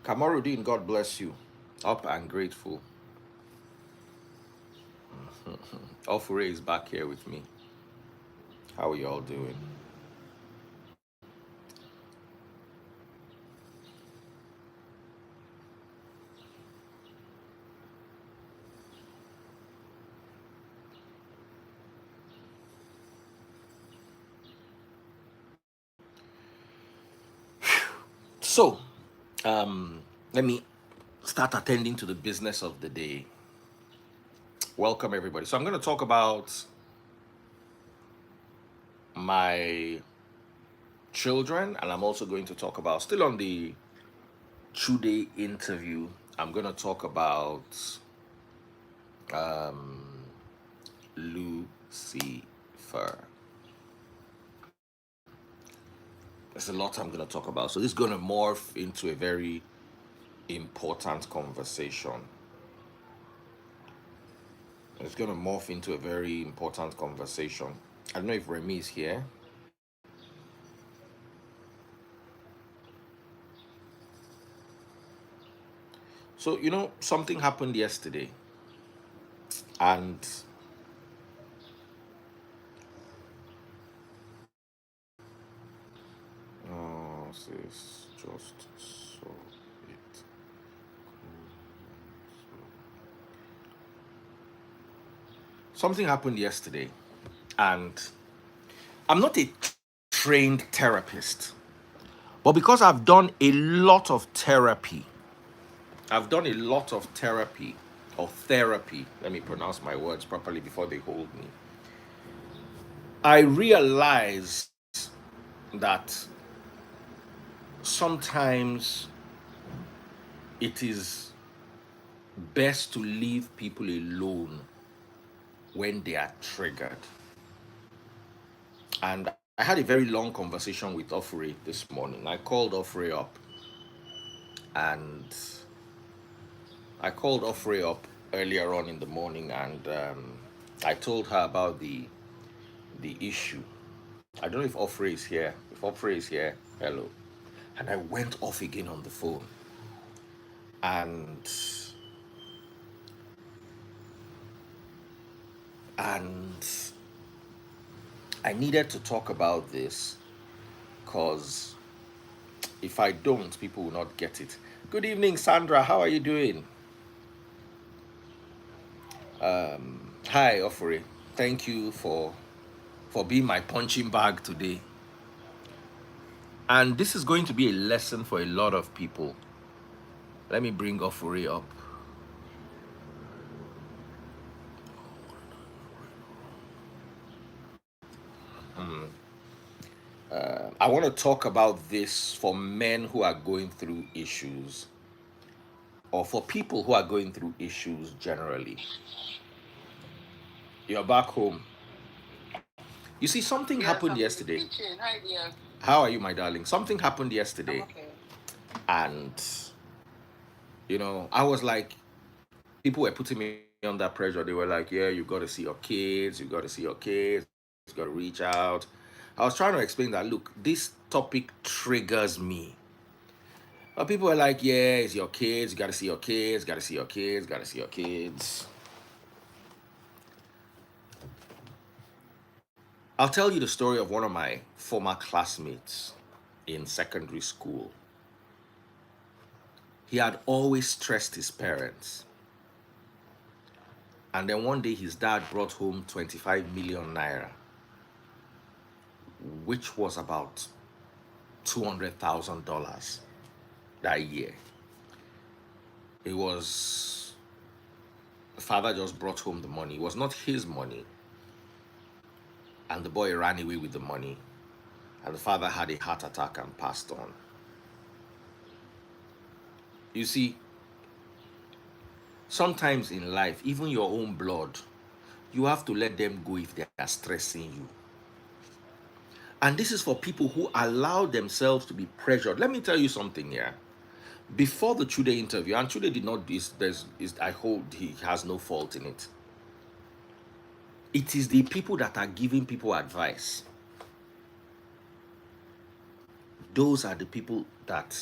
Kamaruddin, God bless you. Up and grateful. Ofure is back here with me. How are you all doing? So, let me start attending to the business of the day. Welcome, everybody. So, I'm going to talk about my children, and I'm also going to talk about, still on the Chude interview, I'm going to talk about um, Lucifer. There's a lot I'm going to talk about. So, this is going to morph into a very important conversation. It's going to morph into a very important conversation. I don't know if Remy is here. So, something happened yesterday, and sis, just so it. Something happened yesterday, and I'm not a trained therapist, but because I've done a lot of therapy or therapy. Let me pronounce my words properly before they hold me. I realize that sometimes it is best to leave people alone when they are triggered. And I had a very long conversation with Ofri this morning. I called Ofri up and I called Ofri up earlier on in the morning, and I told her about the issue. I don't know if Ofri is here. If Ofri is here, hello. And I went off again on the phone. And and I needed to talk about this because if I don't, people will not get it. Good evening, Sandra. How are you doing? Hi, Ofri. Thank you for being my punching bag today. And this is going to be a lesson for a lot of people. Let me bring Ofri up. I want to talk about this for men who are going through issues, or for people who are going through issues generally. You're back home. You see, something happened yesterday. Hi, dear. How are you, my darling? Something happened yesterday. I'm okay. And, I was like, people were putting me under pressure. They were like, yeah, you got to see your kids. You got to see your kids. You got to reach out. I was trying to explain that, look, this topic triggers me. But people were like, yeah, it's your kids. You got to see your kids. Got to see your kids. Got to see your kids. I'll tell you the story of one of my former classmates in secondary school. He had always stressed his parents. And then one day his dad brought home 25 million naira, which was about $200,000 that year. It was, the father just brought home the money. It was not his money. And the boy ran away with the money. And the father had a heart attack and passed on. You see, sometimes in life, even your own blood you have to let them go if they are stressing you. And this is for people who allow themselves to be pressured. Let me tell you something here. Before the Chude interview, and Chude did not this, I hold he has no fault in it. It is the people that are giving people advice. Those are the people that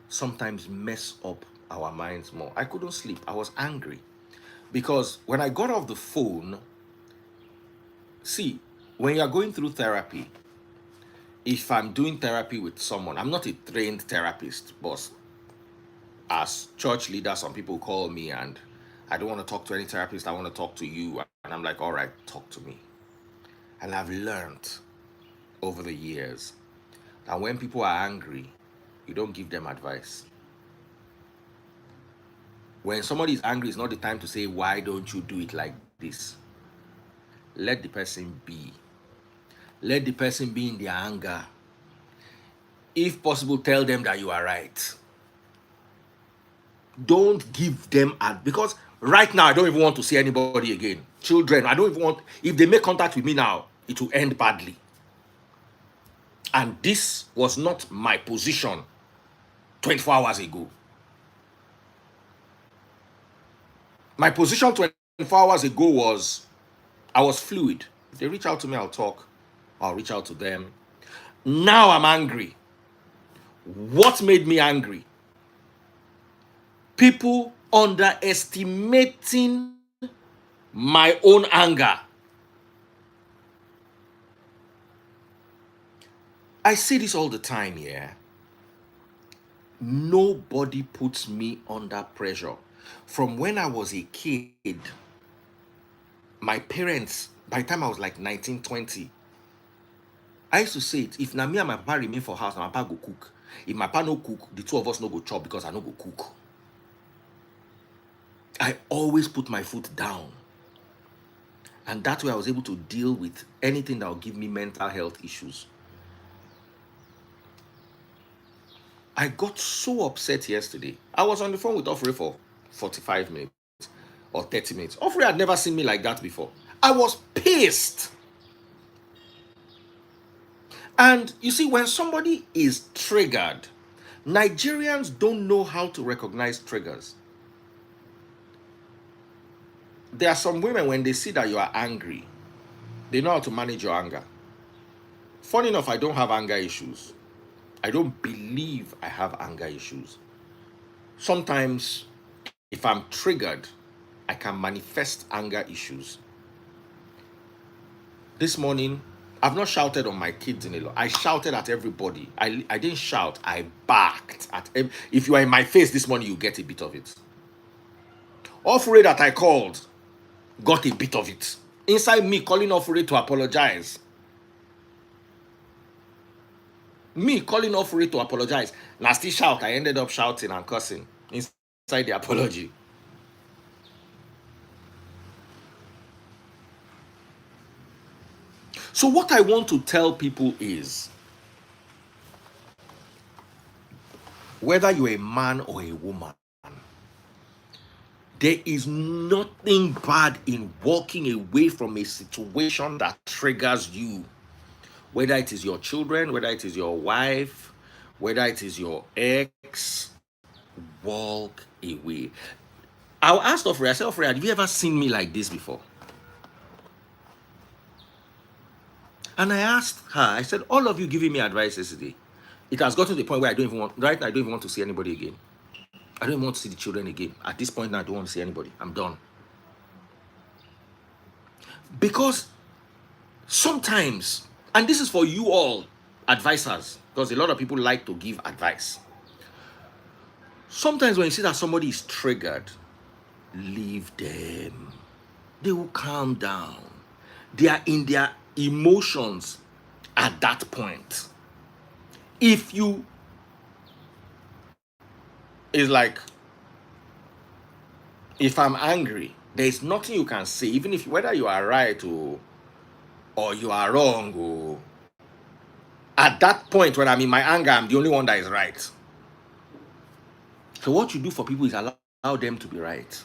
sometimes mess up our minds more. I couldn't sleep. I was angry. Because when I got off the phone, see, when you're going through therapy, if I'm doing therapy with someone, I'm not a trained therapist, but as church leader, some people call me and I don't want to talk to any therapist, I want to talk to you. And I'm like, all right, talk to me. And I've learned over the years that when people are angry, you don't give them advice. When somebody is angry, it's not the time to say, why don't you do it like this? Let the person be. Let the person be in their anger. If possible, tell them that you are right. Don't give them because right now I don't even want to see anybody again. Children, I don't even want, if they make contact with me now, it will end badly. And this was not my position 24 hours ago. My position 24 hours ago was, I was fluid. If they reach out to me, I'll talk. I'll reach out to them. Now I'm angry. What made me angry? People underestimating my own anger. I say this all the time here. Nobody puts me under pressure. From when I was a kid, my parents, by the time I was like 19, 20, I used to say it, if na me and my papa remain for house, my papa go cook. If my papa no cook, the two of us no go chop because I no go cook. I always put my foot down. And that way I was able to deal with anything that will give me mental health issues. I got so upset yesterday. I was on the phone with Offrey for 45 minutes or 30 minutes. Offrey had never seen me like that before. I was pissed. And you see, when somebody is triggered, Nigerians don't know how to recognize triggers. There are some women, when they see that you are angry, they know how to manage your anger. Funny enough, I don't have anger issues. I don't believe I have anger issues. Sometimes, if I'm triggered, I can manifest anger issues. This morning, I've not shouted on my kids in a lot. I shouted at everybody. I didn't shout. I barked at if you are in my face this morning, you get a bit of it. Offrey that I called got a bit of it. Inside me calling Offrey to apologize. Me calling Offrey to apologize. Nasty shout. I ended up shouting and cussing inside the apology. So what I want to tell people is, whether you're a man or a woman, there is nothing bad in walking away from a situation that triggers you. Whether it is your children, whether it is your wife, whether it is your ex, walk away. I asked Offrey, I said, Offrey, have you ever seen me like this before? And I asked her, I said, all of you giving me advice yesterday, it has gotten to the point where I don't even want, right now, I don't even want to see anybody again. I don't even want to see the children again. At this point now, I don't want to see anybody. I'm done. Because sometimes, and this is for you all advisors, because a lot of people like to give advice. Sometimes when you see that somebody is triggered, leave them. They will calm down. They are in their emotions at that point. If you, it's like, if I'm angry, there is nothing you can say, even if whether you are right or you are wrong, or at that point when I'm in my anger, I'm the only one that is right. So what you do for people is allow them to be right.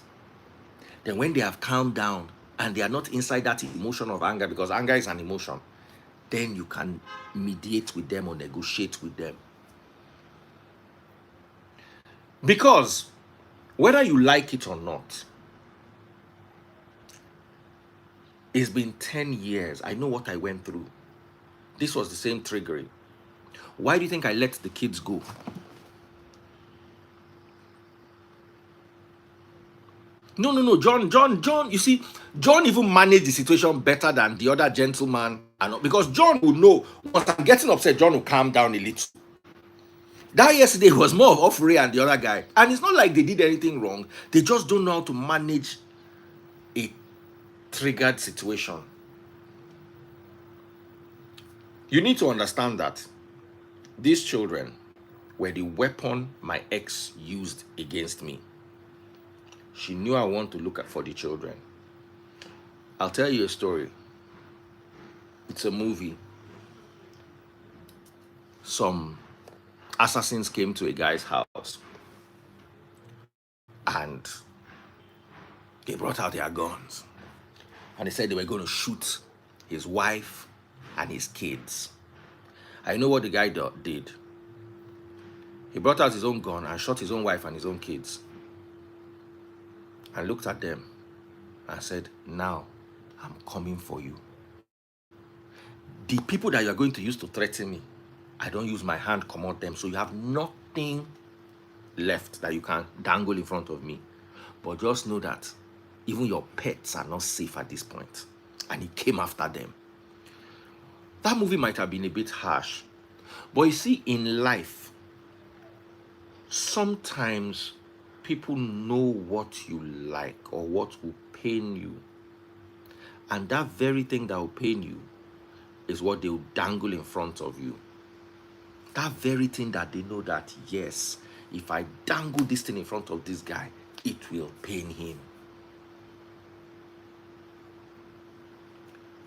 Then when they have calmed down, and they are not inside that emotion of anger, because anger is an emotion, then you can mediate with them or negotiate with them. Because whether you like it or not, it's been 10 years. I know what I went through. This was the same triggering. Why do you think I let the kids go? No. John, you see, John even managed the situation better than the other gentleman. Because John will know, once I'm getting upset, John will calm down a little. That yesterday was more of Offrey and the other guy. And it's not like they did anything wrong. They just don't know how to manage a triggered situation. You need to understand that these children were the weapon my ex used against me. She knew I want to look for the children. I'll tell you a story. It's a movie. Some assassins came to a guy's house and they brought out their guns. And they said they were going to shoot his wife and his kids. I know what the guy did. He brought out his own gun and shot his own wife and his own kids. And looked at them and said, now I'm coming for you. The people that you are going to use to threaten me, I don't use my hand, come at them. So you have nothing left that you can dangle in front of me. But just know that even your pets are not safe at this point. And he came after them. That movie might have been a bit harsh. But you see, in life, sometimes people know what you like or what will pain you. And that very thing that will pain you is what they will dangle in front of you. That very thing that they know that, yes, if I dangle this thing in front of this guy, it will pain him.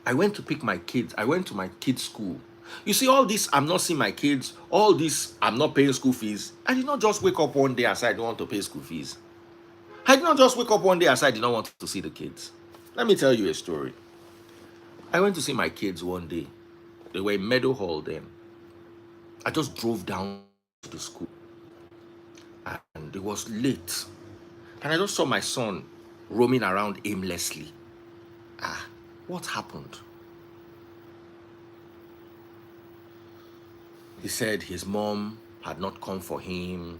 I went to pick my kids. I went to my kids' school. You see, all this, I'm not seeing my kids. All this, I'm not paying school fees. I did not just wake up one day and say I don't want to pay school fees. I did not just wake up one day and say I did not want to see the kids. Let me tell you a story. I went to see my kids one day. They were in Meadow Hall then. I just drove down to the school. And it was late. And I just saw my son roaming around aimlessly. What happened? He said his mom had not come for him.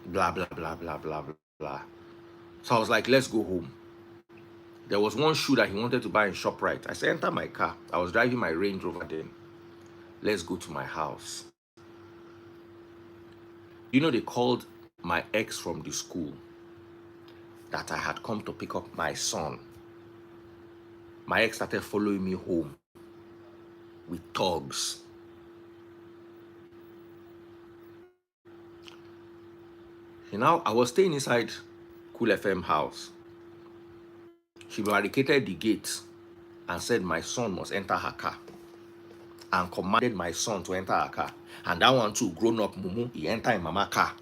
Blah, blah, blah, blah, blah, blah. So I was like, let's go home. There was one shoe that he wanted to buy in ShopRite. I said, enter my car. I was driving my Range Rover then. Let's go to my house. You know, they called my ex from the school that I had come to pick up my son. My ex started following me home with thugs. You know, I was staying inside Cool FM house. She barricaded the gate and said my son must enter her car. And commanded my son to enter her car. And that one too, grown up Mumu, he entered in mama car.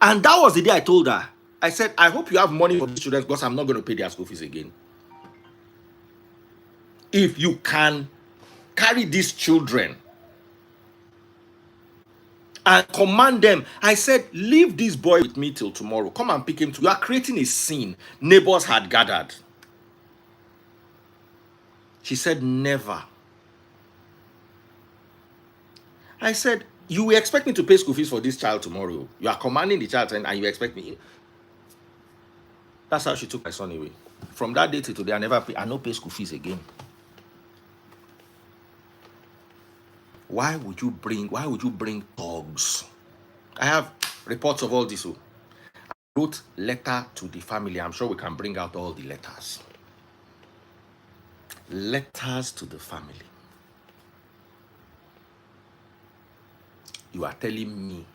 And that was the day I told her. I said, I hope you have money for the students because I'm not going to pay their school fees again. If you can carry these children and command them, I said, leave this boy with me till tomorrow. Come and pick him. You are creating a scene. Neighbors had gathered. She said, never. I said, you will expect me to pay school fees for this child tomorrow. You are commanding the child and you expect me. That's how she took my son away. From that day till today, I don't pay school fees again. Why would you bring thugs? I have reports of all this. I wrote letter to the family. I'm sure we can bring out all the letters. Letters to the family. You are telling me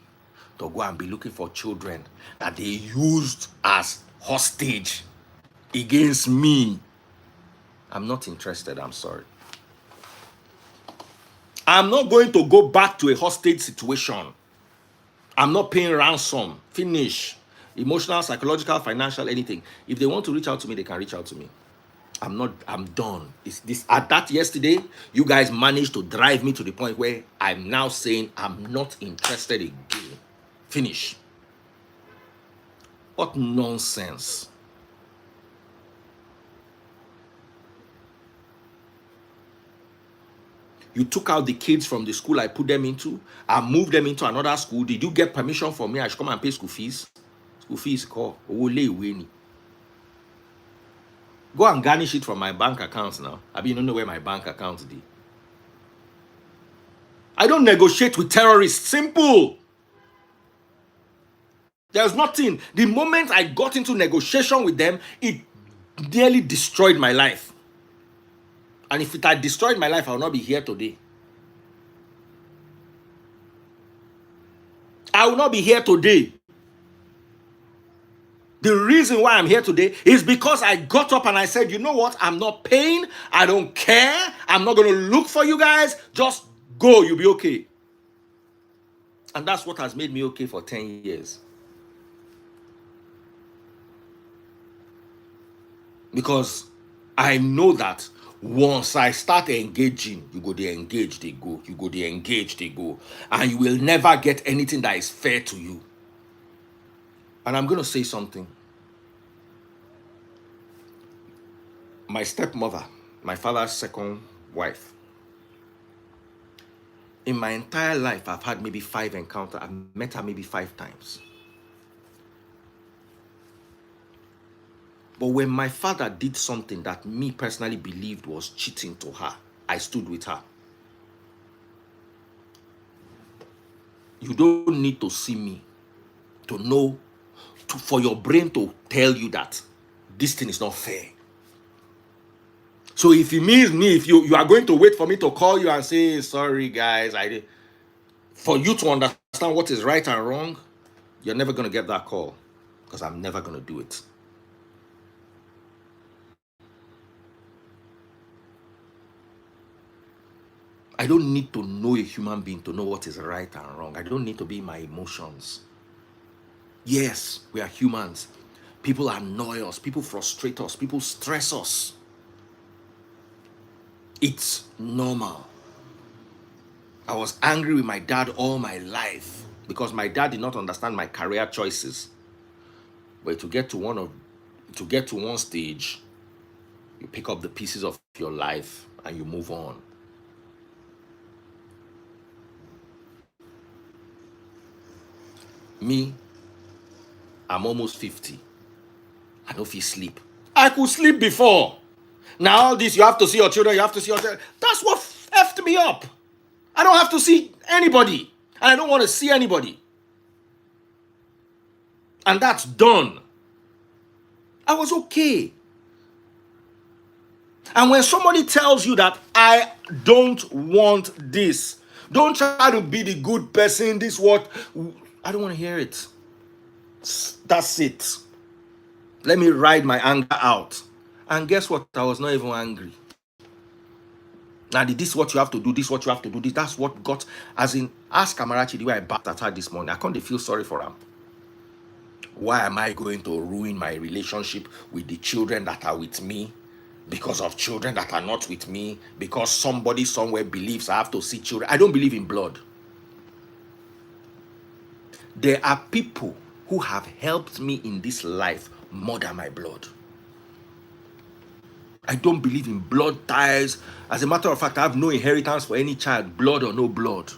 to go and be looking for children that they used as hostage against me. I'm not interested. I'm sorry. I'm not going to go back to a hostage situation. I'm not paying ransom. Finish. emotional, psychological, financial, anything. If they want to reach out to me, they can reach out to me. I'm done. It's this at that yesterday, you guys managed to drive me to the point where I'm now saying I'm not interested again. Finish. What nonsense. You took out the kids from the school I put them into. I moved them into another school. Did you get permission from me? I should come and pay school fees. School fees call. Go and garnish it from my bank account now. I mean, you don't know where my bank account is. I don't negotiate with terrorists. Simple. There's nothing. The moment I got into negotiation with them, it nearly destroyed my life. And if it had destroyed my life, I would not be here today. I will not be here today. The reason why I'm here today is because I got up and I said, you know what? I'm not paying. I don't care. I'm not going to look for you guys. Just go. You'll be okay. And that's what has made me okay for 10 years. Because I know that once I start engaging, you go, they engage, they go. You go, they engage, they go. And you will never get anything that is fair to you. And I'm going to say something. My stepmother, my father's second wife, in my entire life, I've had maybe 5 encounters. I've met her maybe 5 times. But when my father did something that me personally believed was cheating to her, I stood with her. You don't need to see me to know, for your brain to tell you that this thing is not fair. So if it means me, if you are going to wait for me to call you and say, sorry guys, I did, for you to understand what is right and wrong, you're never going to get that call, because I'm never going to do it. I don't need to know a human being to know what is right and wrong. I don't need to be in my emotions. Yes, we are humans. People annoy us. People frustrate us. People stress us. It's normal. I was angry with my dad all my life because my dad did not understand my career choices. But to get to one stage, you pick up the pieces of your life and you move on. Me, I'm almost 50. I don't feel sleep. I could sleep before. Now all this, you have to see your children, you have to see your children. That's what effed me up. I don't have to see anybody. And I don't want to see anybody. And that's done. I was okay. And when somebody tells you that I don't want this, don't try to be the good person, this what, I don't want to hear it. That's it. Let me ride my anger out. And guess what? I was not even angry. Now, this is what you have to do, this is what you have to do, this. That's what got, as in, ask Amarachi the way I backed at her this morning. I can't feel sorry for her. Why am I going to ruin my relationship with the children that are with me because of children that are not with me? Because somebody somewhere believes I have to see children. I don't believe in blood. There are people who have helped me in this life more than my blood. I don't believe in blood ties. As a matter of fact, I have no inheritance for any child, blood or no blood.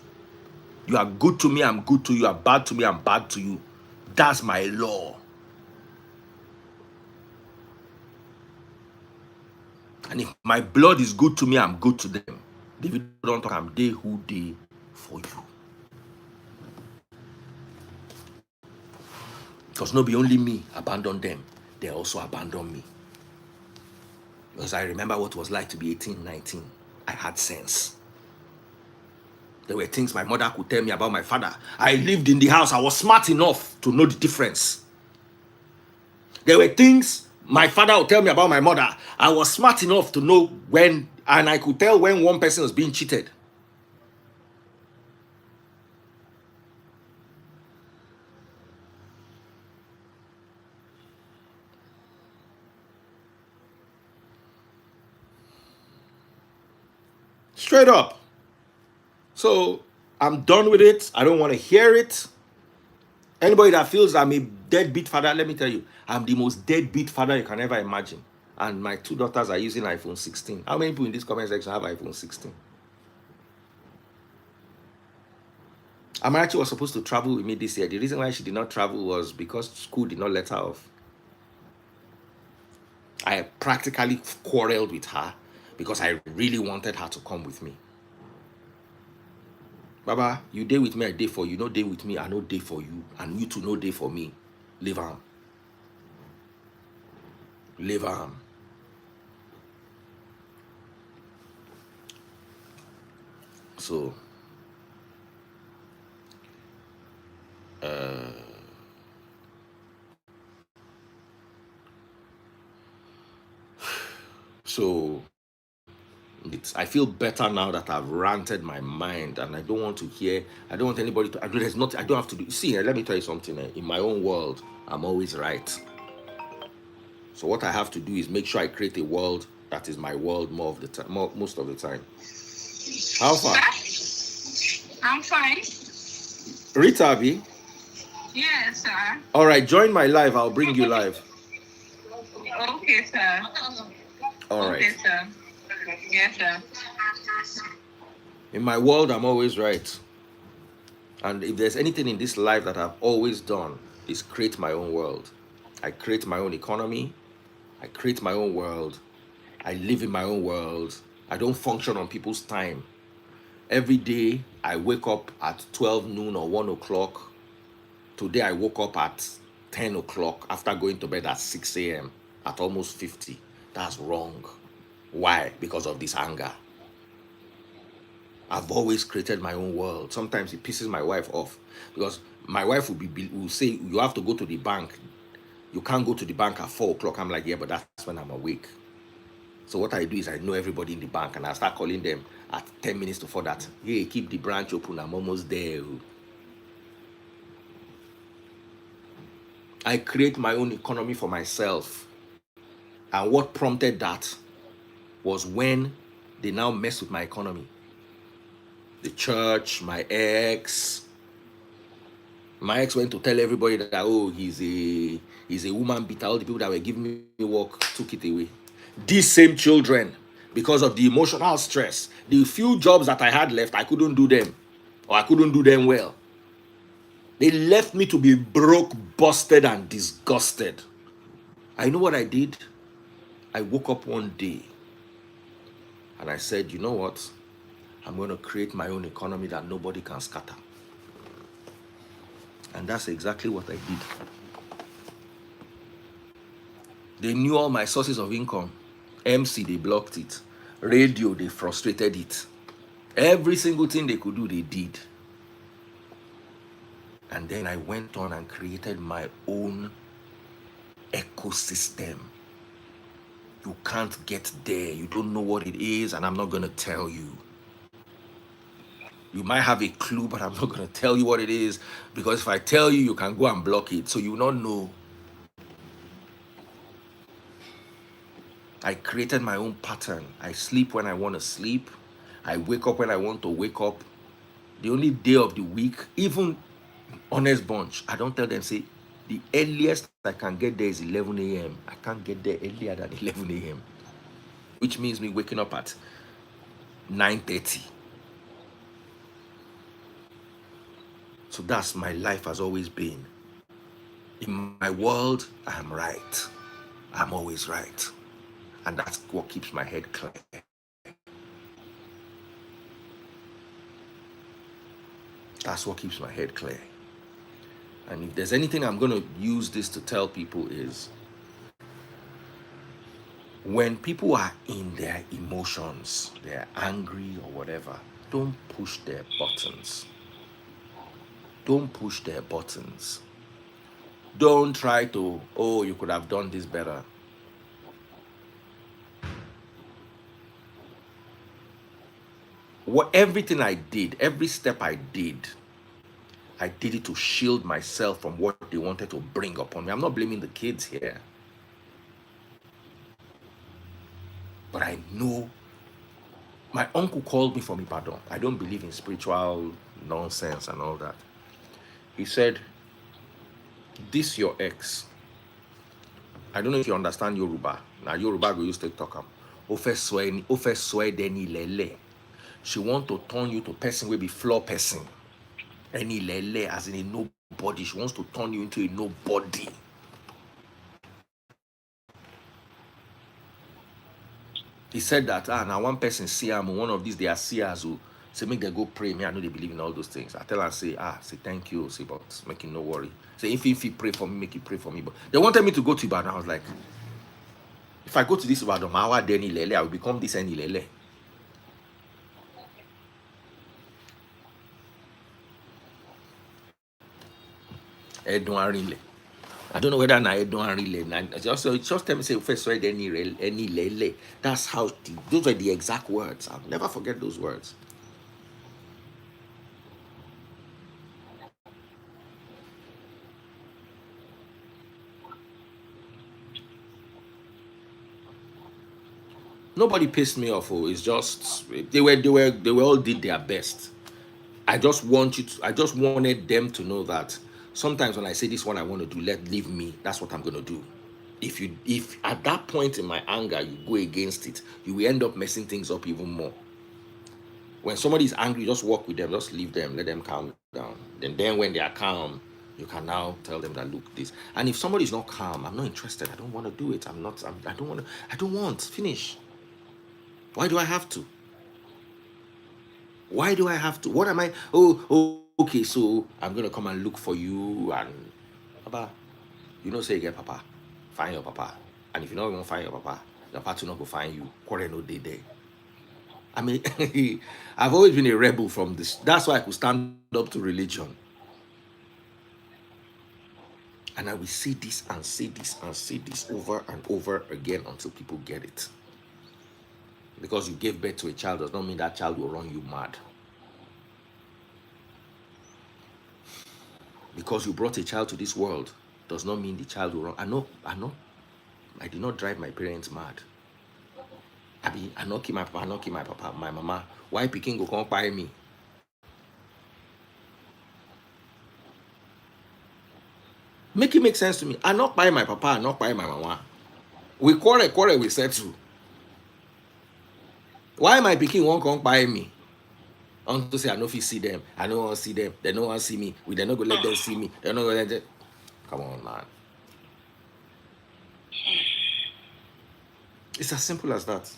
You are good to me, I'm good to you. You are bad to me, I'm bad to you. That's my law. And if my blood is good to me, I'm good to them. David don't talk, I'm they who they for you. Because no be only me abandon them, they also abandon me. Because I remember what it was like to be 18, 19. I had sense. There were things my mother could tell me about my father. I lived in the house. I was smart enough to know the difference. There were things my father would tell me about my mother. I was smart enough to know when, and I could tell when one person was being cheated. Straight up. So I'm done with it. I don't want to hear it. Anybody that feels I'm a deadbeat father, let me tell you, I'm the most deadbeat father you can ever imagine. And my two daughters are using iPhone 16. How many people in this comment section have iPhone 16? Amarachi was supposed to travel with me this year. The reason why she did not travel was because school did not let her off. I practically quarreled with her because I really wanted her to come with me. Baba, you day with me, I day for you. No day with me, I no day for you. And you too no day for me. Leave her. Leave her. So, so I feel better now that I've ranted my mind, and I don't want to hear. I don't want anybody to. There's not. I don't have to do. See, let me tell you something. In my own world, I'm always right. So what I have to do is make sure I create a world that is my world more of the time, most of the time. How far? I'm fine. Rita Abi? Yes, sir. All right, join my live. I'll bring you live. Okay, sir. All right. Okay, sir. Yes, sir. In my world, I'm always right. And if there's anything in this life that I've always done, is create my own world. I create my own economy. I create my own world. I live in my own world. I don't function on people's time. Every day, I wake up at 12 noon or 1 o'clock. Today, I woke up at 10 o'clock after going to bed at 6 a.m. at almost 50. That's wrong. Why? Because of this anger. I've always created my own world. Sometimes it pisses my wife off because my wife will say, you have to go to the bank. You can't go to the bank at 4 o'clock. I'm like, yeah, but that's when I'm awake. So what I do is I know everybody in the bank and I start calling them at 10 minutes before that. Hey, keep the branch open. I'm almost there. I create my own economy for myself. And what prompted that was when they now mess with my economy. The church, my ex. My ex went to tell everybody that, oh, he's a woman beater. All the people that were giving me work took it away. These same children, because of the emotional stress, the few jobs that I had left, I couldn't do them. Or I couldn't do them well. They left me to be broke, busted, and disgusted. I know what I did. I woke up one day and I said, you know what? I'm going to create my own economy that nobody can scatter. And that's exactly what I did. They knew all my sources of income. MC, they blocked it. Radio, they frustrated it. Every single thing they could do, they did. And then I went on and created my own ecosystem. You can't get there. You don't know what it is, and I'm not going to tell you. You might have a clue, but I'm not going to tell you what it is, because if I tell you, you can go and block it. So you will not know. I created my own pattern. I sleep when I want to sleep. I wake up when I want to wake up. The only day of the week, even honest bunch, I don't tell them, say, the earliest I can get there is 11 a.m. I can't get there earlier than 11 a.m. Which means me waking up at 9:30. So that's my life has always been. In my world, I am right. I'm always right. And that's what keeps my head clear. That's what keeps my head clear. And if there's anything I'm going to use this to tell people is, when people are in their emotions, they're angry or whatever, don't push their buttons. Don't push their buttons. Don't try to, oh, you could have done this better. Everything I did, every step I did it to shield myself from what they wanted to bring upon me. I'm not blaming the kids here. But I know My uncle called me from Ibadan. I don't believe in spiritual nonsense and all that. He said, this your ex. I don't know if you understand Yoruba. Now Yoruba go use TikTok. Ofe swear deni lele. She want to turn you to person will be floor person. Any lele as in a nobody. She wants to turn you into a nobody. He said that, now one person see him, one of these they are seers who say make them go pray. Me, I know they believe in all those things. I tell her, say thank you, say, but make him no worry. Say if he pray for me, make him pray for me. But they wanted me to go to Ibadan. I was like, if I go to this Ibadan, Mawa Deni Lele, I will become this Eni Lele. Edun Arile. I don't know whether na Edun Arile. Just tell me, say, first read any Lele. That's how, those are the exact words. I'll never forget those words. Nobody pissed me off. Oh, it's just they all did their best. I just wanted them to know that sometimes when I say this one I want to do, leave me. That's what I'm gonna do. If at that point in my anger you go against it, you will end up messing things up even more. When somebody is angry, just walk with them, just leave them, let them calm down. Then when they are calm, you can now tell them that look this. And if somebody is not calm, I'm not interested. I don't want to do it. I don't want. Finish. Why do I have to? Why do I have to? What am I? Okay, so I'm gonna come and look for you and Papa, you know say get Papa, find your Papa. And if you don't want to find your Papa to not go find you. Quarrel no day there. I mean, I've always been a rebel from this. That's why I could stand up to religion. And I will say this and say this and say this over and over again until people get it. Because you gave birth to a child does not mean that child will run you mad. Because you brought a child to this world does not mean the child will run. I did not drive my parents mad. I not keep my papa, my mama. Why Peking go come buy me? Make it make sense to me. I not buy my papa, I not buy my mama. We quarrel, we settle. Why my Peking won't come buy me? To say I know if you see them, I don't want to see them, they don't want to see me, we don't go let them see me, they don't go let them. Come on, man. It's as simple as that.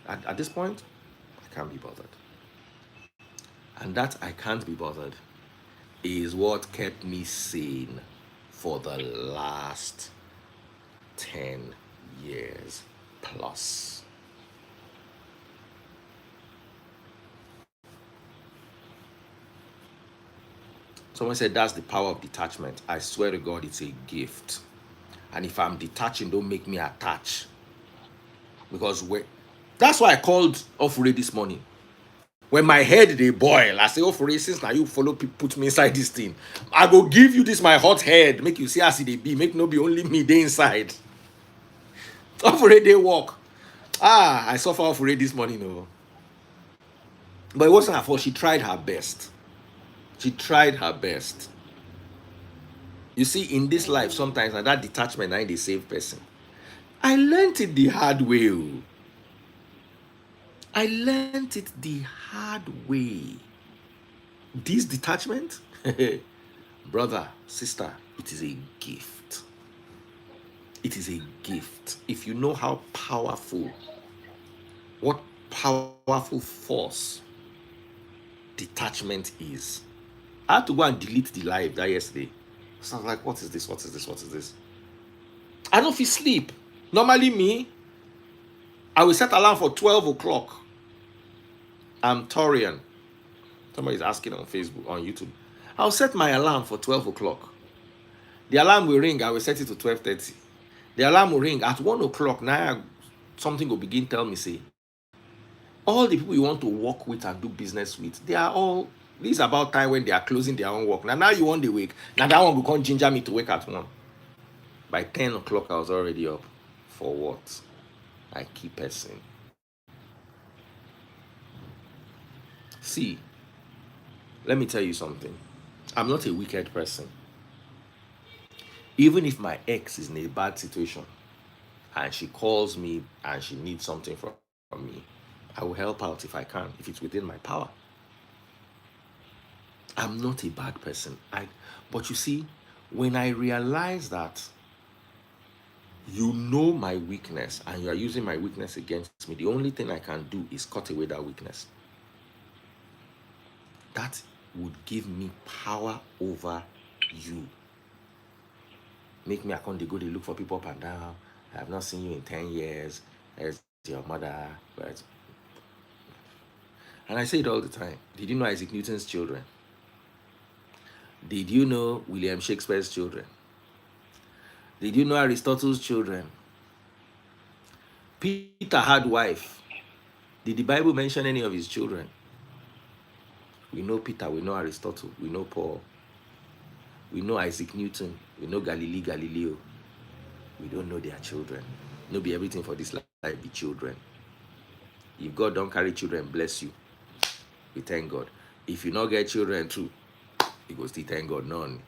At this point, I can't be bothered. And that I can't be bothered is what kept me sane for the last 10 years plus. Someone said that's the power of detachment. I swear to God, it's a gift. And if I'm detaching, don't make me attach. Because that's why I called Ofure this morning. When my head they boil, I say, Ofure, since now you follow people, put me inside this thing. I go give you this my hot head, make you see as they be, make no be only me they inside. Ofure they walk. I suffer Ofure this morning, no. But it wasn't her fault. She tried her best. She tried her best. You see, in this life, sometimes that detachment ain't the save person. I learned it the hard way. I learned it the hard way. This detachment, brother, sister, it is a gift. It is a gift. If you know how powerful, what powerful force detachment is. I had to go and delete the live that yesterday. So I was like, what is this? What is this? What is this? I don't feel sleep. Normally me, I will set alarm for 12 o'clock. I'm Torian. Somebody's asking on Facebook, on YouTube. I'll set my alarm for 12 o'clock. The alarm will ring. I will set it to 12:30. The alarm will ring at 1 o'clock. Now something will begin tell me, say, all the people you want to work with and do business with, they are all, this is about time when they are closing their own work. Now you want to wake. Now that one will come ginger me to wake at 1. By 10 o'clock, I was already up. For what? I keep person. See, let me tell you something. I'm not a wicked person. Even if my ex is in a bad situation and she calls me and she needs something from me, I will help out if I can, if it's within my power. I'm not a bad person. But you see, when I realize that you know my weakness and you are using my weakness against me, the only thing I can do is cut away that weakness. That would give me power over you. Make me, I can't go, they look for people up and down. I have not seen you in 10 years. As your mother. But, and I say it all the time. Did you know Isaac Newton's children? Did you know William Shakespeare's children? Did you know Aristotle's children? Peter had wife. Did the Bible mention any of his children? We know Peter, we know Aristotle, we know Paul, we know Isaac Newton, we know Galileo. We don't know their children. No be everything for this life be children. If God don't carry children, bless you. We thank God. If you not get children too, you go still thank God none.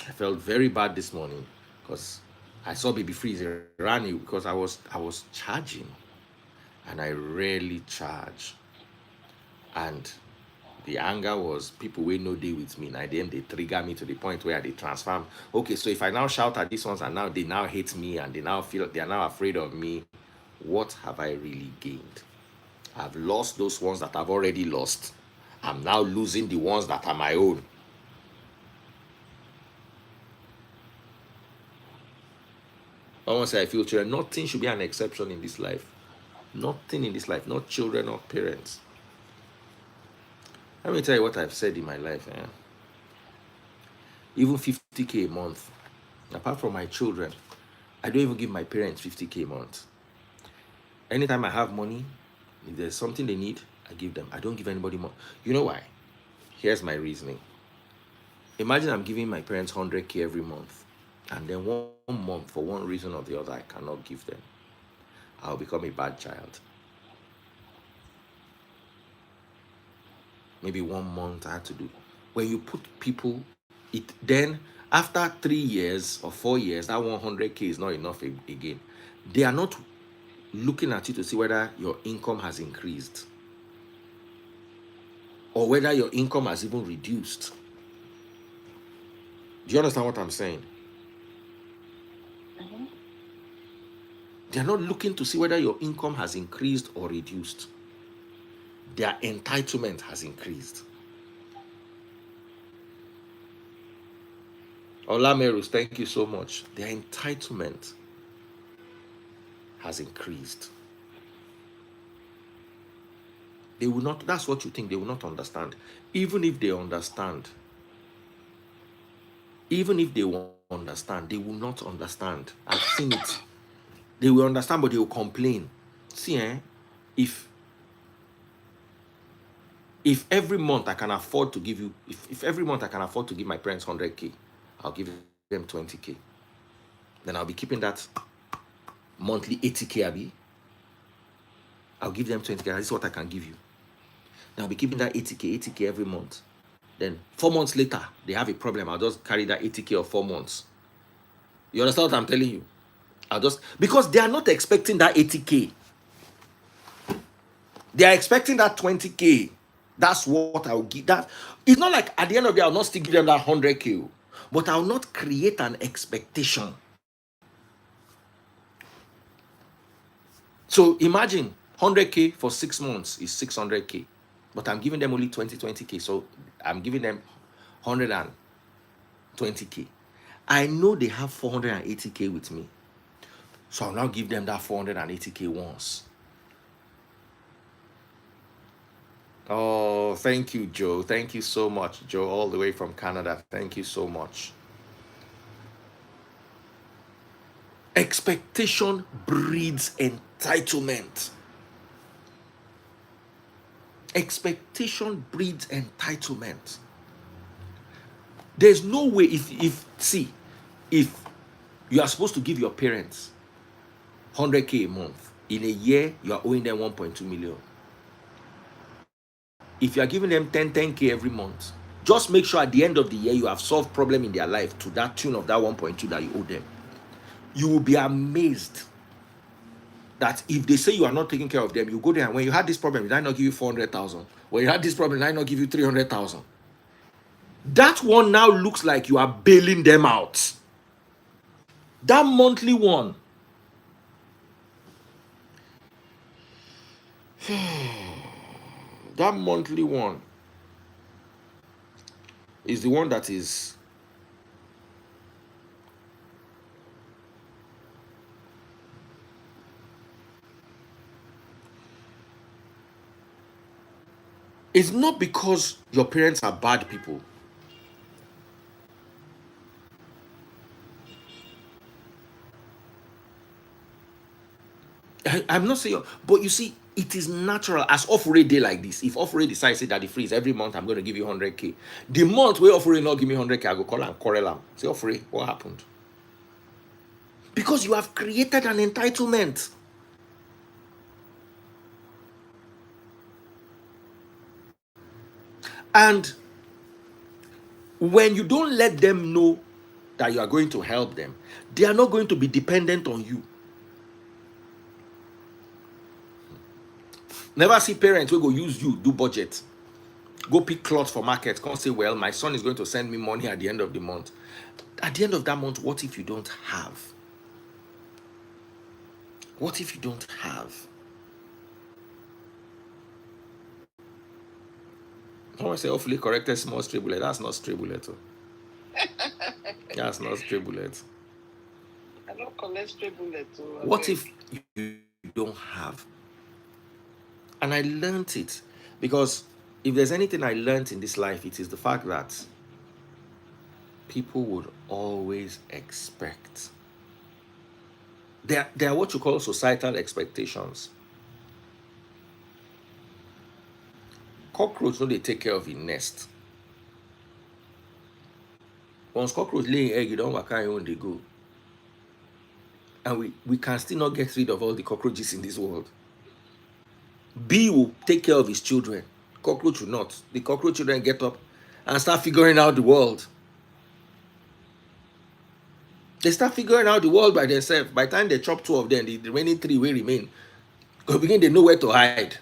I felt very bad this morning because I saw baby freeze ran you because I was charging, and I rarely charge. And the anger was people will no deal with me. And then they trigger me to the point where they transform. Okay, so if I now shout at these ones and now they now hate me and they now feel they are now afraid of me, what have I really gained? I've lost those ones that I've already lost. I'm now losing the ones that are my own. I want to say I feel children. Nothing should be an exception in this life. Nothing in this life. Not children, not parents. Let me tell you what I've said in my life. Even 50K a month. Apart from my children, I don't even give my parents 50K a month. Anytime I have money, if there's something they need, I give them. I don't give anybody more. You know why? Here's my reasoning. Imagine I'm giving my parents 100K every month, and then one month, for one reason or the other, I cannot give them. I'll become a bad child. Maybe 1 month I had to do. When you put people, then after 3 years or 4 years, that 100K is not enough again. They are not looking at you to see whether your income has increased or whether your income has even reduced. Do you understand what I'm saying? Mm-hmm. They're not looking to see whether your income has increased or reduced. Their entitlement has increased. Olamerus, thank you so much. Their entitlement has increased. They will not, that's what you think, they will not understand. Even if they understand, even if they will understand, they will not understand. I've seen it. They will understand, but they will complain. See, if every month I can afford to give you, if every month I can afford to give my parents 100K, I'll give them 20K. Then I'll be keeping that monthly 80K, Abby. I'll give them 20K. This is what I can give you. Then I'll be keeping that 80K every month. Then 4 months later, they have a problem. I'll just carry that 80K of 4 months. You understand what I'm telling you? Because they are not expecting that 80K. They are expecting that 20K. That's what I'll give. That it's not like at the end of the day, I'll not still give them that 100K, but I'll not create an expectation. So imagine 100K for 6 months is 600K, but I'm giving them only 20K. So I'm giving them 120K. I know they have 480K with me, so I'll now give them that 480K once. Oh, thank you, Joe. Thank you so much, Joe, all the way from Canada. Thank you so much. Expectation breeds entitlement. Expectation breeds entitlement. There's no way if you are supposed to give your parents 100K a month, in a year you are owing them 1.2 million. if you are giving them 10k every month, just make sure at the end of the year you have solved problem in their life to that tune of that 1.2 that you owe them. You will be amazed that if they say you are not taking care of them, you go there and when you had this problem, did I not give you 400,000? When you had this problem, did I not give you 300,000? That one now looks like you are bailing them out. That monthly one, that monthly one is the one that is, it's not because your parents are bad people. I'm not saying, but you see, it is natural as Offering day like this. If Offering decides that the freeze every month, I'm going to give you 100k. The month where Offering not give me 100k, I go call and quarrel him. Say, Offering, what happened? Because you have created an entitlement. And when you don't let them know that you are going to help them, they are not going to be dependent on you. Never see parents who go use you, do budget. Go pick clothes for market. Can't say, well, my son is going to send me money at the end of the month. At the end of that month, what if you don't have? What if you don't have? I want to say, hopefully corrected small stray bullet. That's not stray bullet. That's not stray bullet. I don't collect stray bullet. What if you don't have? And I learned it because if there's anything I learned in this life, it is the fact that people would always expect. They are what you call societal expectations. Cockroach, no, they take care of the nest. Once cockroach laying egg, you don't work on your own, they go. And we can still not get rid of all the cockroaches in this world. Bee will take care of his children. Cockroach will not. The cockroach children get up and start figuring out the world. They start figuring out the world by themselves. By the time they chop 2 of them, the remaining 3 will remain. Because begin they know where to hide.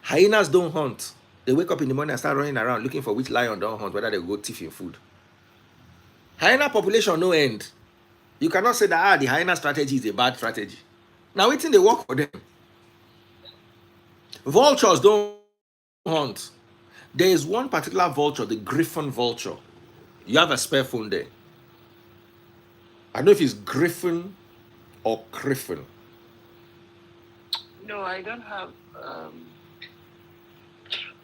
Hyenas don't hunt. They wake up in the morning and start running around looking for which lion don't hunt, whether they go thief in food. Hyena population no end. You cannot say that the hyena strategy is a bad strategy. Now waiting they work for them. Vultures don't hunt. There is one particular vulture, the griffin vulture. You have a spare phone there. I don't know if it's griffin or griffin. No, I don't have.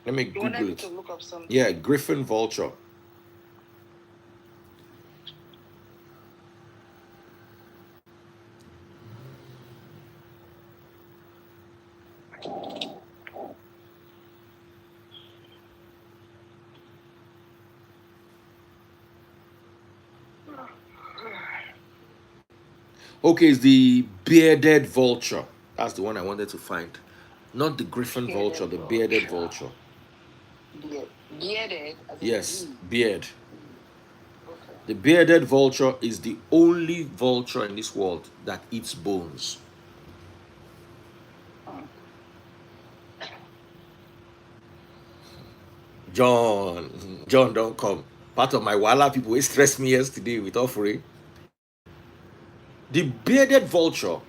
Let me Google it. To look up something. Yeah, griffin vulture. Okay, it's the bearded vulture. That's the one I wanted to find. Not the griffin vulture, the bearded vulture. Bearded? Yes, beard. Okay. The bearded vulture is the only vulture in this world that eats bones. John, don't come. Part of my Wala people stressed me yesterday with Offering. The bearded vulture,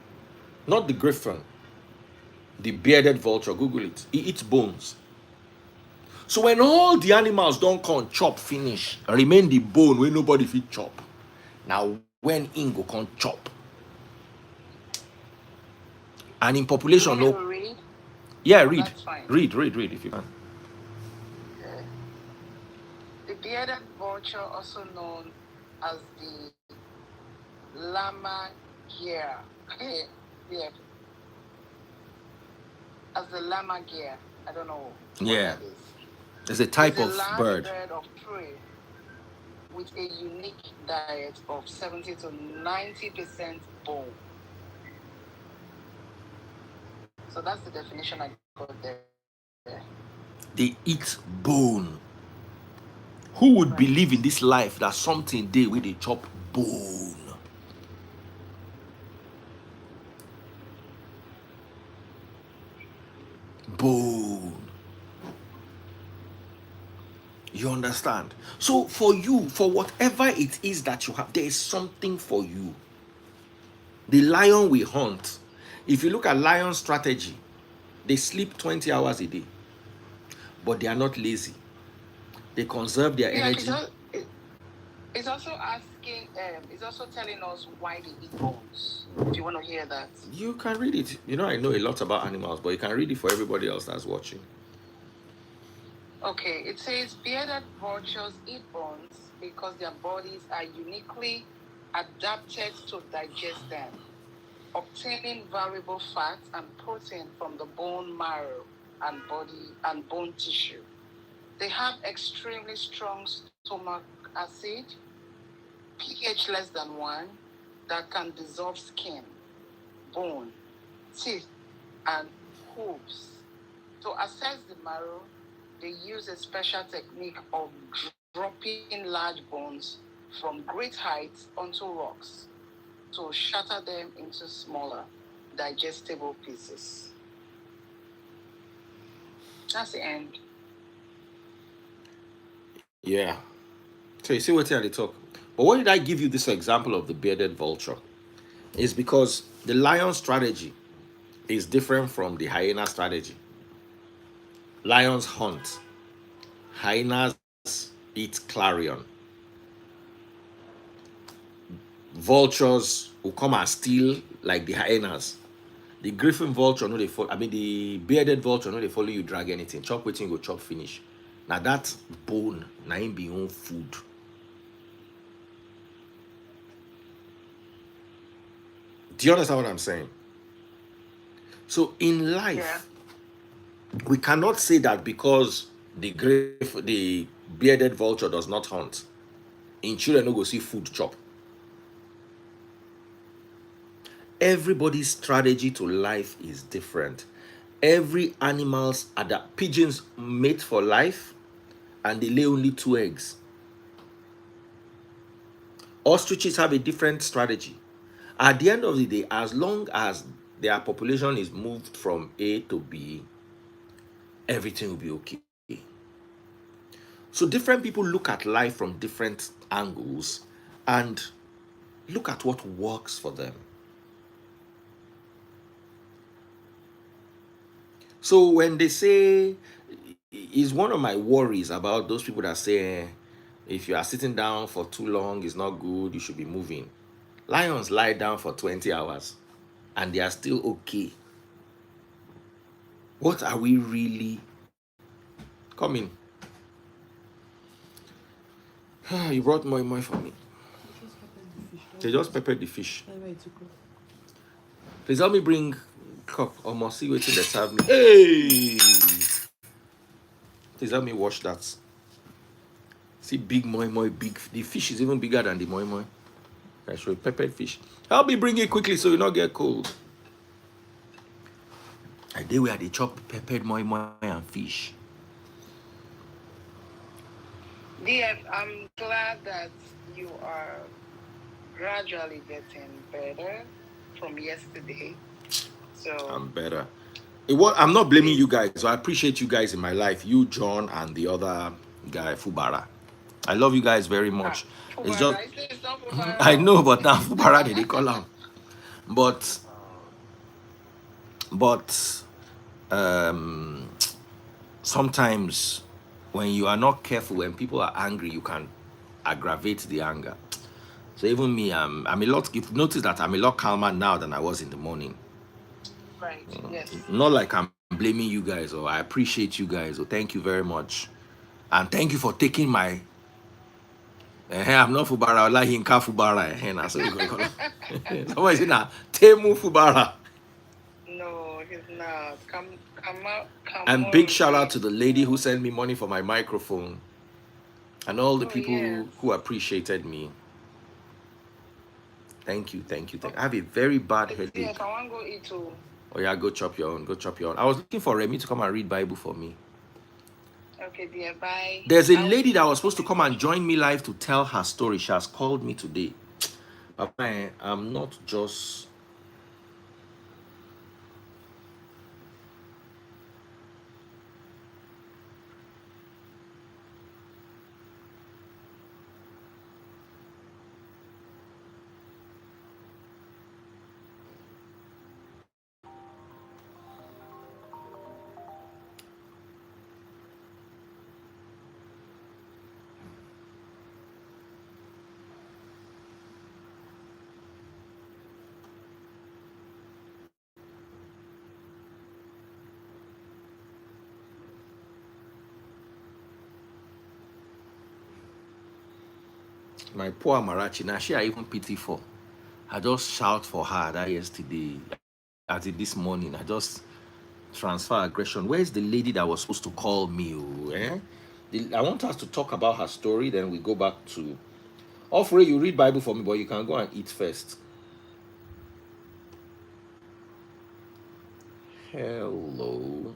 not the griffin, the bearded vulture, Google it. It eats bones. So when all the animals don't come chop finish, remain the bone where nobody fit chop. Now when Ingo can chop. And in population, no. Read? Yeah, read if you can. Okay. The bearded vulture, also known as the lammergeier. Yeah. As the lammergeier. I don't know. Yeah. It's a type of bird. Bird of prey with a unique diet of 70 to 90% bone. So that's the definition I got there. They eat bone. Who would Right. believe in this life that something day where they chop bone? Bone. You understand? So for you, for whatever it is that you have, there is something for you. The lion will hunt. If you look at lion strategy, they sleep 20 hours a day, but they are not lazy. They conserve their Yeah, energy. it's also asking, it's also telling us why they eat bones. If you want to hear that. You can read it. You know, I know a lot about animals, but you can read it for everybody else that's watching. Okay, it says bearded vultures eat bones because their bodies are uniquely adapted to digest them, obtaining valuable fat and protein from the bone marrow and body and bone tissue. They have extremely strong stomach acid, pH less than 1, that can dissolve skin, bone, teeth, and hooves. To assess the marrow, they use a special technique of dropping large bones from great heights onto rocks to shatter them into smaller, digestible pieces. That's the end. Yeah. So you see what they talk. But why did I give you this example of the bearded vulture? It's because the lion strategy is different from the hyena strategy. Lions hunt. Hyenas eat clarion. Vultures will come and steal like the hyenas. The griffin vulture, no, they follow. I mean, the bearded vulture, no, they follow you drag anything. Chop waiting, go chop finish. Now that bone, now him be own food. Do you understand what I'm saying? So in life, we cannot say that because the bearded vulture does not hunt, in children no go see food chop. Everybody's strategy to life is different. Every animal's pigeons mate for life and they lay only 2 eggs. Ostriches have a different strategy. At the end of the day, as long as their population is moved from A to B, everything will be okay. So different people look at life from different angles and look at what works for them. So when they say, is one of my worries about those people that say, if you are sitting down for too long, it's not good, you should be moving. Lions lie down for 20 hours and they are still okay. What are we really coming? You brought more for me. They just peppered the fish. Please help me bring cup or must see waiting that serve me. Hey! Please help me wash that. See big moi, big. The fish is even bigger than the moi. I show you peppered fish. Help me bring it quickly so you not get cold. I did where they chop peppered moi and fish. DF, I'm glad that you are gradually getting better from yesterday. So I'm better. I'm not blaming you guys. So I appreciate you guys in my life. You, John, and the other guy, Fubara. I love you guys very much. It's just it's not Fubara. I know, but now Fubara they call him. But um, sometimes when you are not careful, when people are angry, you can aggravate the anger. So even me, I'm a lot. You've noticed that I'm a lot calmer now than I was in the morning. Right. Yes. Not like I'm blaming you guys, or I appreciate you guys, or thank you very much, and thank you for taking my. I'm not Fubara, like Hinka Fubara. And so you go. Somebody say now, Temu Fubara. No, he's not. Come out. And big shout out to the lady who sent me money for my microphone, and all the people who appreciated me. Thank you. I have a very bad headache. Yes, I want to go eat too. Oh yeah, go chop your own. Go chop your own. I was looking for Remy to come and read Bible for me. Okay, dear, bye. There's a lady that was supposed to come and join me live to tell her story. She has called me today. Papa, I'm not just... My poor Amarachi, now she I even pity for. I just shout for her that yesterday, as in this morning. I just transfer aggression. Where's the lady that was supposed to call me? I want us to talk about her story, then we go back to... Offrey, you read Bible for me, but you can go and eat first. Hello.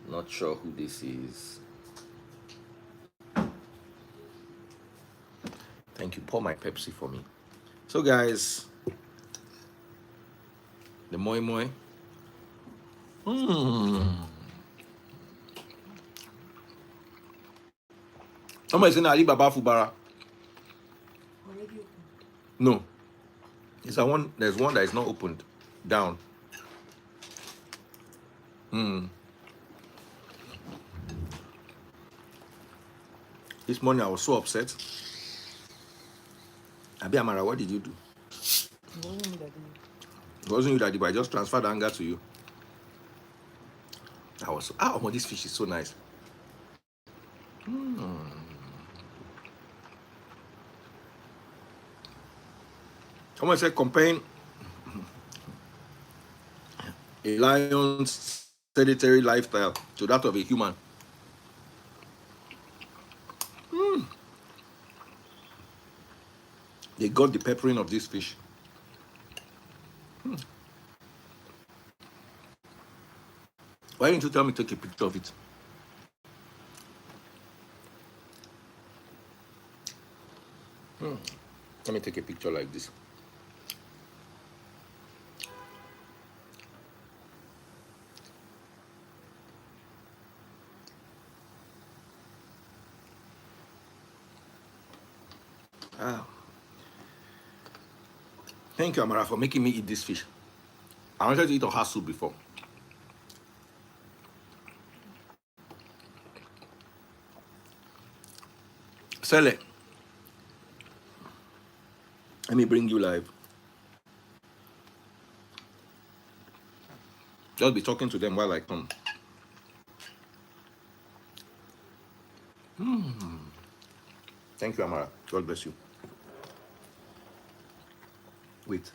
Not sure who this is. Thank you. Pour my Pepsi for me. So, guys, the moi moi. Somebody saying Alibaba Fubara. No. It's a one. There's one that is not opened. Down. This morning I was so upset. Abi Amara, what did you do? It wasn't you, Daddy, but I just transferred anger to you. I was so, oh, this fish is so nice. Someone said comparing a lion's sedentary lifestyle to that of a human. They got the peppering of this fish. Why didn't you tell me to take a picture of it? Let me take a picture like this. Thank you, Amara, for making me eat this fish. I wanted to eat oha soup before. Sele, let me bring you live. Just be talking to them while I come. Thank you, Amara. God bless you. Wait.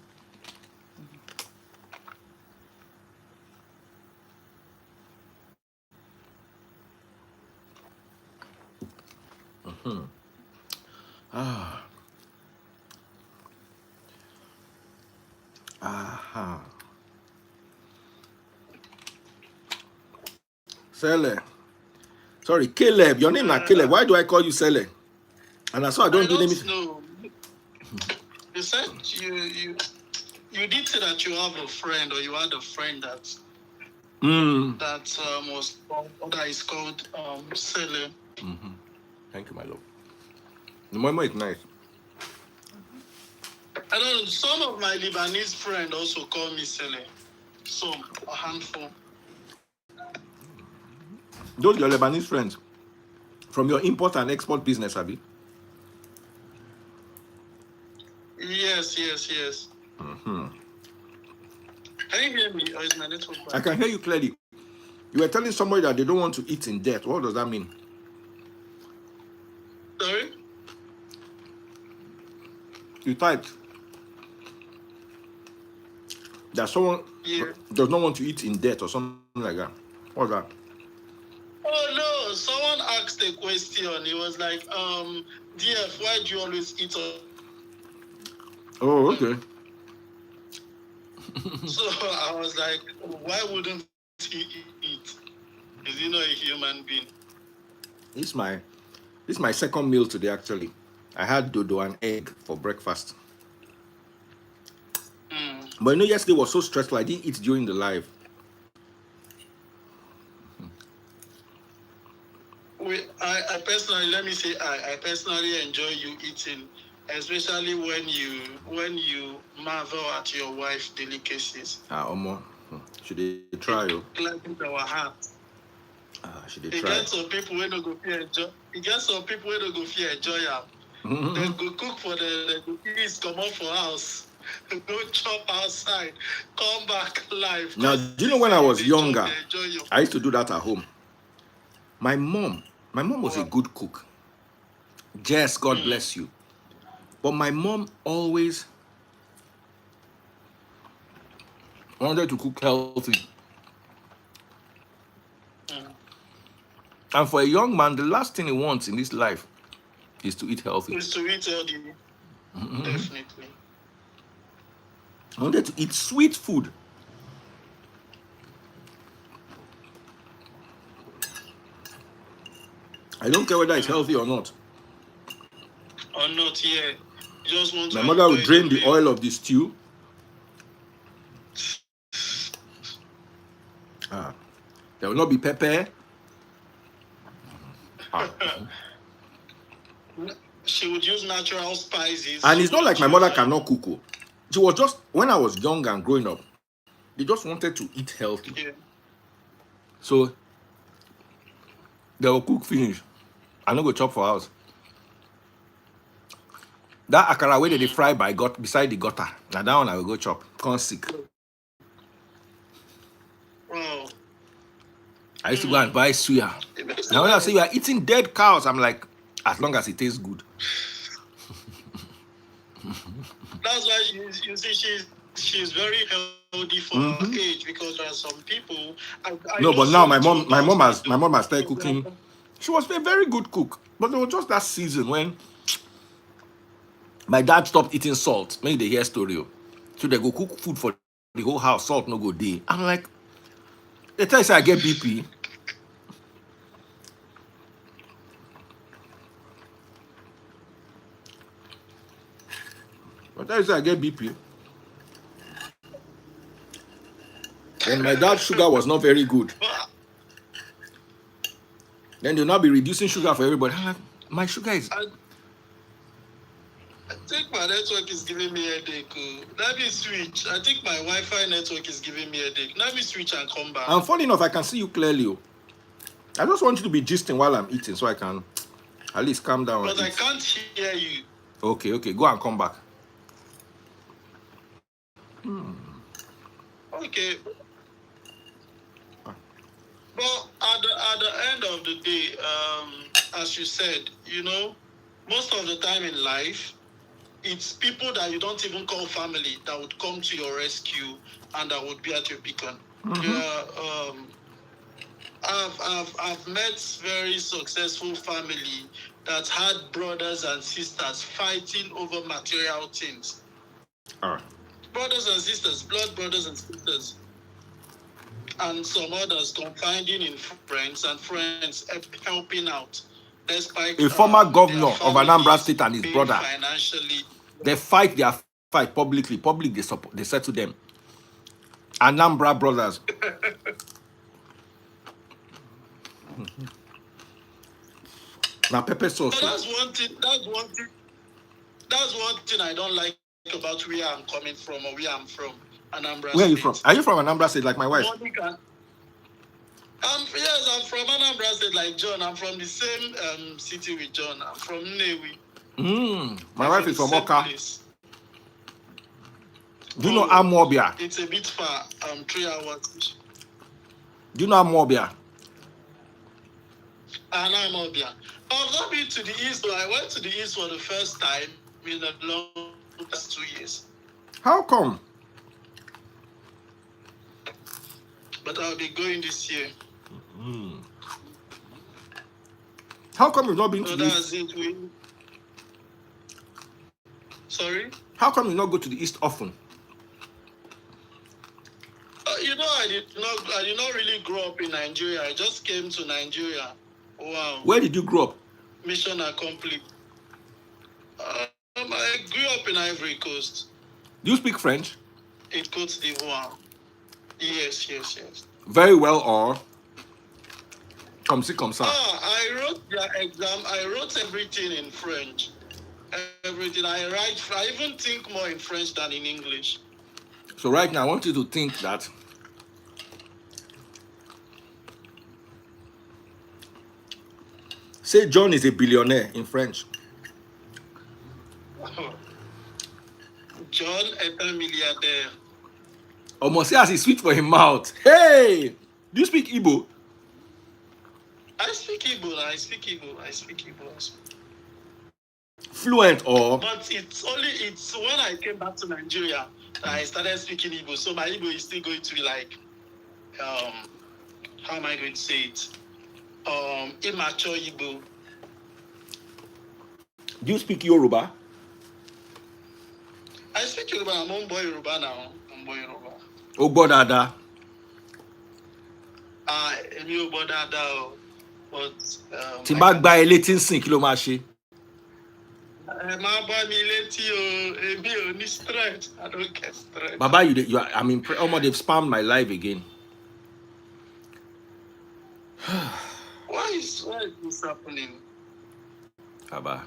Sele. Sorry, Caleb. Your name is Caleb. Why do I call you Sele? And I saw I don't do names. No. You said you did say that you have a friend, or you had a friend that that is called Sele. Thank you, my love. The mama is nice. I don't know. Some of my Lebanese friends also call me Sele. Some, a handful. Those your Lebanese friends from your import and export business, Abi? Yes. Can you hear me, or is my network bad? I can hear you clearly. You were telling somebody that they don't want to eat in debt. What does that mean? Sorry? You typed that someone does not want to eat in debt or something like that. What's that? Oh no, someone asked a question. It was like, DF, why do you always eat on? Oh, okay. So I was like, why wouldn't he eat? Is he not a human being? This is my second meal today actually. I had dodo and egg for breakfast. Mm. But you know, yesterday was so stressful. I didn't eat during the live. I personally, let me say, I personally enjoy you eating, especially when you marvel at your wife's delicacies. Omo, should they try? Oh, Like our heart. should they You try? get some people when they go fear enjoy. You get some people when they go fear enjoy am. They go cook for the kids, come out for house, go chop outside, come back live. Now, Just do you know when I was they chop, younger, they enjoy your I used to do that at home. My mom was a food. good cook. Jess, God Mm. bless you. But my mom always wanted to cook healthy. Mm. And for a young man, the last thing he wants in this life is to eat healthy. It's to eat healthy, definitely. I wanted to eat sweet food. I don't care whether it's healthy or not. Or not, yeah. You just want My to mother would enjoy drain the the meal. oil of the stew. There will not be pepper. She would use natural spices. And She it's not like wouldn't my mother use cannot cook. Oh. She was just, when I was young and growing up, they just wanted to eat healthy. yeah. So they will cook finish. I no go chop for house. That akara way that they fry by beside the gutter. Now that one I will go chop. Can't sick. Wow. I used to go and buy suya. It makes Now when I say sense. you are eating dead cows, I'm like, as long as it tastes good. That's why you see she's very healthy for her age, because there are some people. I No, know but now some two girls my mom has started cooking. She was a very good cook, but there was just that season when my dad stopped eating salt. Maybe they hear story. Oh. So they go cook food for the whole house, salt no go day. I'm like, they tell you say I get BP. But tell you say I get BP. Then my dad's sugar was not very good. Then they'll not be reducing sugar for everybody. I'm like, my sugar is. I think my network is giving me a headache. Let me switch. I think my Wi-Fi network is giving me a headache. Let me switch and come back. And funny enough, I can see you clearly. Oh. I just want you to be gisting while I'm eating so I can at least calm down. But I can't hear you. Okay, go and come back. Okay. But at the end of the day, as you said, most of the time in life, it's people that you don't even call family that would come to your rescue and that would be at your beacon. Yeah, I've met very successful family that had brothers and sisters fighting over material things. All right. Brothers and sisters, blood brothers and sisters, and some others confiding in friends and friends helping out. Despite A former governor of Anambra State and his brother, financially, they fight their fight publicly. Public they settle them. Anambra brothers. Now pepper sauce. So that's one thing. That's one thing I don't like about where I'm coming from or where I'm from. Anambra Where are you State. from? Are you from Anambra State like my wife? Yes, I'm from Anambra State like John. I'm from the same city with John. I'm from Nnewi. My wife is from Oka. Place. Do you know Amobia? It's a bit far. 3 hours. Do you know Amobia? Amobia. I've not been to the east, but I went to the east for the first time in the last 2 years. How come? But I'll be going this year. How come you've not been So to this? that's it. Sorry? How come you not go to the East often? I did not really grow up in Nigeria. I just came to Nigeria. Wow. Where did you grow up? Mission accomplished. I grew up in Ivory Coast. Do you speak French? In Côte d'Ivoire. Yes. Very well, or comme ci, comme ça? I wrote the exam. I wrote everything in French. Everything. I even think more in French than in English. So right now, I want you to think that say John is a billionaire in French. John est un milliardaire. Almost say as he sweet for his mouth. Hey! Do you speak Igbo? I speak Igbo. Fluent or? But it's when I came back to Nigeria that I started speaking Igbo. So my Igbo is still going to be like, how am I going to say it? Immature Igbo. Do you speak Yoruba? I speak Yoruba. I'm on boy Yoruba now. Ogbo dada. Emi Ogbo dada. But Tí bá gba ẹ létí nsìn, kí ló máa ṣe? Má bá mi létí o. Èmi ò ní strength. I don't get strength. Baba, I'm impressed. Almost they've spammed my life again. Why is this happening? Baba.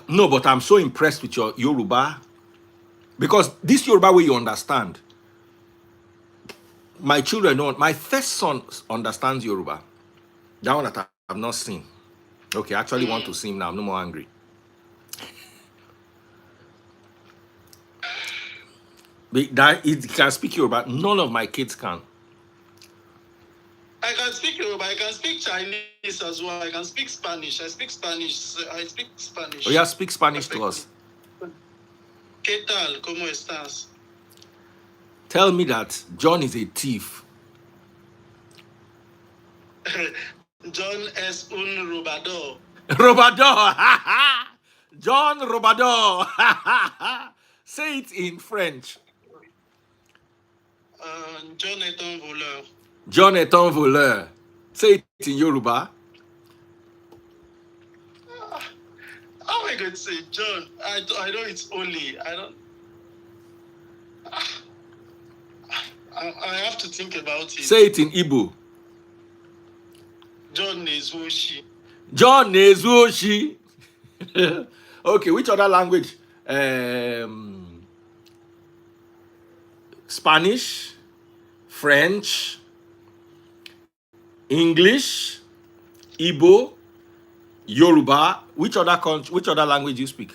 No, but I'm so impressed with your Yoruba. Because this Yoruba way you understand. My children don't. My first son understands Yoruba. That one that I have not seen. Okay, I actually want to see him now. I'm no more angry. That he can speak Yoruba. None of my kids can. I can speak Yoruba. I can speak Chinese as well. I can speak Spanish. I speak Spanish. Oh yeah, speak Spanish to us. ¿Qué tal? ¿Cómo estás? Tell me that John is a thief. John es un robador. Robador. John Robador. Say it in French. John est un voleur. John est un voleur. Say it in Yoruba. How am I going to say John? I know it's only. I don't. I have to think about it. Say it in Igbo. John Nezuoshi. John Nezuoshi. Okay, which other language? Spanish, French, English, Igbo, Yoruba. Which other language you speak?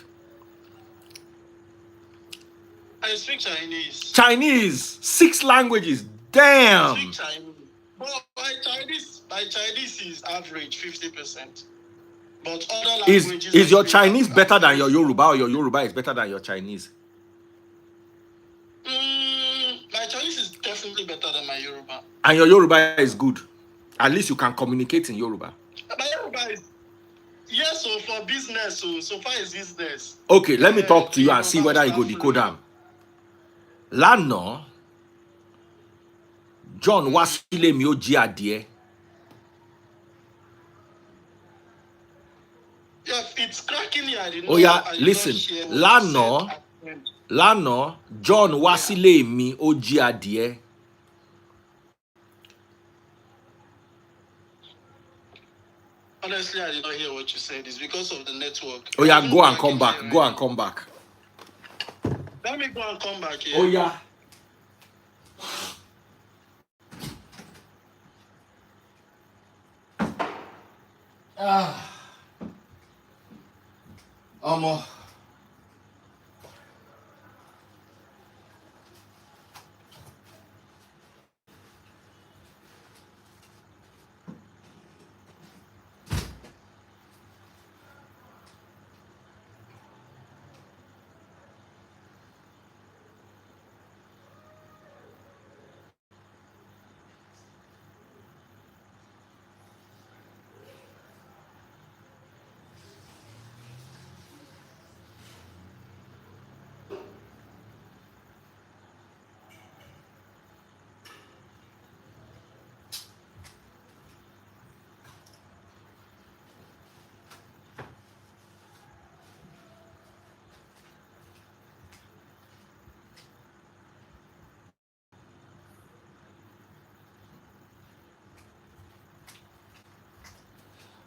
I speak Chinese. Chinese. 6 languages. Damn. I speak Chinese. But my Chinese is average 50%. But other languages. Is your Chinese better than your Yoruba, or your Yoruba is better than your Chinese? My Chinese is definitely better than my Yoruba. And your Yoruba is good. At least you can communicate in Yoruba. My Yoruba is. Yes, so for business, so far as business. Okay, let me talk to you and see whether you go decode them. Lano, John wasile mi oji adie. Yeah, it's cracking here. Oh yeah, listen. Lano, John wasile mi oji adie. Honestly, I did not hear what you said. It's because of the network. Oh yeah, go and come back. Go and come back. Let me go and come back here. Oh yeah. Omo.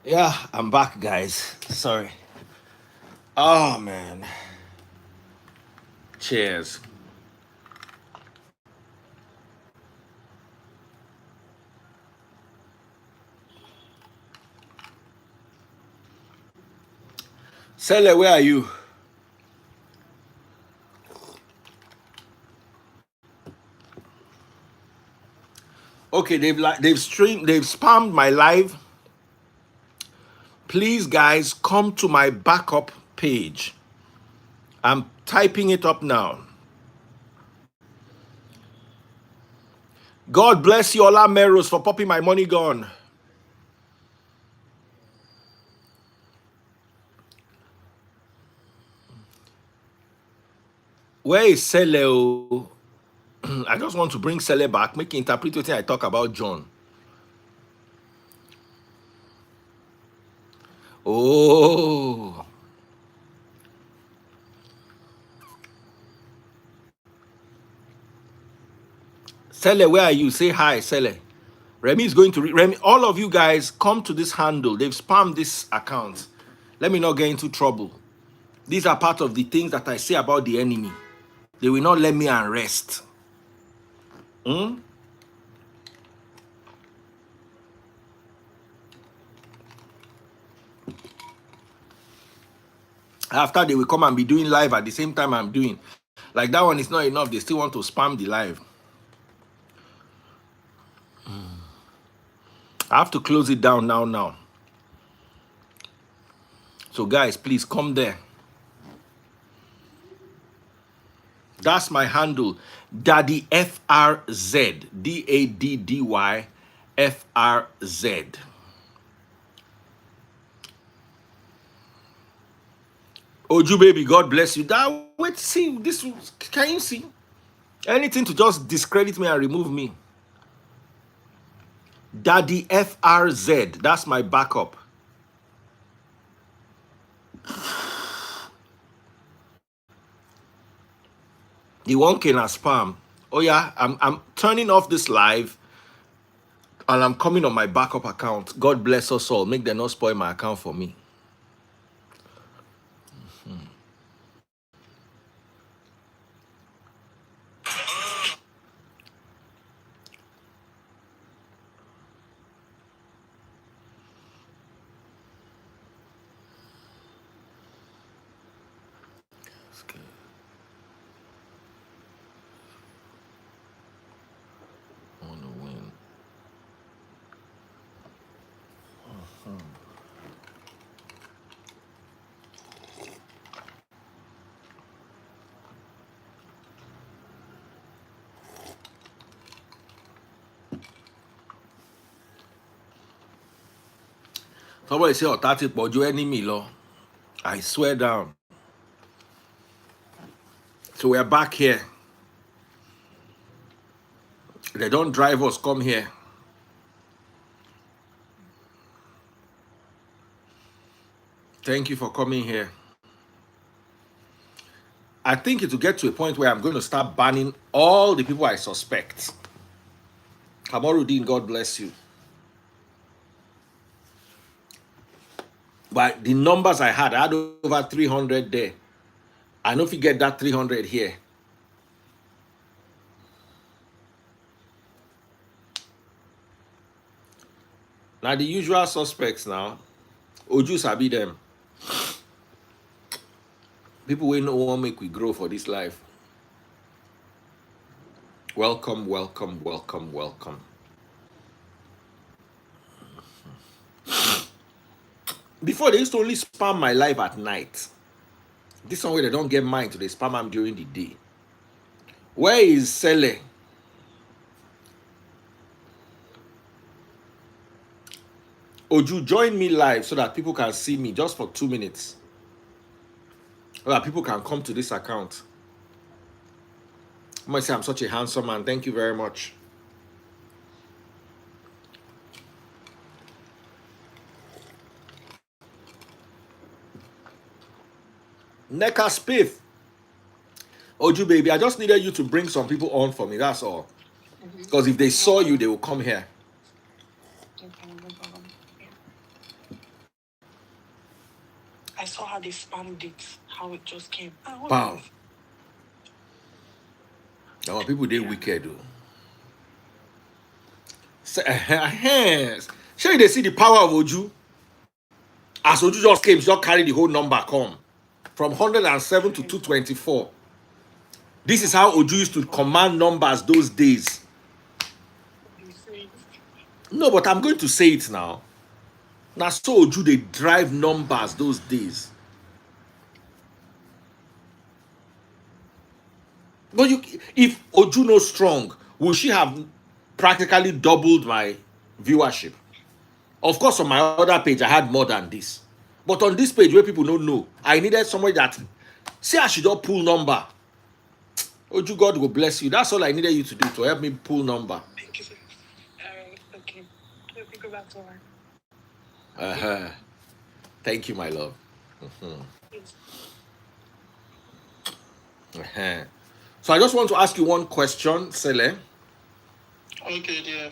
Yeah, I'm back, guys. Sorry. Oh, man. Cheers. Sele, where are you? Okay, they've spammed my live. Please, guys, come to my backup page. I'm typing it up now. God bless you, Ola Meros, for popping my money gone. Where is Sele? I just want to bring Sele back, make interpretation I talk about John. Oh. Sele, where are you? Say hi, Sele. Remy is going to Remy. All of you guys come to this handle. They've spammed this account. Let me not get into trouble. These are part of the things that I say about the enemy. They will not let me unrest. After they will come and be doing live at the same time I'm doing. Like that one is not enough. They still want to spam the live. I have to close it down now. So guys, please come there. That's my handle. Daddy FRZ. DADDY FRZ. Oju baby, God bless you. That wait, see this. Can you see anything to just discredit me and remove me? Daddy FRZ. That's my backup. The one can spam. Oh yeah, I'm turning off this live and I'm coming on my backup account. God bless us all. Make them not spoil my account for me. I want to win. Somebody say, "Oh, that's it, but you enemy law." I swear down. So we're back here. They don't drive us. Come here. Thank you for coming here. I think it will get to a point where I'm going to start banning all the people I suspect. Kamaruddin, God bless you. But the numbers I had over 300 there. I know if you get that 300 here. Now the usual suspects now. Oju sabi them. People will no one make we grow for this life. Welcome, welcome, welcome, welcome. Before they used to only spam my live at night. This one way they don't get mine to they spam them during the day. Where is Sele? Oju, join me live so that people can see me just for 2 minutes. So that people can come to this account. I must say I'm such a handsome man. Thank you very much. Neka Spiff. Oju baby, I just needed you to bring some people on for me. That's all. Because if they saw you, they will come here. saw how they spammed it, how it just came. Bam. Now people they wicked though. Sure they see the power of Oju. As Oju just came, she just carry the whole number come. From 107 to 224. This is how Oju used to command numbers those days. No, but I'm going to say it now. Now, so Oju, they drive numbers those days. But if Oju no strong, will she have practically doubled my viewership? Of course, on my other page, I had more than this. But on this page, where people don't know, I needed somebody that, see, I should not pull number. Oju, God will bless you. That's all I needed you to do, to help me pull number. Thank you, sir. Okay. Let me go back to work. Thank you, my love. So I just want to ask you one question, Sele. Okay, dear.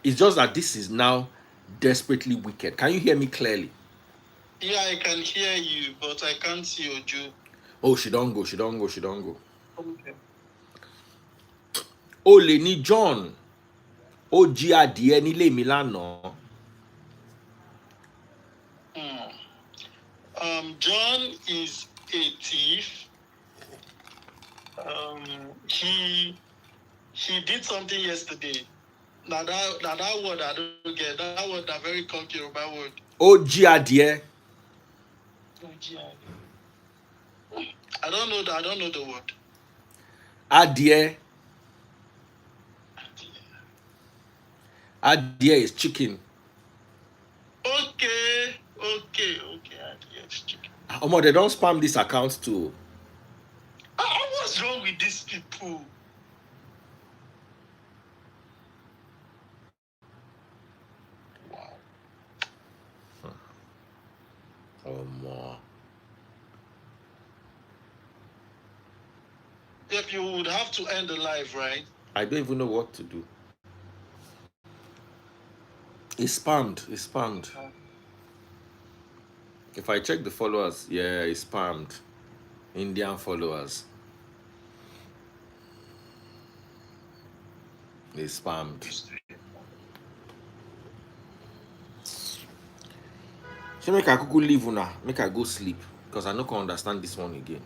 It's just that this is now desperately wicked. Can you hear me clearly? Yeah, I can hear you, but I can't see Oju. Oh, she don't go. Okay. Oh, Lenny John. Oh, Gia Dieni Le Milano. John is a thief. He did something yesterday. Now that word I don't get. That word a very concrete word. Oh, Gia Die. I don't know the word. Adie. Adie is chicken. Okay. Adie is chicken. Omo, they don't spam this account too. What's wrong with these people? Wow. Omo. If you would have to end the live, right? I don't even know what to do. It's spammed. If I check the followers, yeah, it's spammed. Indian followers. It's spammed. So make I go leave una, make I go sleep, because I no can understand this one again.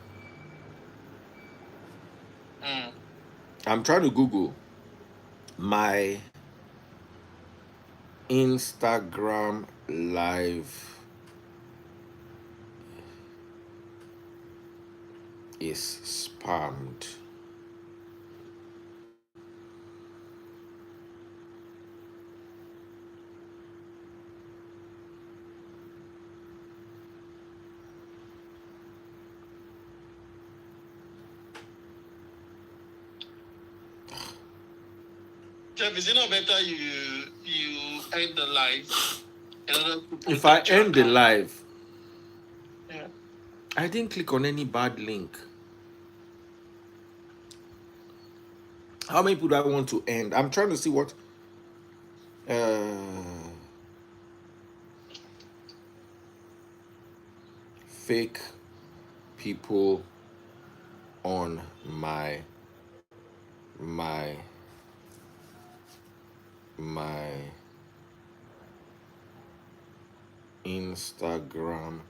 I'm trying to Google my Instagram live is spammed. Jeff, is it not better you end the live? If I end the live, yeah. I didn't click on any bad link. How many people do I want to end? I'm trying to see what fake people on my Instagram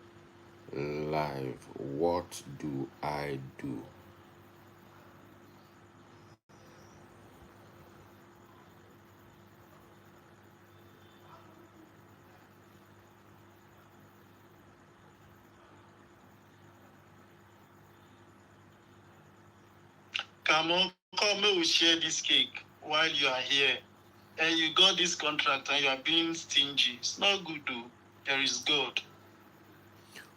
live. What do I do? Come on, we will share this cake while you are here. And you got this contract and you are being stingy. It's not good, though. There is God.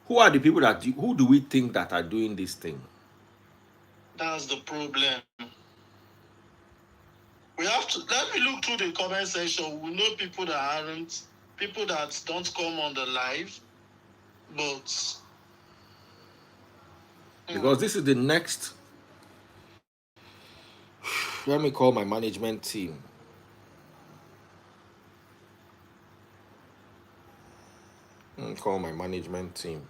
Who are the people who do we think that are doing this thing? That's the problem. We have to, let me look through the comment section. We know people that don't come on the live, but because this is the next. Let me call my management team. Call my management team.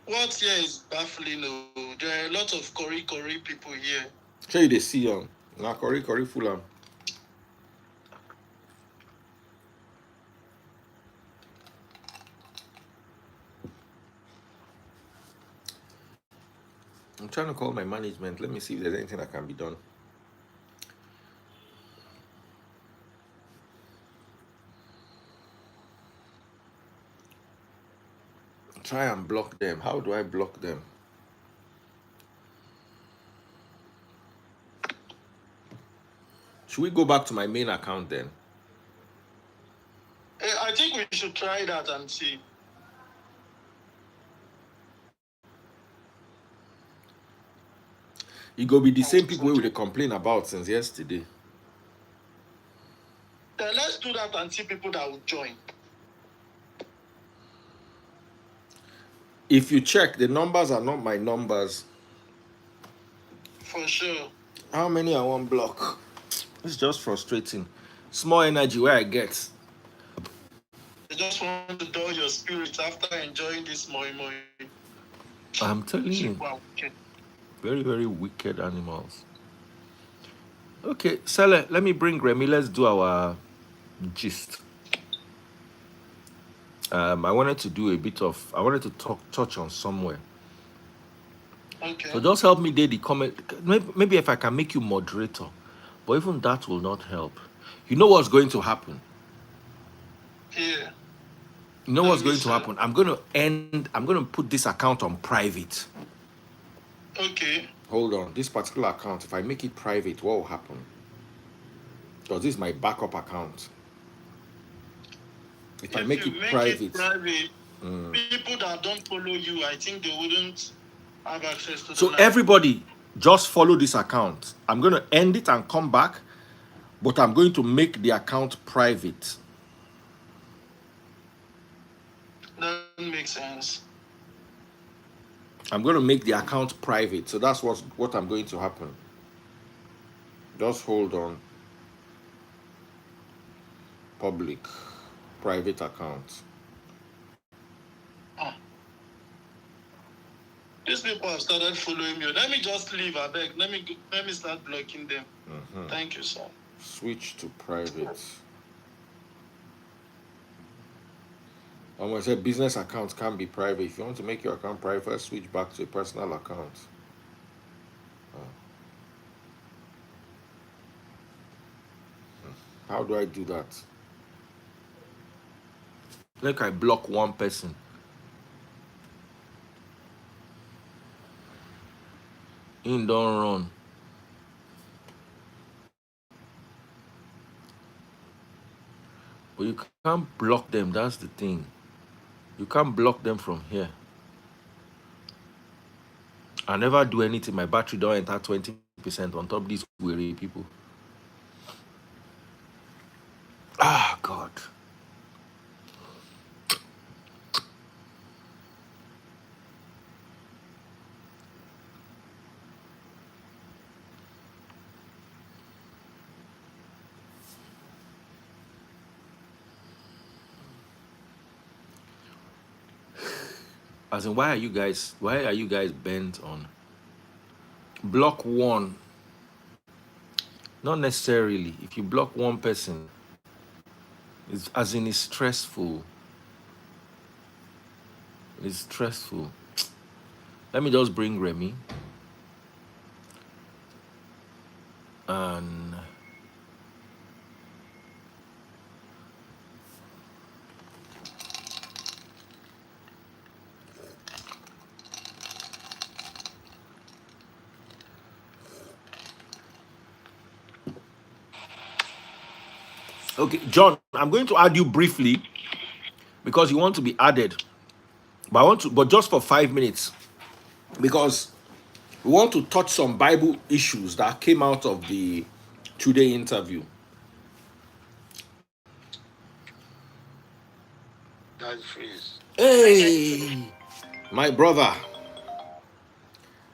What here is baffling. Oh, there are a lot of Kori people here. Show you the see na Kori full am. I'm trying to call my management. Let me see if there's anything that can be done. Try and block them. How do I block them? Should we go back to my main account then? I think we should try that and see. It go be the same people we complain about since yesterday. Then let's do that and see people that will join. If you check, the numbers are not my numbers. For sure. How many I want block? It's just frustrating. Small energy where I get. I just want to dull your spirits after enjoying this moi. I'm telling you. Very, very wicked animals. Okay, Sele, let me bring Remy. Let's do our gist. I wanted to touch on somewhere. Okay. So just help me there the comment. Maybe if I can make you moderator, but even that will not help. You know what's going to happen? Yeah. You know what's going to happen? I'm going to put this account on private. Okay. Hold on. This particular account, if I make it private, what will happen? Because this is my backup account. If I make it private, people that don't follow you, I think they wouldn't have access to. So everybody just follow this account. I'm going to end it and come back, but I'm going to make the account private. That makes sense. I'm going to make the account private. So that's what I'm going to happen. Just hold on. Public, private account. These people have started following me. Let me just leave, I beg. Let me start blocking them. Thank you, sir. Switch to private. I'm going to say business accounts can be private. If you want to make your account private, switch back to a personal account. How do I do that? Like I block one person. Don't run. But you can't block them. That's the thing. You can't block them from here. I never do anything. My battery don't enter 20% on top of these weary people. Ah, God. As in, why are you guys bent on block one? Not necessarily. If you block one person, it's stressful. It's stressful. Let me just bring Remy. And okay, John, I'm going to add you briefly because you want to be added. But just for 5 minutes. Because we want to touch some Bible issues that came out of the Chude interview. That's freeze. Hey, my brother.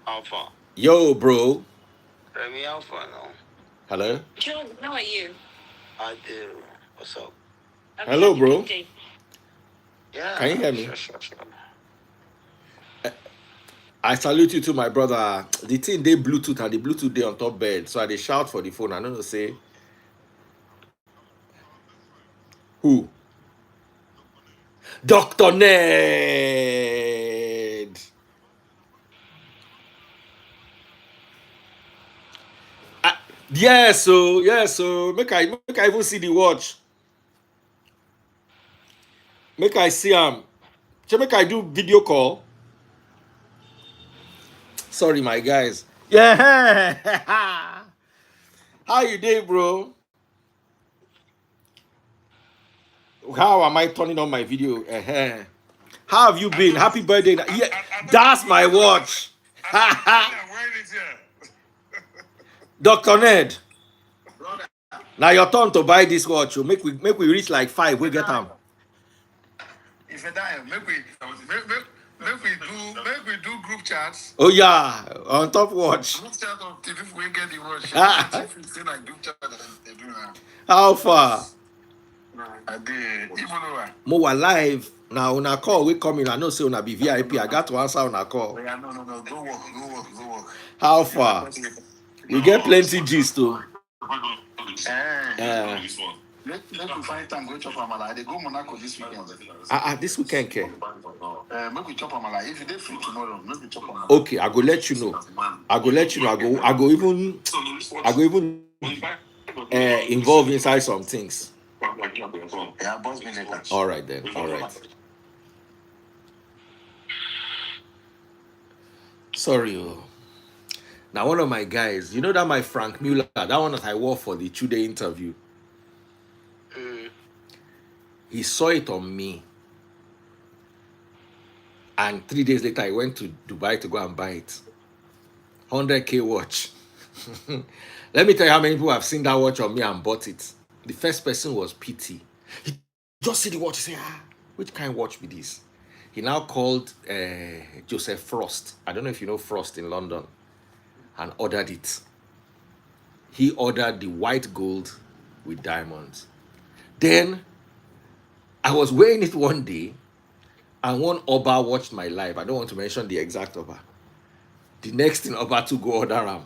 Alpha. Yo, bro. Remy Alpha now. Hello. John, how are you? I do. What's up? Hello, bro. Yeah. Can you hear me? Sure. I salute you too, my brother. The thing they Bluetooth and the Bluetooth they on top bed. So they shout for the phone. I don't know say who? Dr. Ned. Yes, so make I even see the watch. Make I see make I do video call. Sorry, my guys. Yeah. How you doing, bro? How am I turning on my video? How have you been? Happy birthday. Yeah, that's my watch. Dr. Ned. Now your turn to buy this watch. Make we reach like 5. We get them. If you die, make we do group chats. Oh yeah, on top watch. Group chat of the people we get the watch. If you say like group chat they do now. How far? I did. Mo wa live. Now on a call we come in. I know say on a be VIP. I got to answer on a call. Yeah, no. Go work. How far? We get plenty gist too. Let me find time go chop amala. They go Monaco this weekend. This weekend, Ke. Make we chop amala. If you dey free tomorrow, make we chop amala. Okay, I go let you know. I go even involve inside some things. Yeah, boss me later. All right then. All right. Sorry. Now one of my guys, you know that my Frank Mueller, that one that I wore for the Chude interview. He saw it on me. And 3 days later, I went to Dubai to go and buy it. 100K watch. Let me tell you how many people have seen that watch on me and bought it. The first person was PT. He just see the watch, he say, which kind of watch be this? He now called Joseph Frost. I don't know if you know Frost in London. And ordered it. He ordered the white gold with diamonds. Then, I was wearing it one day, and one Oba watched my live. I don't want to mention the exact Oba. The next thing, Oba to go order him.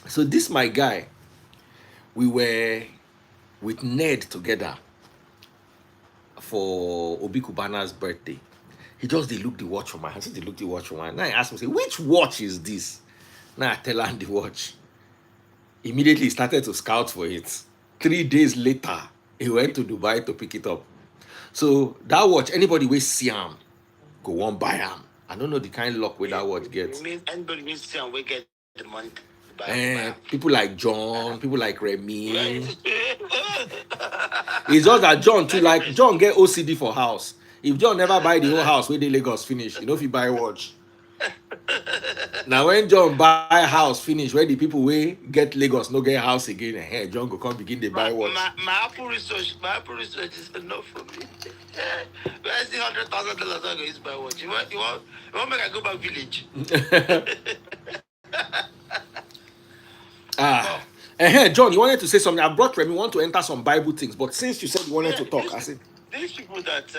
So this my guy, we were with Ned together for Obi Kubana's birthday. He just look the watch from my hand. He look the watch from my hand. Now I asked him, say, which watch is this? Now I tell him the watch. Immediately he started to scout for it. 3 days later, he went to Dubai to pick it up. So that watch, anybody will see him, go on buy him. I don't know the kind of luck where that watch gets. Anybody will see him, we get the money to buy. People like John, people like Remy. It's just that John too, like John get OCD for house. If John never buy the whole house where the Lagos finish, you know if he buy watch. Now when John buy house finish, where the people will get Lagos no get house again, John go come begin to buy watch. My Apple research is enough for me. Where's the $100,000 I go use buy watch? You want make I go back village? John, you wanted to say something. I brought Remy. Want to enter some Bible things, but since you said you wanted to talk, I said these people that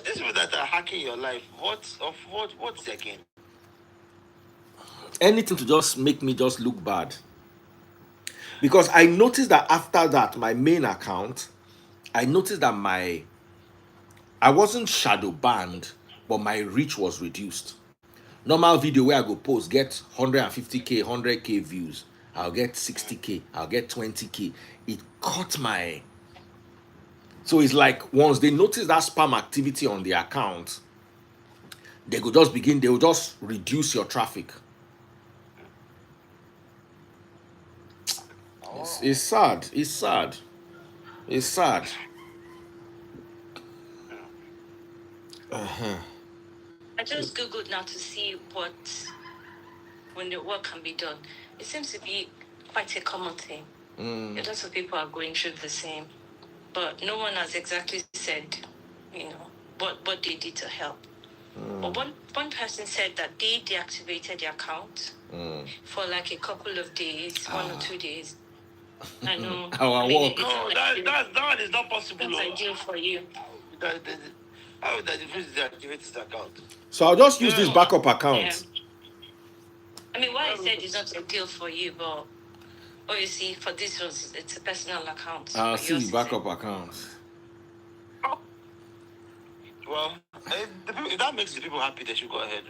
these people that are hacking your life. What's again? Anything to just make me just look bad. Because I noticed that after that, my main account, I noticed that I wasn't shadow banned, but my reach was reduced. Normal video where I go post, get 150K, 100K views. I'll get 60K, I'll get 20K. It cut my... So it's like once they notice that spam activity on the account, they will just reduce your traffic. It's sad. It's sad. It's sad. I just Googled now to see when the work can be done. It seems to be quite a common thing. A lot of people are going through the same. But no one has exactly said, what they did to help. But one person said that they deactivated the account for like a couple of days, 1 or 2 days. I know. Our I mean, work. it's No, not ideal. that one is not possible. It's Oh. ideal for you. How would I deactivate this account? So I'll just use this Yeah. backup Yeah. account. I mean, what I said is not ideal for you, but obviously for this one, it's a personal account. I'll But see yours the is backup account. Well, if that makes the people happy, they should go ahead.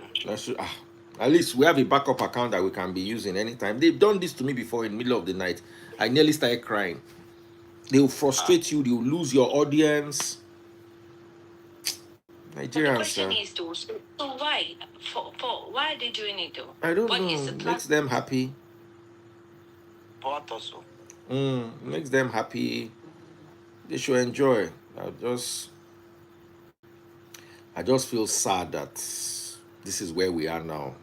At least we have a backup account that we can be using anytime. They've done this to me before in the middle of the night. I nearly started crying. They'll frustrate you. They'll lose your audience. But the Nigerians, question is though, so why? For why are they doing it though? I don't What know. is the plan? Makes them happy. But also, Makes them happy. They should enjoy. I just feel sad that this is where we are now.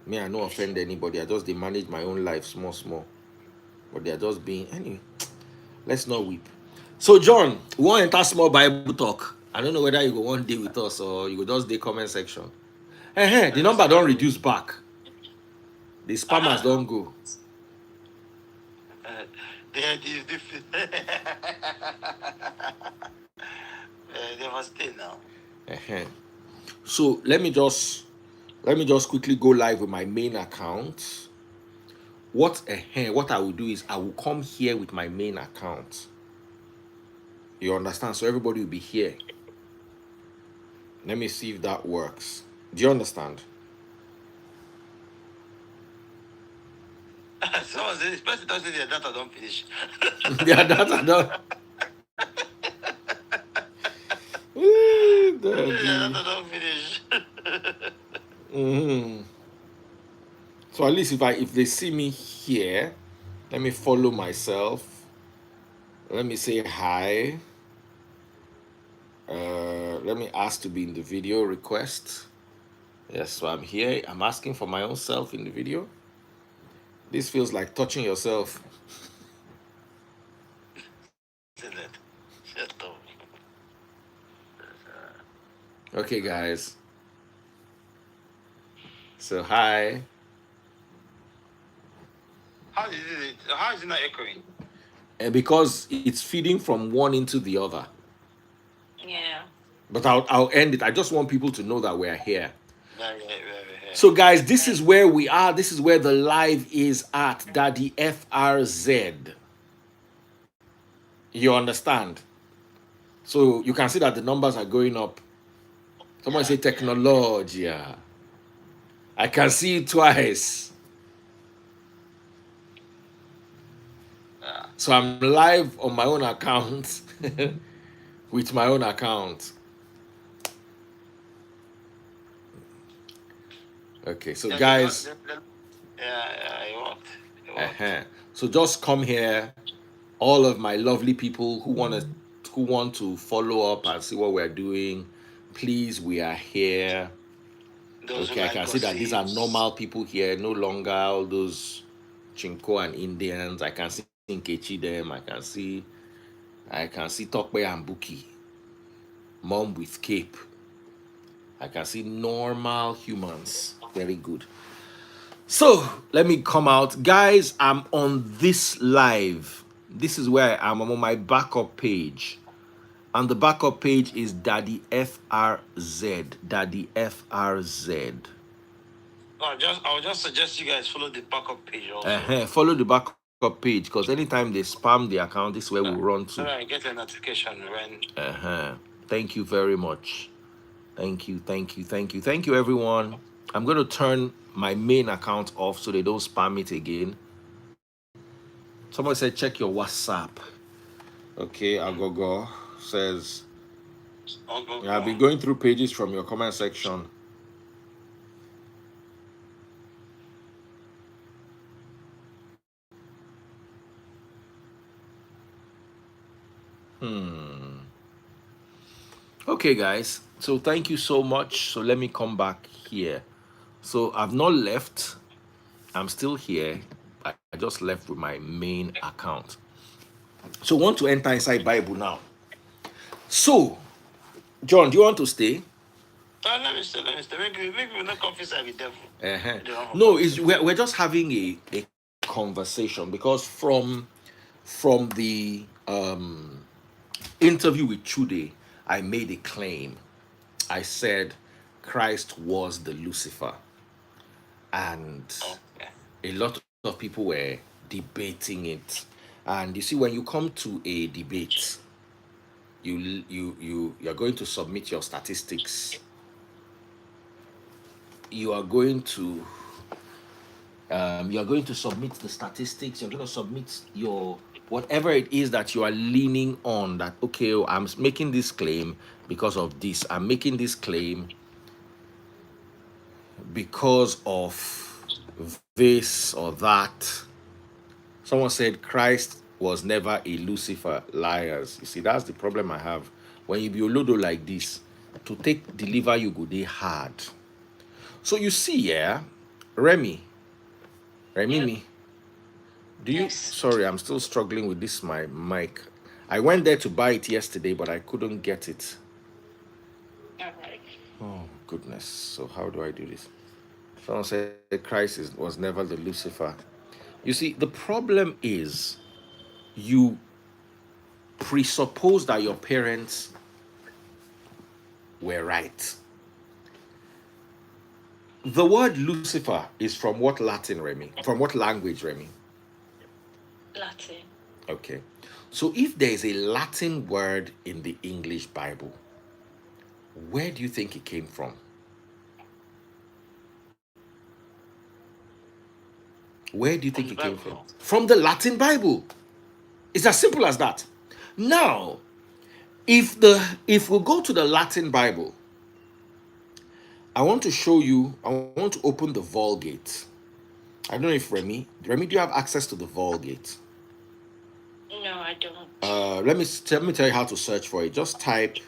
Me, I don't offend anybody. I just they manage my own life small. But they're just being anyway. Let's not weep. So John, we want to enter small Bible talk. I don't know whether you go one day with us or you go just the comment section. Hey, the number don't reduce back. The spammers don't go. they must stay now. So let me just quickly go live with my main account. What I will do is I will come here with my main account. You understand? So everybody will be here. Let me see if that works. Do you understand? Someone says, this person doesn't say their data don't finish. Their data don't. Their data don't finish. So at least if they see me here, let me follow myself. Let me say hi. Let me ask to be in the video request. Yes, so I'm here. I'm asking for my own self in the video. This feels like touching yourself. Shut up. Okay, guys. So hi. How is it not echoing? And because it's feeding from one into the other. Yeah. But I'll end it. I just want people to know that we're here. Very. So guys, this is where we are. This is where the live is at. Daddy FRZ. You understand? So you can see that the numbers are going up. Someone say technology. I can see it twice. So I'm live on my own account with my own account. Okay, so guys, it worked. So just come here, all of my lovely people who want to follow up and see what we're doing. Please, we are here. Okay, I can see that these are normal people here, no longer all those Chinko and Indians. I can see Nkechi them. I can see Tokwe and Buki, mom with cape. I can see normal humans. Very good. So let me come out, guys. I'm on this live. This is where I am. I'm on my backup page, and the backup page is Daddy FRZ. Daddy FRZ. I'll just suggest you guys follow the backup page also. Follow the backup page, because anytime they spam the account, this is where we run to. So I get a notification when. Thank you very much. Thank you, everyone. I'm going to turn my main account off so they don't spam it again. Someone said check your WhatsApp. Okay, Agogo says I'll be going through pages from your comment section. Okay, guys. So thank you so much. So let me come back here. So I've not left. I'm still here. I just left with my main account. So want to enter inside Bible now. So, John, do you want to stay? Let me stay. Maybe we're not confused with the devil. No, we're just having a conversation, because from the interview with Chude, I made a claim. I said Christ was the Lucifer, and a lot of people were debating it. And you see, when you come to a debate, you're going to submit your statistics. You are going to submit the statistics. You're going to submit your whatever it is that you are leaning on. That, okay, I'm making this claim because of this. I'm making this claim because of this or that. Someone said Christ was never a Lucifer. Liars. You see, that's the problem I have. When you be olodo like this, to take deliver you go dey hard. So you see, yeah, Remy, me. Do you? Yes. Sorry, I'm still struggling with this my mic. I went there to buy it yesterday, but I couldn't get it. All right. Oh goodness! So how do I do this? Someone said Christ was never the Lucifer. You see, the problem is you presuppose that your parents were right. The word Lucifer is from what Latin, Remy? From what language, Remy? Latin. Okay. So if there is a Latin word in the English Bible, where do you think it came from? Where do you think it came from? From the Latin Bible. It's as simple as that. Now, if we go to the Latin Bible, I want to show you, I want to open the Vulgate. I don't know if Remy, do you have access to the Vulgate? No, I don't. Let me tell you how to search for it. Just type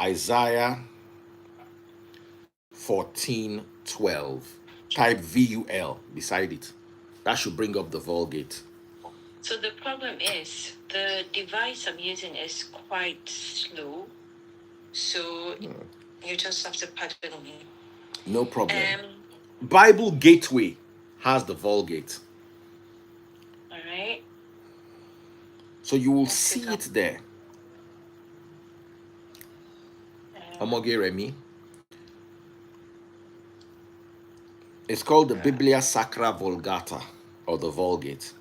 Isaiah 14:12. Type VUL beside it. That should bring up the Vulgate. So the problem is the device I'm using is quite slow. So you just have to pardon me. No problem. Bible Gateway has the Vulgate. All right. So you will see it there. Omoge Remy. It's called the Biblia Sacra Vulgata, or the Vulgate.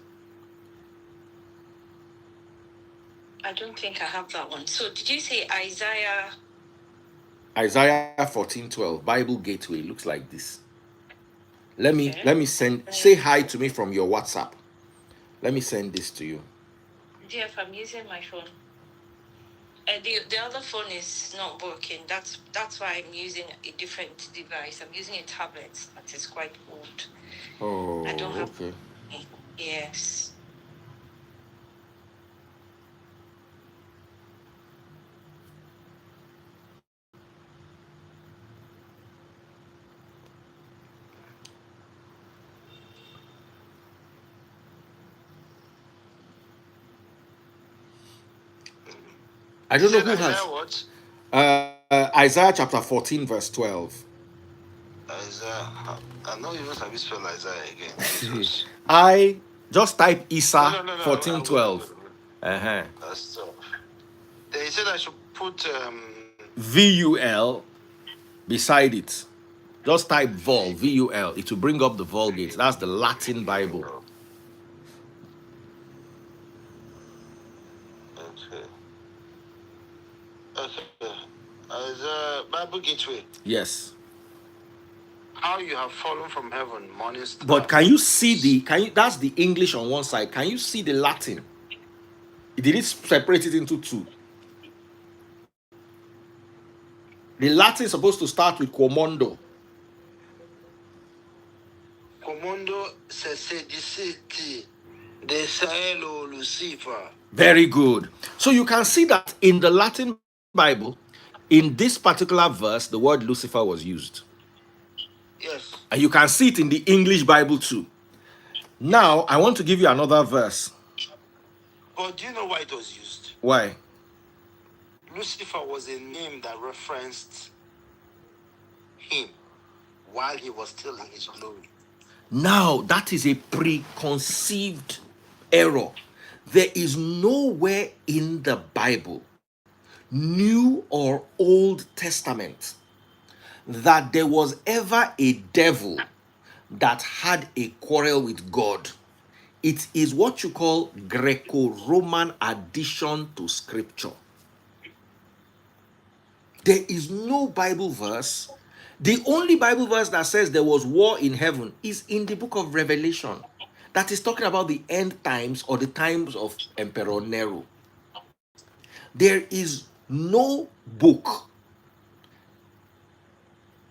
I don't think I have that one. So did you say Isaiah? Isaiah 14:12, Bible Gateway, looks like this. Let me say hi to me from your WhatsApp. Let me send this to you. Jeff, I'm using my phone. The other phone is not working. That's why I'm using a different device. I'm using a tablet that is quite old. Oh, I don't have. okay. Yes. I don't know who Isaiah has. what? Isaiah chapter 14, verse 12. Isaiah. I know you must have spell Isaiah again. Jesus. I just type Isa No. 14:12. That's tough. They said I should put VUL beside it. Just type VUL. It will bring up the Vulgate. That's the Latin Bible. Okay. Bible Gateway. Yes. How you have fallen from heaven, morning star. But can you see that's the English on one side. Can you see the Latin? Did it separate it into two? The Latin is supposed to start with Comondo. Commando Sedicity de Saelo Lucifer. Very good. So you can see that in the Latin Bible, in this particular verse, the word Lucifer was used. Yes. And you can see it in the English Bible too. Now, I want to give you another verse. But do you know why it was used? Why? Lucifer was a name that referenced him while he was still in his glory. Now, that is a preconceived error. There is nowhere in the Bible, New or Old Testament, that there was ever a devil that had a quarrel with God. It is what you call Greco-Roman addition to scripture. There is no Bible verse. The only Bible verse that says there was war in heaven is in the book of Revelation. That is talking about the end times or the times of Emperor Nero. There is no book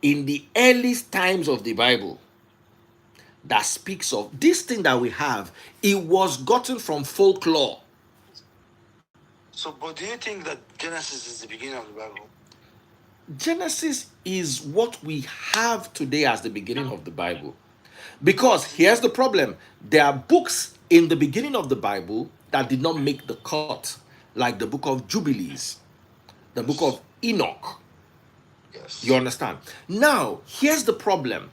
in the earliest times of the Bible that speaks of this thing that we have. It was gotten from folklore. So, but do you think that Genesis is the beginning of the Bible? Genesis is what we have today as the beginning of the Bible. Because here's the problem. There are books in the beginning of the Bible that did not make the cut, like the book of Jubilees, the book of Enoch. Yes. You understand? Now, here's the problem.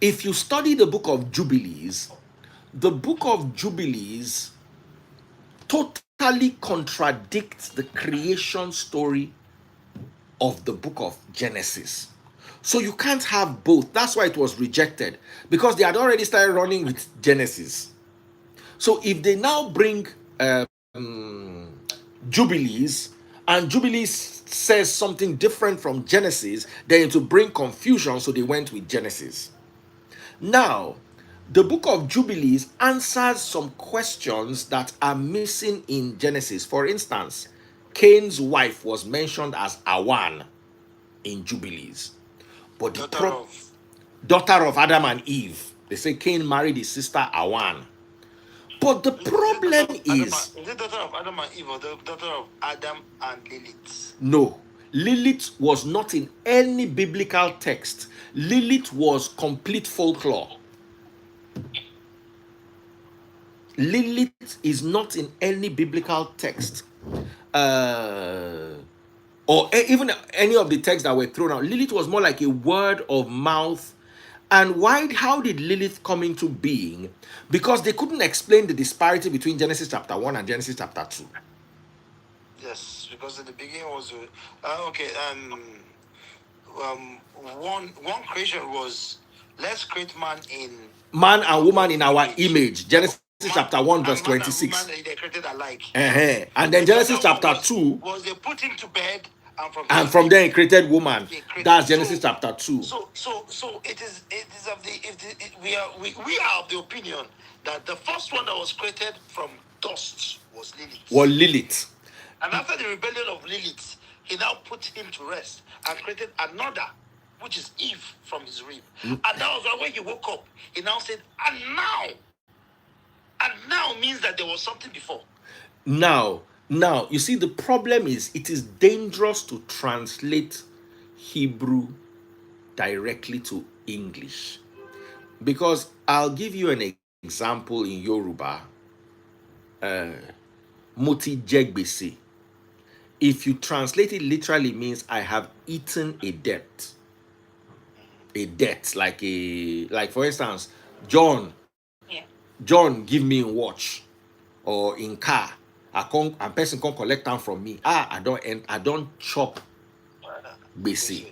If you study the book of Jubilees, the book of Jubilees totally contradicts the creation story of the book of Genesis. So you can't have both. That's why it was rejected, because they had already started running with Genesis. So if they now bring Jubilees, and Jubilees says something different from Genesis, then to bring confusion, so they went with Genesis. Now, the book of Jubilees answers some questions that are missing in Genesis. For instance, Cain's wife was mentioned as Awan in Jubilees. But the daughter of Adam and Eve. They say Cain married his sister Awan. But the problem is the daughter of Adam and Eve or the daughter of Adam and Lilith? No. Lilith was not in any biblical text. Lilith was complete folklore. Lilith is not in any biblical text. Or even any of the texts that were thrown out. Lilith was more like a word of mouth. And how did Lilith come into being? Because they couldn't explain the disparity between Genesis chapter 1 and Genesis chapter 2. Yes, because in the beginning was one creation was, let's create man and woman in our image. Genesis chapter 1 verse 26. And woman, they created alike. And then Genesis chapter 2 was they put him to bed, and from there he created woman. That's Genesis chapter 2. So it is of we are of the opinion that the first one that was created from dust was Lilith. And after the rebellion of Lilith, he now put him to rest and created another, which is Eve, from his rib. And that was why when he woke up, he now said, and now means that there was something before. Now, you see, the problem is it is dangerous to translate Hebrew directly to English. Because I'll give you an example in Yoruba. Moti jegbese. If you translate it literally, means I have eaten a debt. A debt, like for instance, John, give me a watch, or in car, a person can collect them from me. I don't chop base.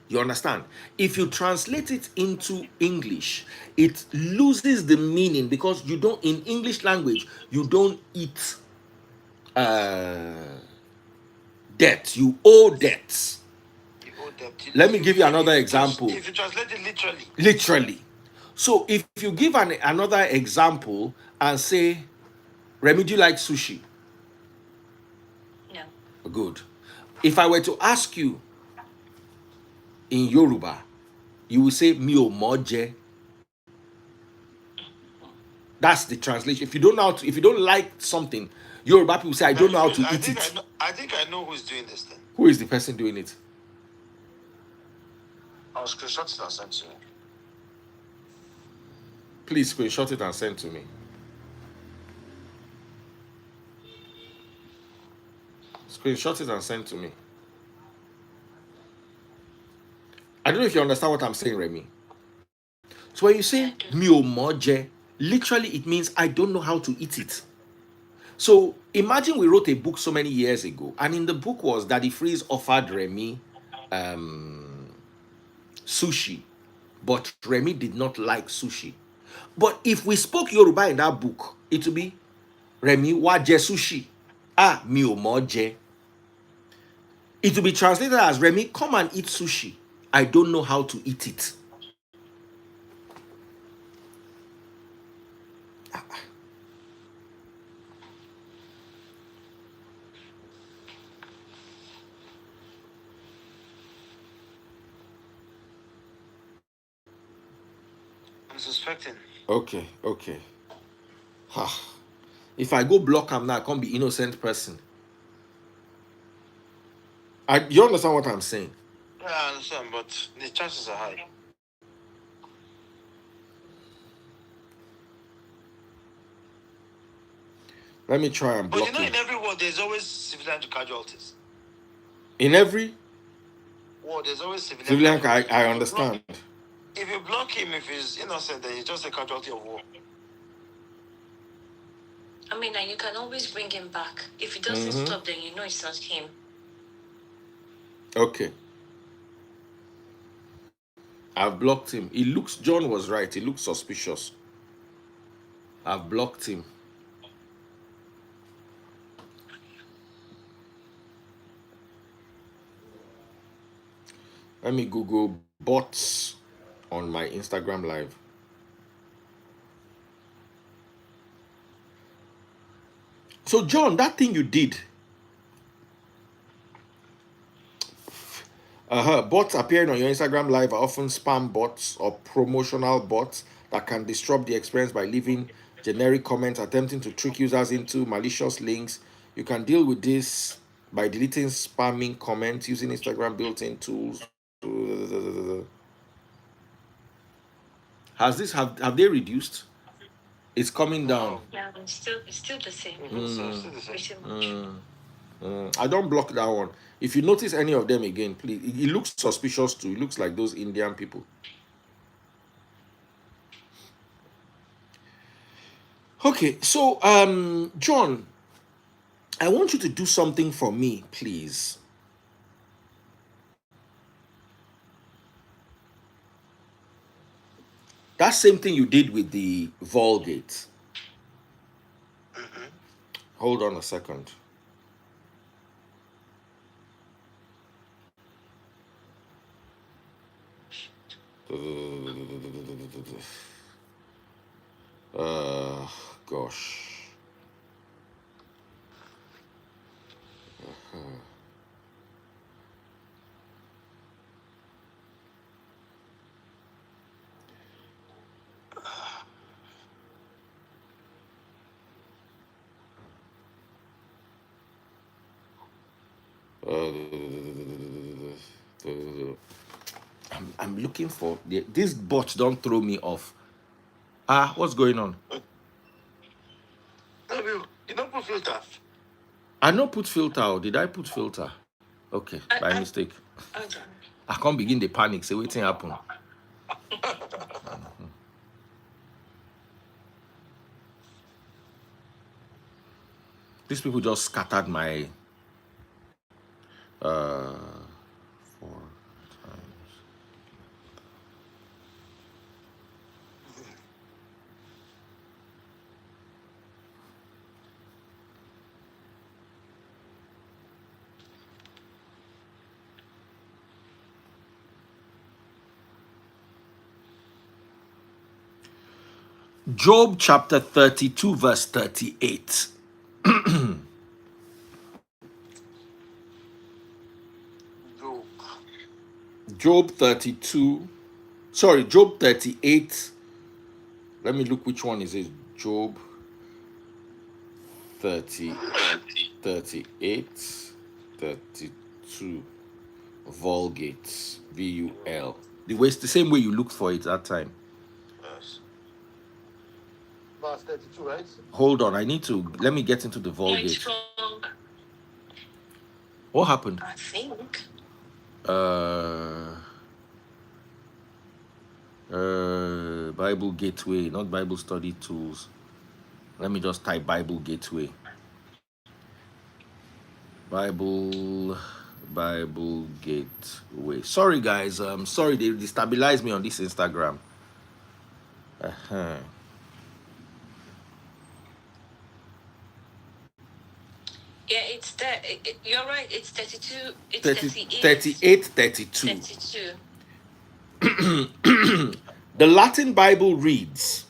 You understand? If you translate it into English, it loses the meaning, because you don't, in English language, you don't eat debt. You owe debts. Let me give you another example. If you translate it literally. So if you give another example and say, Remy, do you like sushi? No. Good. If I were to ask you in Yoruba, you will say mi o moje. That's the translation. If you don't like something, Yoruba people say, I don't know how to eat it. I think I know who's doing this thing. Who is the person doing it? I'll screenshot it and send to you. Please screenshot it and send to me. Screenshot it and send to me. I don't know if you understand what I'm saying, Remy. So when you say mi o moje, literally it means I don't know how to eat it. So imagine we wrote a book so many years ago, and in the book was Daddy Freeze offered Remy sushi, but Remy did not like sushi. But if we spoke Yoruba in that book, it would be Remy wa je sushi. Ah, mi o moje. It will be translated as Remy, come and eat sushi. I don't know how to eat it. I'm suspecting. Okay. If I go block him now, I can't be innocent person. You understand what I'm saying? Yeah, I understand, but the chances are high. Let me try and block But him. in every war, there's always civilian casualties. In every war, there's always civilian casualties. I understand. If you block him, if he's innocent, then he's just a casualty of war. I mean, and you can always bring him back. If he doesn't stop, then you know it's not him. Okay. I've blocked him. John was right. He looks suspicious. I've blocked him. Let me Google bots on my Instagram live. So, John, that thing you did. Bots appearing on your Instagram live are often spam bots or promotional bots that can disrupt the experience by leaving generic comments, attempting to trick users into malicious links. You can deal with this by deleting spamming comments using Instagram built-in tools. Have they reduced? It's coming down. Yeah, it's still the same. I don't block that one. If you notice any of them again, please. It looks suspicious too. It looks like those Indian people. Okay, so John, I want you to do something for me, please. That same thing you did with the Vulgate. Hold on a second. Gosh. I'm looking for these bots. Don't throw me off. What's going on? You don't put filter. I no put filter. Did I put filter? Okay, by mistake. I can't begin the panic. Say waiting happen. These people just scattered my 4 times. Job chapter 32 verse 38. Job 32. Sorry, Job 38. Let me look which one is it. Job 30, 38, 32. Vulgate. VUL. It's the same way you looked for it that time. Yes. Verse 32, right? Hold on, let me get into the Vulgate. What happened? I think. Bible Gateway, not Bible Study Tools. Let me just type Bible Gateway. Bible Gateway. Sorry guys, sorry they destabilized me on this Instagram. Yeah, it's there. You're right. It's 32. It's 38, 32. The Latin Bible reads,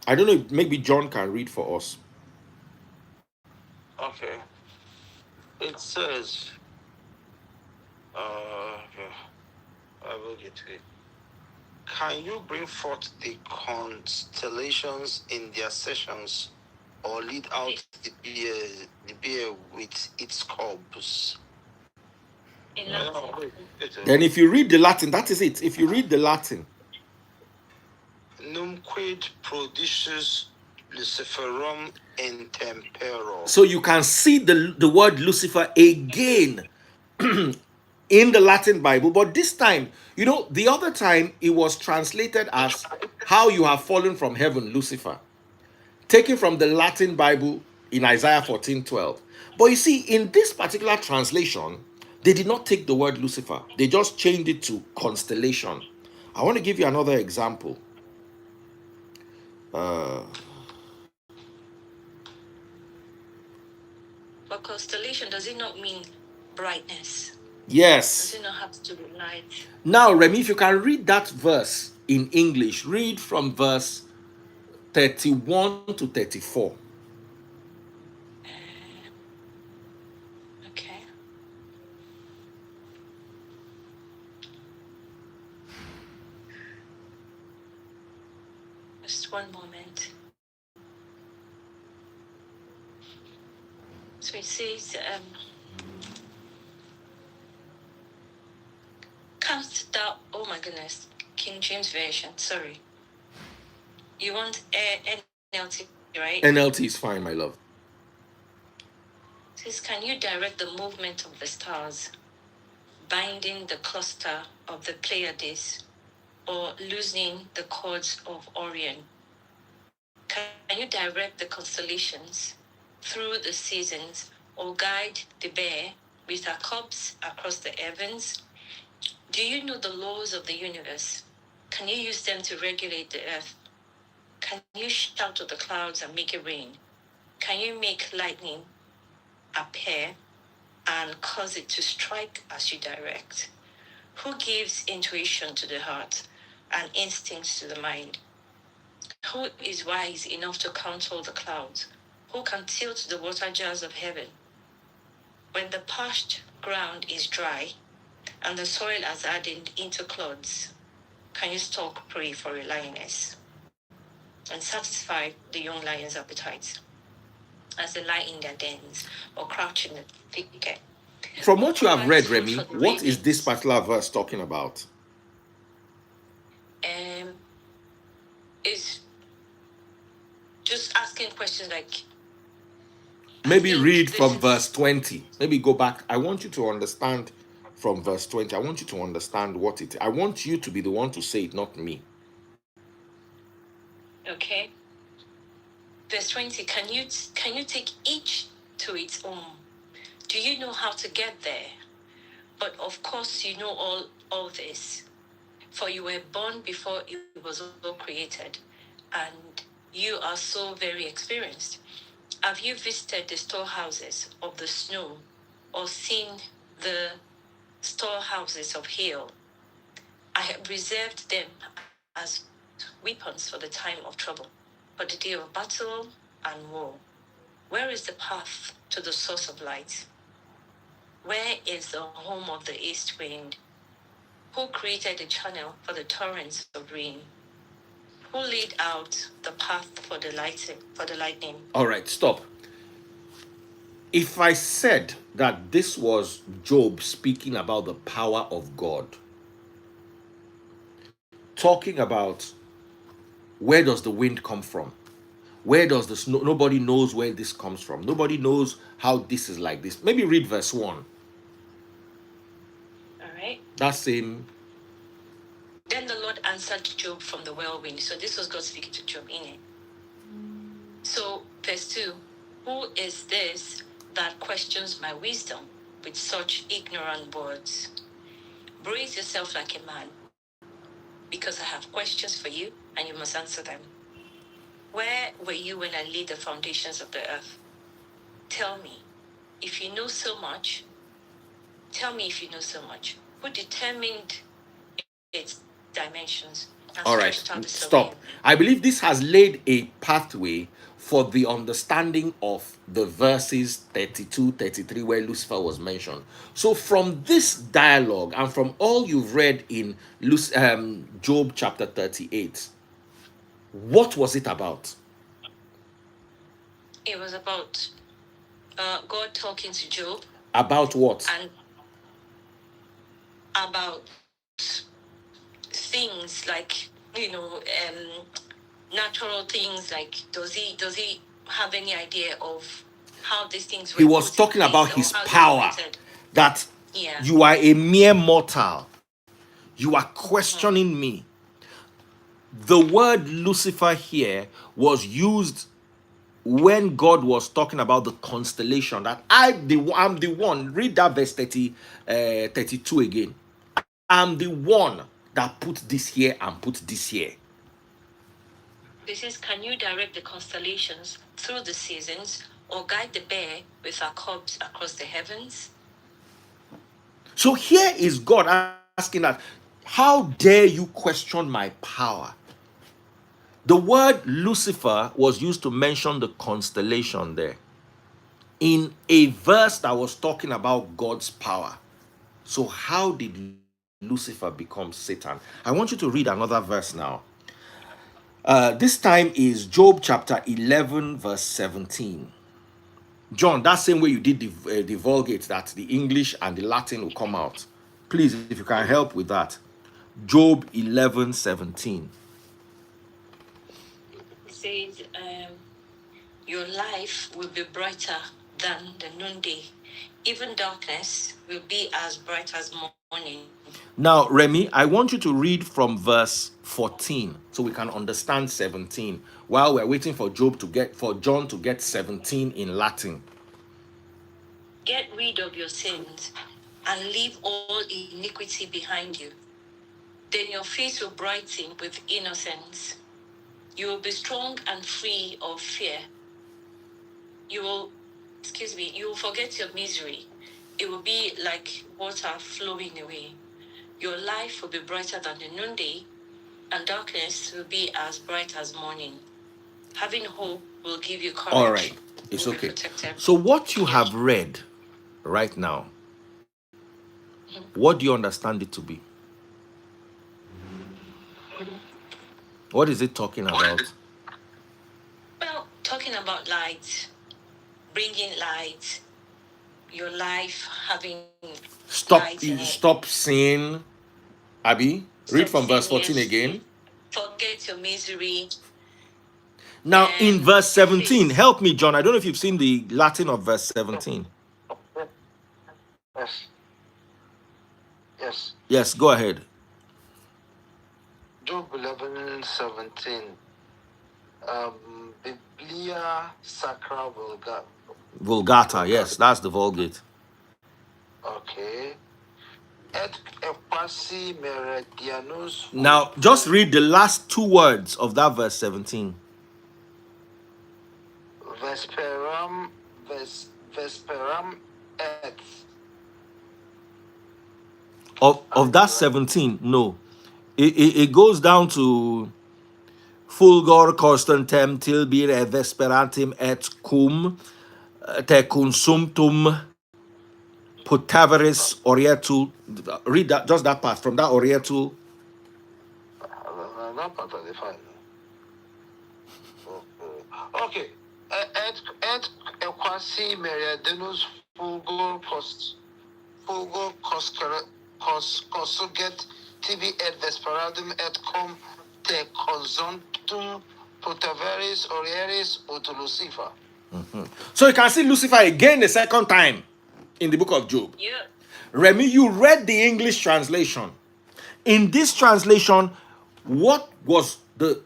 I don't know if maybe John can read for us. Okay. It says, okay. I will get to it. Can you bring forth the constellations in their sessions, or lead out the bear with its cubs? In Latin. Then if you read the Latin, that is it. If you read the Latin. Numquid produces Luciferum in tempero. So you can see the word Lucifer again in the Latin Bible, but this time, you know, the other time it was translated as how you have fallen from heaven, Lucifer, taken from the Latin Bible in Isaiah 14:12. But you see, in this particular translation, they did not take the word Lucifer. They just changed it to constellation. I want to give you another example. But constellation, does it not mean brightness? Yes. Does it not have to be light? Now, Remy, if you can read that verse in English, read from verse 31 to 34. Okay. Just one moment. So it says, cast thou, oh my goodness, King James Version, sorry. You want NLT, right? NLT is fine, my love. It says, can you direct the movement of the stars, binding the cluster of the Pleiades, or loosening the cords of Orion? Can you direct the constellations through the seasons, or guide the bear with her cubs across the heavens? Do you know the laws of the universe? Can you use them to regulate the earth? Can you shout to the clouds and make it rain? Can you make lightning appear and cause it to strike as you direct? Who gives intuition to the heart and instincts to the mind? Who is wise enough to control the clouds? Who can tilt the water jars of heaven? When the parched ground is dry and the soil has hardened into clods, can you stalk prey for a lioness and satisfy the young lion's appetite as they lie in their dens or crouch in the thicket? From what you have read, Remy, what is this particular verse talking about? Is just asking questions like, maybe read from verse 20. Maybe go back. I want you to understand from verse 20. I want you to understand what it is. I want you to be the one to say it, not me. Okay. Verse 20, can you take each to its own? Do you know how to get there? But of course you know all this, for you were born before it was all created, and you are so very experienced. Have you visited the storehouses of the snow, or seen the storehouses of hail? I have reserved them as weapons for the time of trouble, for the day of battle and war. Where is the path to the source of light? Where is the home of the east wind? Who created the channel for the torrents of rain? Who laid out the path for the lightning? All right, stop. If I said that this was Job speaking about the power of God, talking about where does the wind come from? Where does the snow? Nobody knows where this comes from. Nobody knows how this is like this. Maybe read verse 1. All right. That same. Then the Lord answered Job from the whirlwind. So this was God speaking to Job in it. So verse 2, who is this that questions my wisdom with such ignorant words? Brace yourself like a man, because I have questions for you, and you must answer them. Where were you when I laid the foundations of the earth? Tell me, if you know so much, tell me if you know so much. Who determined its dimensions? All right, stop. I believe this has laid a pathway for the understanding of the verses 32, 33, where Lucifer was mentioned. So from this dialogue and from all you've read in Job chapter 38, what was it about? It was about God talking to Job. About what? And about things like, natural things, like does he have any idea of how these things were? He was talking about his power, that you are a mere mortal, you are questioning me. The word Lucifer here was used when God was talking about the constellation, that I'm the one. Read that verse 32 again. I'm the one that put this here and put this here. This is, can you direct the constellations through the seasons, or guide the bear with her cubs across the heavens? So here is God asking that, how dare you question my power? The word Lucifer was used to mention the constellation there in a verse that was talking about God's power. So how did Lucifer become Satan? I want you to read another verse now. This time is Job chapter 11 verse 17. John, that same way you did the Vulgate, that the English and the Latin will come out. Please, if you can help with that. Job 11 17. It says, your life will be brighter than the noonday. Even darkness will be as bright as morning. Now, Remy, I want you to read from verse 14 so we can understand 17 while we're waiting for John to get 17 in Latin. Get rid of your sins and leave all iniquity behind you. Then your face will brighten with innocence. You will be strong and free of fear. You will forget your misery. It will be like water flowing away. Your life will be brighter than the noonday, and darkness will be as bright as morning. Having hope will give you courage. All right, it's okay. So what you have read right now, what do you understand it to be? What is it talking about? Well, talking about light, bringing light, your life having stop sin. Abby, read from verse 14 again. Forget your misery. Now in verse 17, help me, John. I don't know if you've seen the Latin of verse 17. Yes, go ahead. Job 11:17. Biblia Sacra Vulgata, yes, that's the Vulgate. Okay. Now, just read the last two words of that verse 17. Vesperam et. Of that 17, no. It goes down to fulgor constantem tilbir et vesperantim et cum te consumtum putaveris orietul. Read that, just that part from that orietul. That part of the fine. Okay. Et equasi meridianus fulgor consuget tibi et vesperadum et cum te consumptum putaveris orieris ut Lucifer. So you can see Lucifer again the second time in the book of Job. Yeah. Remy, you read the English translation. In this translation, What was the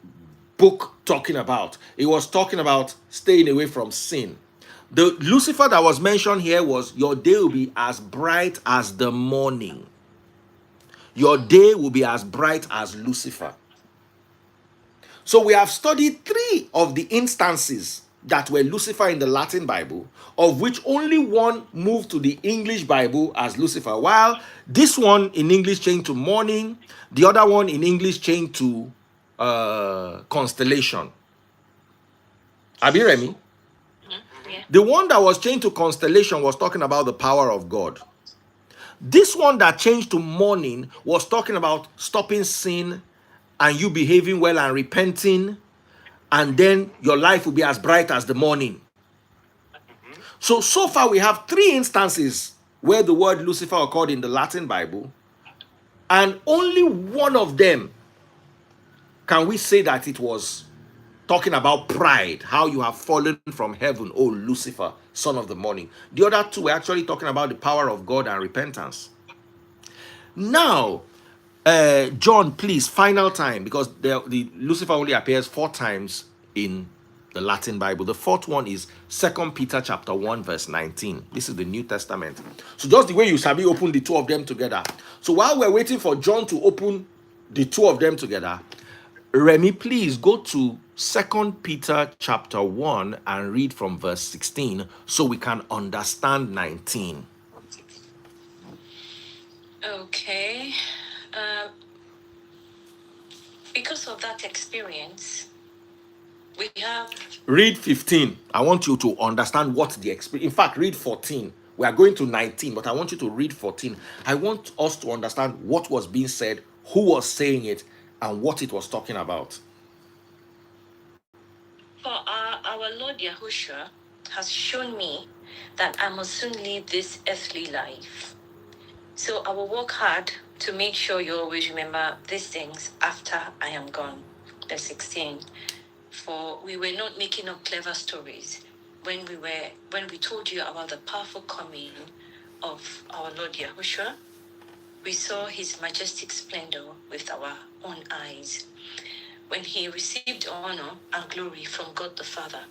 book talking about? It was talking about staying away from sin. The Lucifer that was mentioned here was your day will be as bright as the morning. Your day will be as bright as Lucifer. So we have studied 3 of the instances that were Lucifer in the Latin Bible, of which only one moved to the English Bible as Lucifer, while this one in English changed to morning, the other one in English changed to constellation. Abi Remy? Yeah. The one that was changed to constellation was talking about the power of God. This one that changed to morning was talking about stopping sin and you behaving well and repenting, and then your life will be as bright as the morning. So far we have 3 instances where the word Lucifer occurred in the Latin Bible, and only one of them can we say that it was talking about pride, how you have fallen from heaven, oh Lucifer, son of the morning. The other 2 were actually talking about the power of God and repentance. Now, John, please, final time, because the Lucifer only appears 4 times in the Latin Bible. The 4th one is 2 Peter chapter 1 verse 19. This is the New Testament. So just the way you sabi open the 2 of them together. So while we're waiting for John to open the 2 of them together, Remy, please go to 2 Peter chapter 1 and read from verse 16 so we can understand 19. Okay. Because of that experience, we have... Read 15. I want you to understand what the experience... In fact, read 14. We are going to 19, but I want you to read 14. I want us to understand what was being said, who was saying it, and what it was talking about. For our Lord Yahushua has shown me that I must soon leave this earthly life. So I will work hard to make sure you always remember these things after I am gone. Verse 16. For we were not making up clever stories when we told you about the powerful coming of our Lord Yahushua. We saw his majestic splendor with our own eyes when he received honor and glory from God the Father.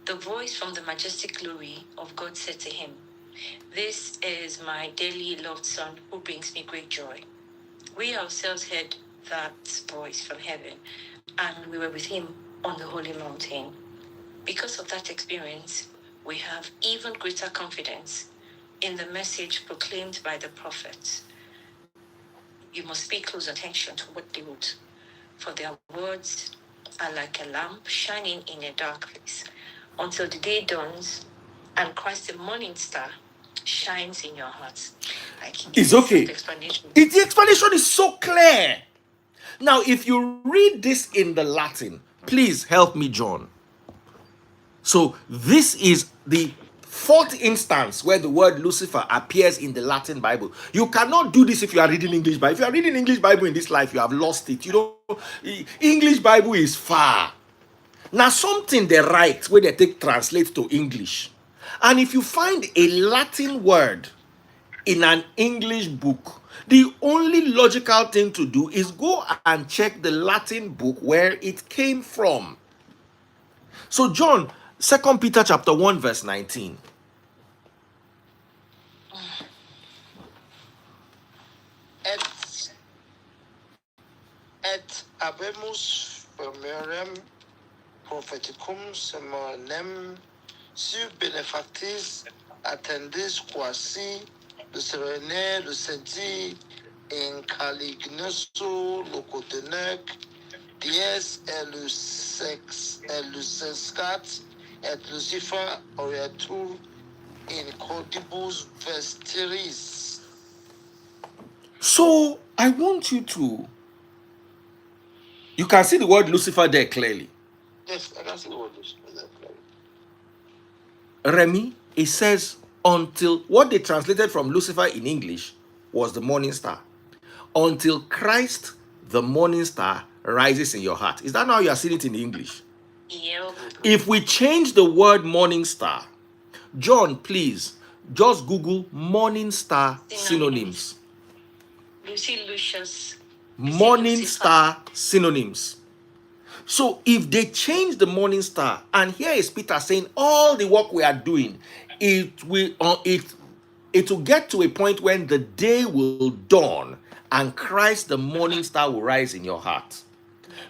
The voice from the majestic glory of God said to him, "This is my dearly loved Son who brings me great joy." We ourselves heard that voice from heaven, and we were with him on the holy mountain. Because of that experience, we have even greater confidence in the message proclaimed by the prophets. You must pay close attention to what they wrote, for their words are like a lamp shining in a dark place, until the day dawns and Christ the morning star shines in your hearts. It's okay. The explanation is so clear. Now, if you read this in the Latin, please help me, John. So this is the 4th instance where the word Lucifer appears in the Latin Bible. You cannot do this if you are reading English Bible. If you are reading English Bible in this life, you have lost it. You know, English Bible is far. Now, something they write where they translate to English. And if you find a Latin word in an English book, the only logical thing to do is go and check the Latin book where it came from. So, John, 2 Peter chapter 1 verse 19. Et habemus firmorem propheticum semonem sur benefactis attendis quasi le serene le senti in calignoso locotenec dies et le sexcat et Lucifer oriatur in cordibus vestiris. So I want you to... You can see the word Lucifer there clearly. Yes, I can see the word Lucifer there clearly. Remy, it says until... What they translated from Lucifer in English was the morning star. Until Christ, the morning star, rises in your heart. Is that how you are seeing it in English? Yep. If we change the word morning star, John, please, just Google morning star synonyms. Lucy Lucius. morning Lucifer. star synonyms. So if they change the morning star, and here is Peter saying all the work we are doing, it will get to a point when the day will dawn and Christ the morning star will rise in your heart.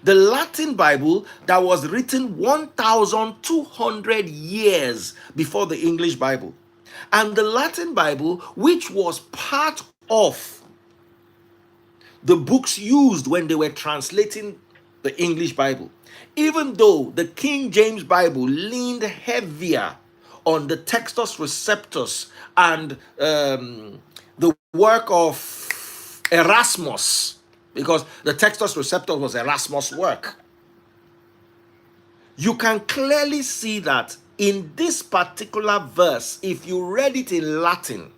The Latin Bible that was written 1,200 years before the English Bible, and the Latin Bible, which was part of the books used when they were translating the English Bible, even though the King James Bible leaned heavier on the Textus Receptus and the work of Erasmus, because the Textus Receptus was Erasmus' work. You can clearly see that in this particular verse, if you read it in Latin,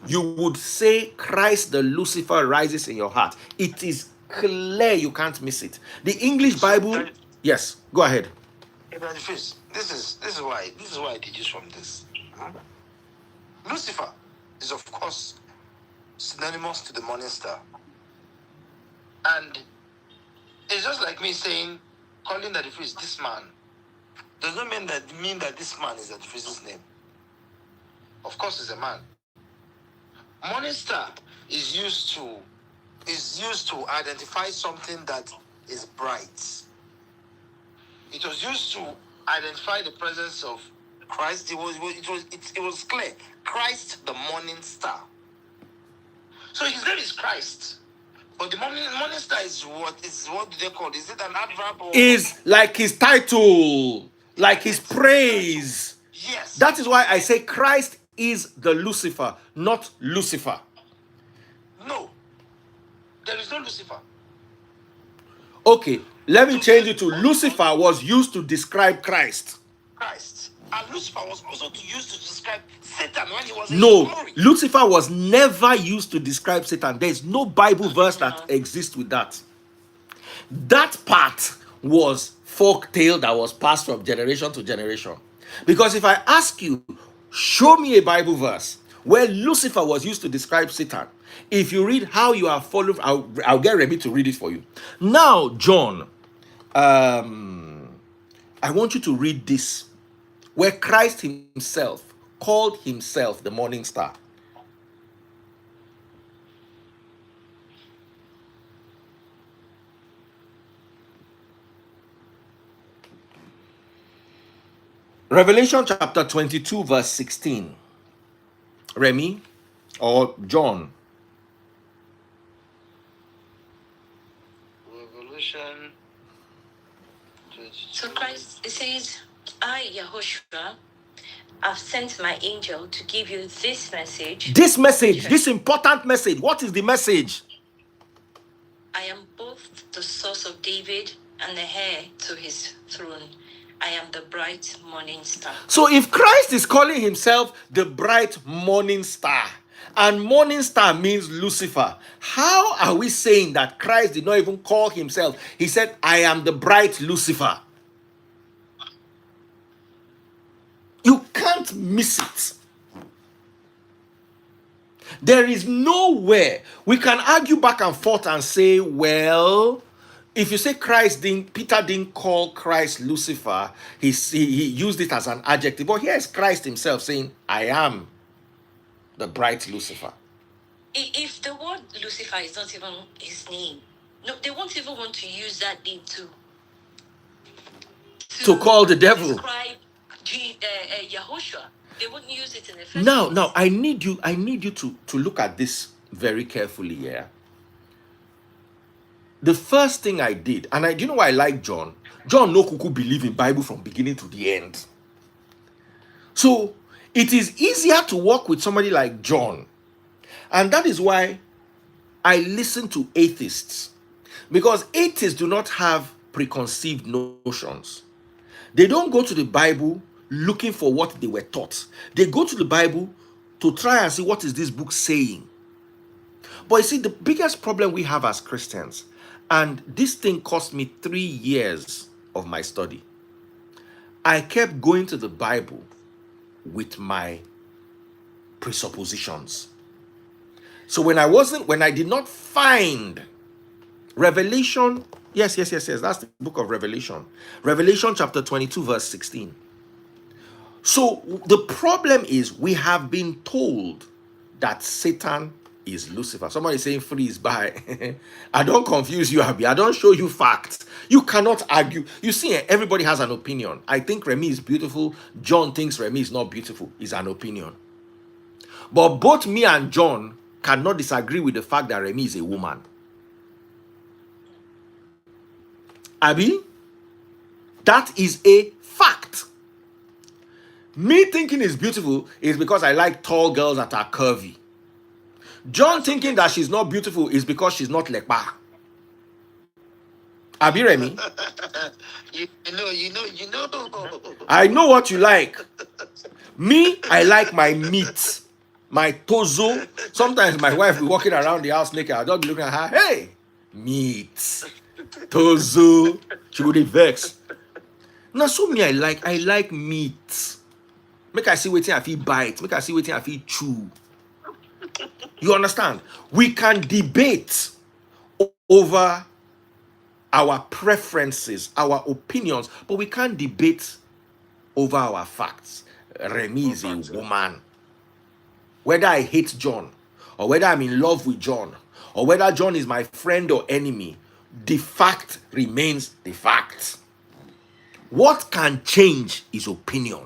you would say Christ the Lucifer rises in your heart. It is clear, you can't miss it. The English Bible, yes, go ahead. This is why I deduce from this. Lucifer is of course synonymous to the morning star, and it's just like me saying, calling that the priest this man does not mean that this man is the priest's name. Of course, he's a man. Morning star is used to identify something that is bright. It was used to identify the presence of Christ. It was clear. Christ, the morning star. So his name is Christ, but the morning star is what do they call it? Is it an adverb or is like his title, like his praise? Yes. That is why I say Christ is the Lucifer, not Lucifer. No, there is no Lucifer. Okay, let me change it to Lucifer was used to describe Christ. And Lucifer was also used to describe Satan when he was in glory. Lucifer was never used to describe Satan. There is no Bible verse that exists with that. That part was folk tale that was passed from generation to generation. Because if I ask you, show me a Bible verse where Lucifer was used to describe Satan, if you read how you are following, I'll get Remy to read it for you. Now, John, I want you to read this, where Christ himself called himself the morning star. Revelation chapter 22 verse 16. Remy or John? Revelation 22. So Christ, it says, I, Yahushua, have sent my angel to give you this message. This important message. What is the message? I am both the source of David and the heir to his throne. I am the bright morning star. So if Christ is calling himself the bright morning star, and morning star means Lucifer, how are we saying that Christ did not even call himself? He said, I am the bright Lucifer. You can't miss it. There is nowhere we can argue back and forth and say, well, if you say Peter didn't call Christ Lucifer, he used it as an adjective. But here is Christ himself saying, I am the bright Lucifer. If the word Lucifer is not even his name, no, they won't even want to use that name to call the devil. Describe Yahushua. They wouldn't use it in the first Now, place. I need you to look at this very carefully here. The first thing I did, and do you know why I like John? John no kuku believe in Bible from beginning to the end. So it is easier to work with somebody like John. And that is why I listen to atheists. Because atheists do not have preconceived notions. They don't go to the Bible looking for what they were taught. They go to the Bible to try and see what is this book saying. But you see, the biggest problem we have as Christians, and this thing cost me 3 years of my study, I kept going to the Bible with my presuppositions. So when I did not find Revelation, yes. That's the book of Revelation. Revelation chapter 22, verse 16. So the problem is we have been told that Satan is Lucifer. Somebody is saying freeze by. I don't confuse you, Abby. I don't show you facts. You cannot argue. You see, everybody has an opinion. I think Remy is beautiful. John thinks Remy is not beautiful. It's an opinion. But both me and John cannot disagree with the fact that Remy is a woman. Abby, that is a fact. Me thinking is beautiful is because I like tall girls that are curvy. John thinking that she's not beautiful is because she's not lekba. Abi Remy? You know. I know what you like. Me, I like my meat, my tozo. Sometimes my wife will be walking around the house naked. I'll just be looking at her. Hey, meat, tozo. She would be vexed. Now, so me, I like meat. Make I see waiting I feel bite. Make I see waiting I feel chew. You understand? We can debate over our preferences, our opinions, but we can't debate over our facts. Remy is a woman. Whether I hate John, or whether I'm in love with John, or whether John is my friend or enemy, the fact remains the fact. What can change is opinion.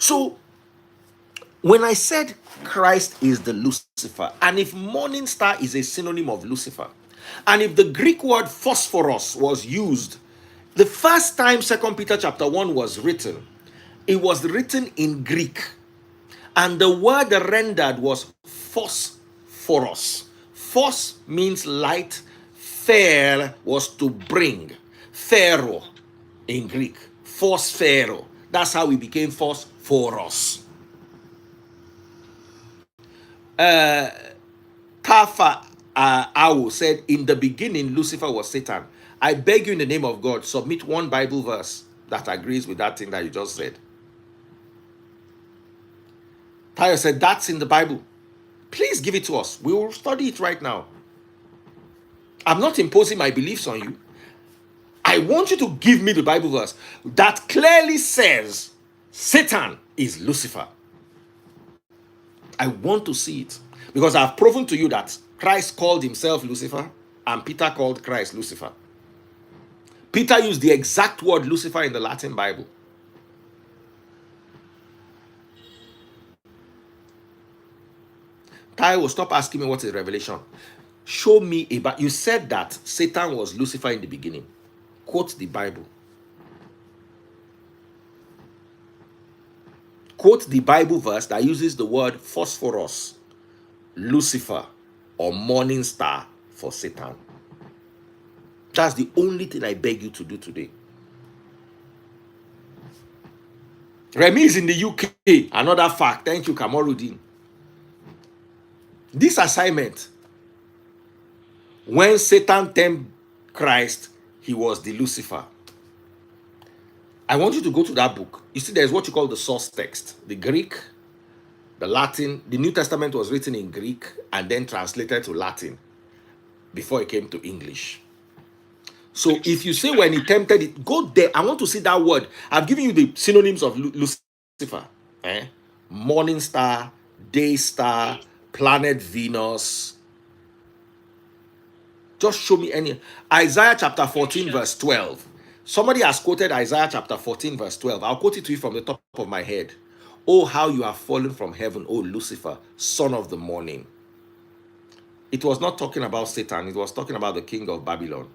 So, when I said Christ is the Lucifer, and if morning star is a synonym of Lucifer, and if the Greek word phosphorus was used, the first time 2 Peter chapter 1 was written, it was written in Greek. And the word rendered was phosphorus. Phos means light. Pher was to bring. Phero in Greek. Phosphero. That's how we became phosphorus. Tafa Awu said, in the beginning, Lucifer was Satan. I beg you in the name of God, submit one Bible verse that agrees with that thing that you just said. Tayo said, that's in the Bible. Please give it to us. We will study it right now. I'm not imposing my beliefs on you. I want you to give me the Bible verse that clearly says Satan is Lucifer. I want to see it. Because I've proven to you that Christ called himself Lucifer and Peter called Christ Lucifer. Peter used the exact word Lucifer in the Latin Bible. Tai will stop asking me what is Revelation. Show me about. You said that Satan was Lucifer in the beginning. Quote the Bible. Quote the Bible verse that uses the word phosphorus, Lucifer, or morning star for Satan. That's the only thing I beg you to do today. Remy is in the UK. Another fact. Thank you, Kamorudin. This assignment, when Satan tempted Christ, he was the Lucifer. I want you to go to that book. You see, there's what you call the source text. The Greek, the Latin. The New Testament was written in Greek and then translated to Latin before it came to English. So if you say when he tempted it, go there. I want to see that word. I've given you the synonyms of Lucifer. Morning star, day star, planet Venus. Just show me any. Isaiah chapter 14 verse 12. Somebody has quoted Isaiah chapter 14 verse 12. I'll quote it to you from the top of my head. Oh, how you have fallen from heaven, O Lucifer, son of the morning. It was not talking about Satan. It was talking about the king of Babylon.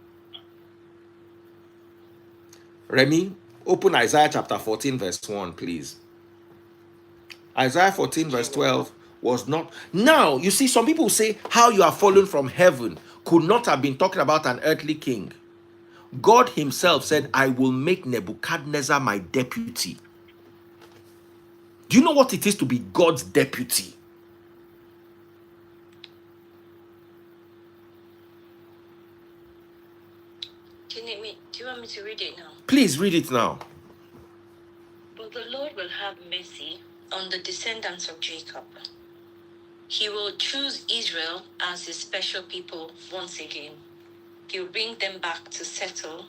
Remy, open Isaiah chapter 14 verse 1, please. Isaiah 14 verse 12 was not. Now, you see, some people say how you are fallen from heaven could not have been talking about an earthly king. God himself said, I will make Nebuchadnezzar my deputy. Do you know what it is to be God's deputy? Do you want me to read it now? Please read it now. But the Lord will have mercy on the descendants of Jacob, He will choose Israel as his special people once again. He will bring them back to settle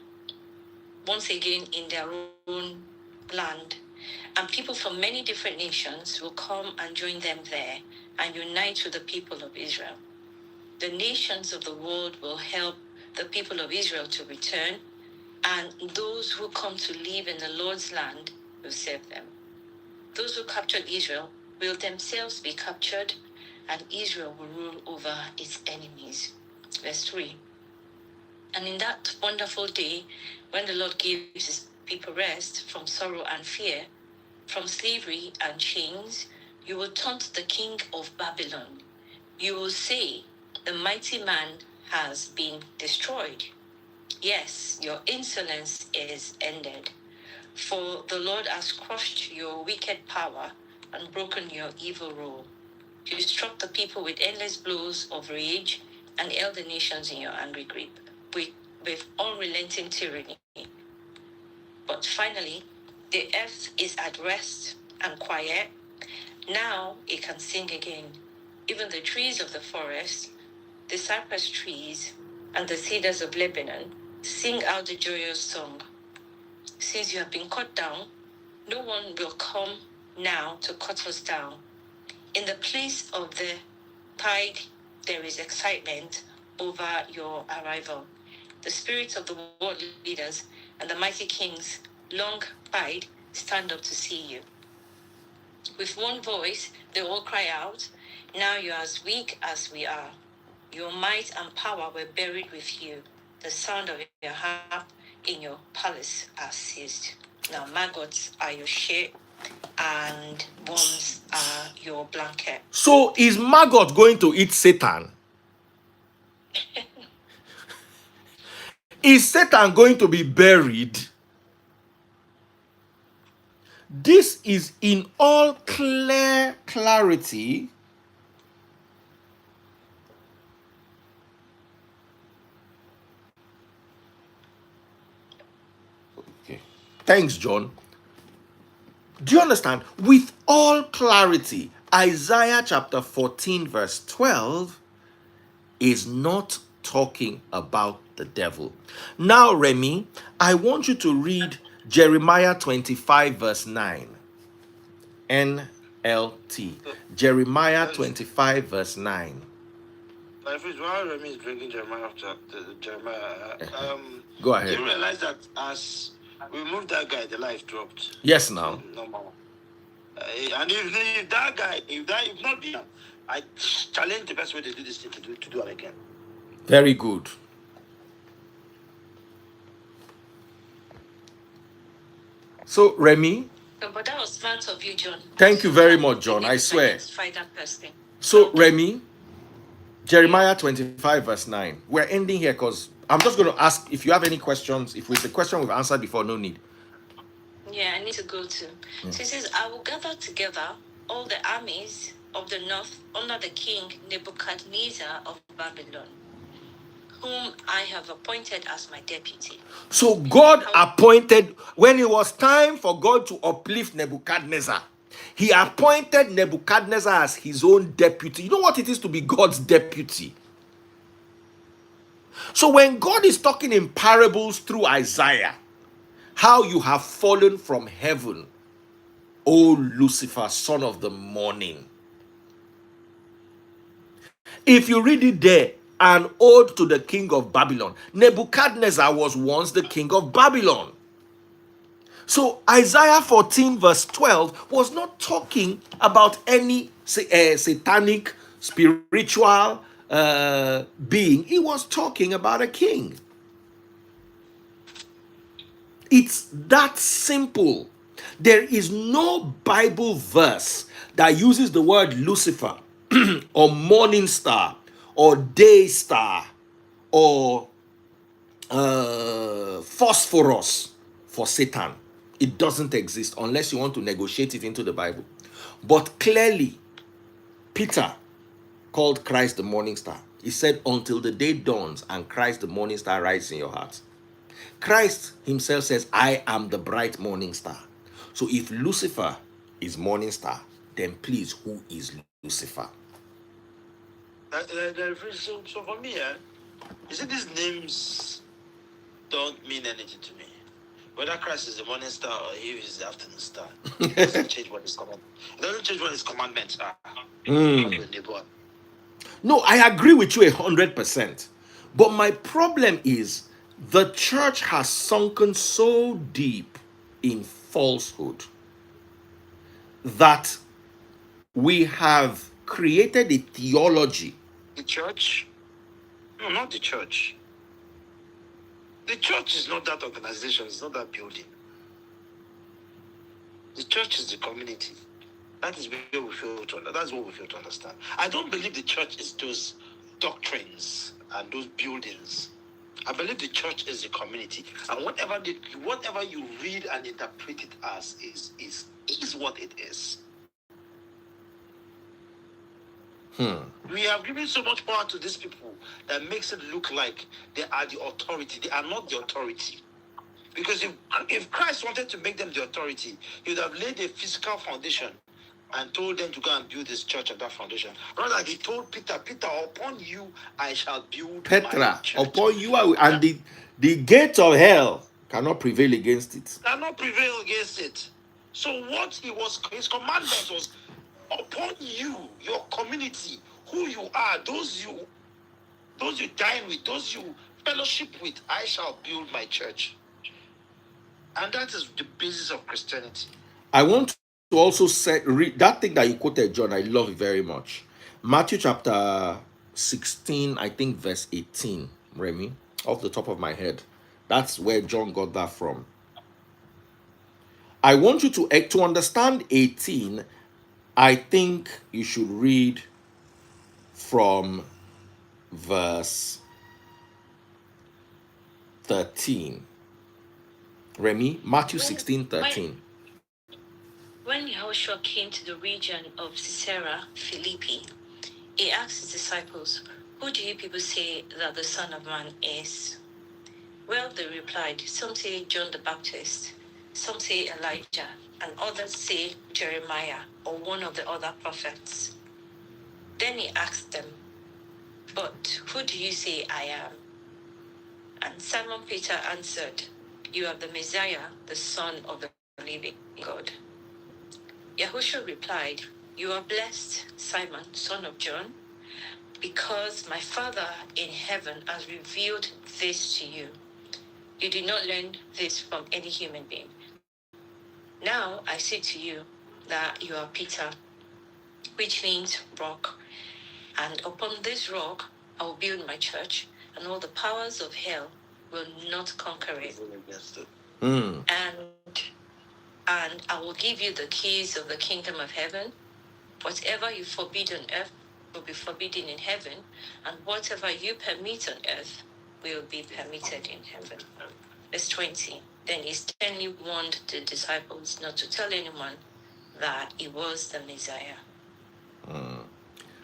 once again in their own land. And people from many different nations will come and join them there and unite with the people of Israel. The nations of the world will help the people of Israel to return, and those who come to live in the Lord's land will serve them. Those who captured Israel will themselves be captured, and Israel will rule over its enemies. Verse 3. And in that wonderful day, when the Lord gives his people rest from sorrow and fear, from slavery and chains, you will taunt the king of Babylon. You will say, the mighty man has been destroyed. Yes, your insolence is ended. For the Lord has crushed your wicked power and broken your evil rule. You struck the people with endless blows of rage and held the nations in your angry grip with unrelenting tyranny. But finally, the earth is at rest and quiet. Now it can sing again. Even the trees of the forest, the cypress trees, and the cedars of Lebanon sing out the joyous song. Since you have been cut down, no one will come now to cut us down. In the place of the pride, there is excitement over your arrival. The spirits of the world leaders and the mighty kings, long pride, stand up to see you. With one voice, they all cry out, now you are as weak as we are. Your might and power were buried with you. The sound of your harp in your palace has ceased. Now maggots are your share, and worms are your blanket. So is maggot going to eat Satan? Is Satan going to be buried? This is in all clarity okay. Thanks, John. Do you understand? With all clarity, Isaiah chapter 14 verse 12 is not talking about the devil. Now, Remy, I want you to read Jeremiah 25 verse 9. NLT. Jeremiah 25 verse 9. While Remy is bringing Jeremiah, Go ahead. Do you realize that as we moved that guy, the life dropped? Yes, now. Normal. And if that guy, if not him, I challenge the best way to do this thing to do it again. Very good. So, Remy. But that was smart of you, John. Thank you very much, John. I swear. Identify that person. So, Remy, Jeremiah 25 verse 9. We're ending here because I'm just going to ask if you have any questions. If it's a question we've answered before, no need. Yeah, I need to go to. So it says, I will gather together all the armies of the north under the king Nebuchadnezzar of Babylon, whom I have appointed as my deputy. So God appointed, when it was time for God to uplift Nebuchadnezzar, he appointed Nebuchadnezzar as his own deputy. You know what it is to be God's deputy? So when God is talking in parables through Isaiah, how you have fallen from heaven, O Lucifer, son of the morning. If you read it there, an ode to the king of Babylon. Nebuchadnezzar was once the king of Babylon. So Isaiah 14 verse 12 was not talking about any satanic spiritual being. It was talking about a king. It's that simple. There is no Bible verse that uses the word Lucifer or morning star or day star or phosphorus for Satan. It doesn't exist unless you want to negotiate it into the Bible. But clearly, Peter called Christ the morning star. He said, until the day dawns and Christ the morning star rises in your heart. Christ himself says, I am the bright morning star. So if Lucifer is morning star, then please, who is Lucifer? So for me, you see, these names don't mean anything to me. Whether Christ is the morning star or he is the afternoon star, it doesn't change what his It doesn't change what his commandments are. No, I agree with you 100%. But my problem is the church has sunken so deep in falsehood that we have created a theology. The church? No, not the church. The church is not that organization, it's not that building. The church is the community. That is where we fail to. That's what we fail to understand. I don't believe the church is those doctrines and those buildings. I believe the church is the community, and whatever you read and interpret it as is what it is. We have given so much power to these people that makes it look like they are the authority. They are not the authority. Because if Christ wanted to make them the authority, he would have laid a physical foundation and told them to go and build this church on that foundation. Rather, he told Peter, upon you I shall build my church. Upon you and the gates of hell cannot prevail against it. Cannot prevail against it. So his commandment was, upon you, your community, who you are, those you dine with, those you fellowship with, I shall build my church. And that is the basis of Christianity. I want to also read that thing that you quoted, John. I love it very much. Matthew chapter 16, I think verse 18, Remy, off the top of my head. That's where John got that from. I want you to understand 18. I think you should read from verse 13. Remy, Matthew 16:13. When Yahushua came to the region of Caesarea Philippi, he asked his disciples, "Who do you people say that the Son of Man is?" Well, they replied, "Some say John the Baptist, some say Elijah, and others say Jeremiah or one of the other prophets." Then he asked them, "But who do you say I am?" And Simon Peter answered, "You are the Messiah, the Son of the living God." Yahushua replied, "You are blessed, Simon, son of John, because my Father in heaven has revealed this to you. You did not learn this from any human being. Now I say to you that you are Peter, which means rock, and upon this rock I will build my church, and all the powers of hell will not conquer it. And I will give you the keys of the kingdom of heaven. Whatever you forbid on earth will be forbidden in heaven, and whatever you permit on earth will be permitted in heaven." Verse 20. Then he sternly warned the disciples not to tell anyone that he was the Messiah.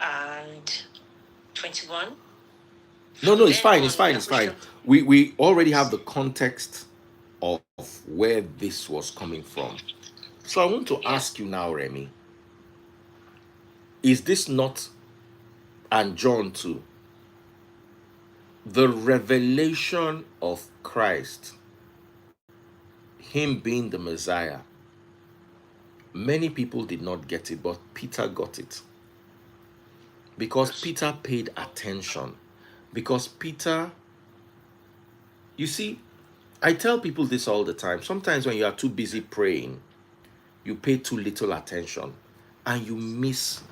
And 21. No, it's fine. We already have the context of where this was coming from. So I want to ask you now, Remy, is this not, and John too, the revelation of Christ, him being the Messiah? Many people did not get it, but Peter got it. Because Peter paid attention. Because Peter, you see, I tell people this all the time. Sometimes when you are too busy praying, you pay too little attention and you miss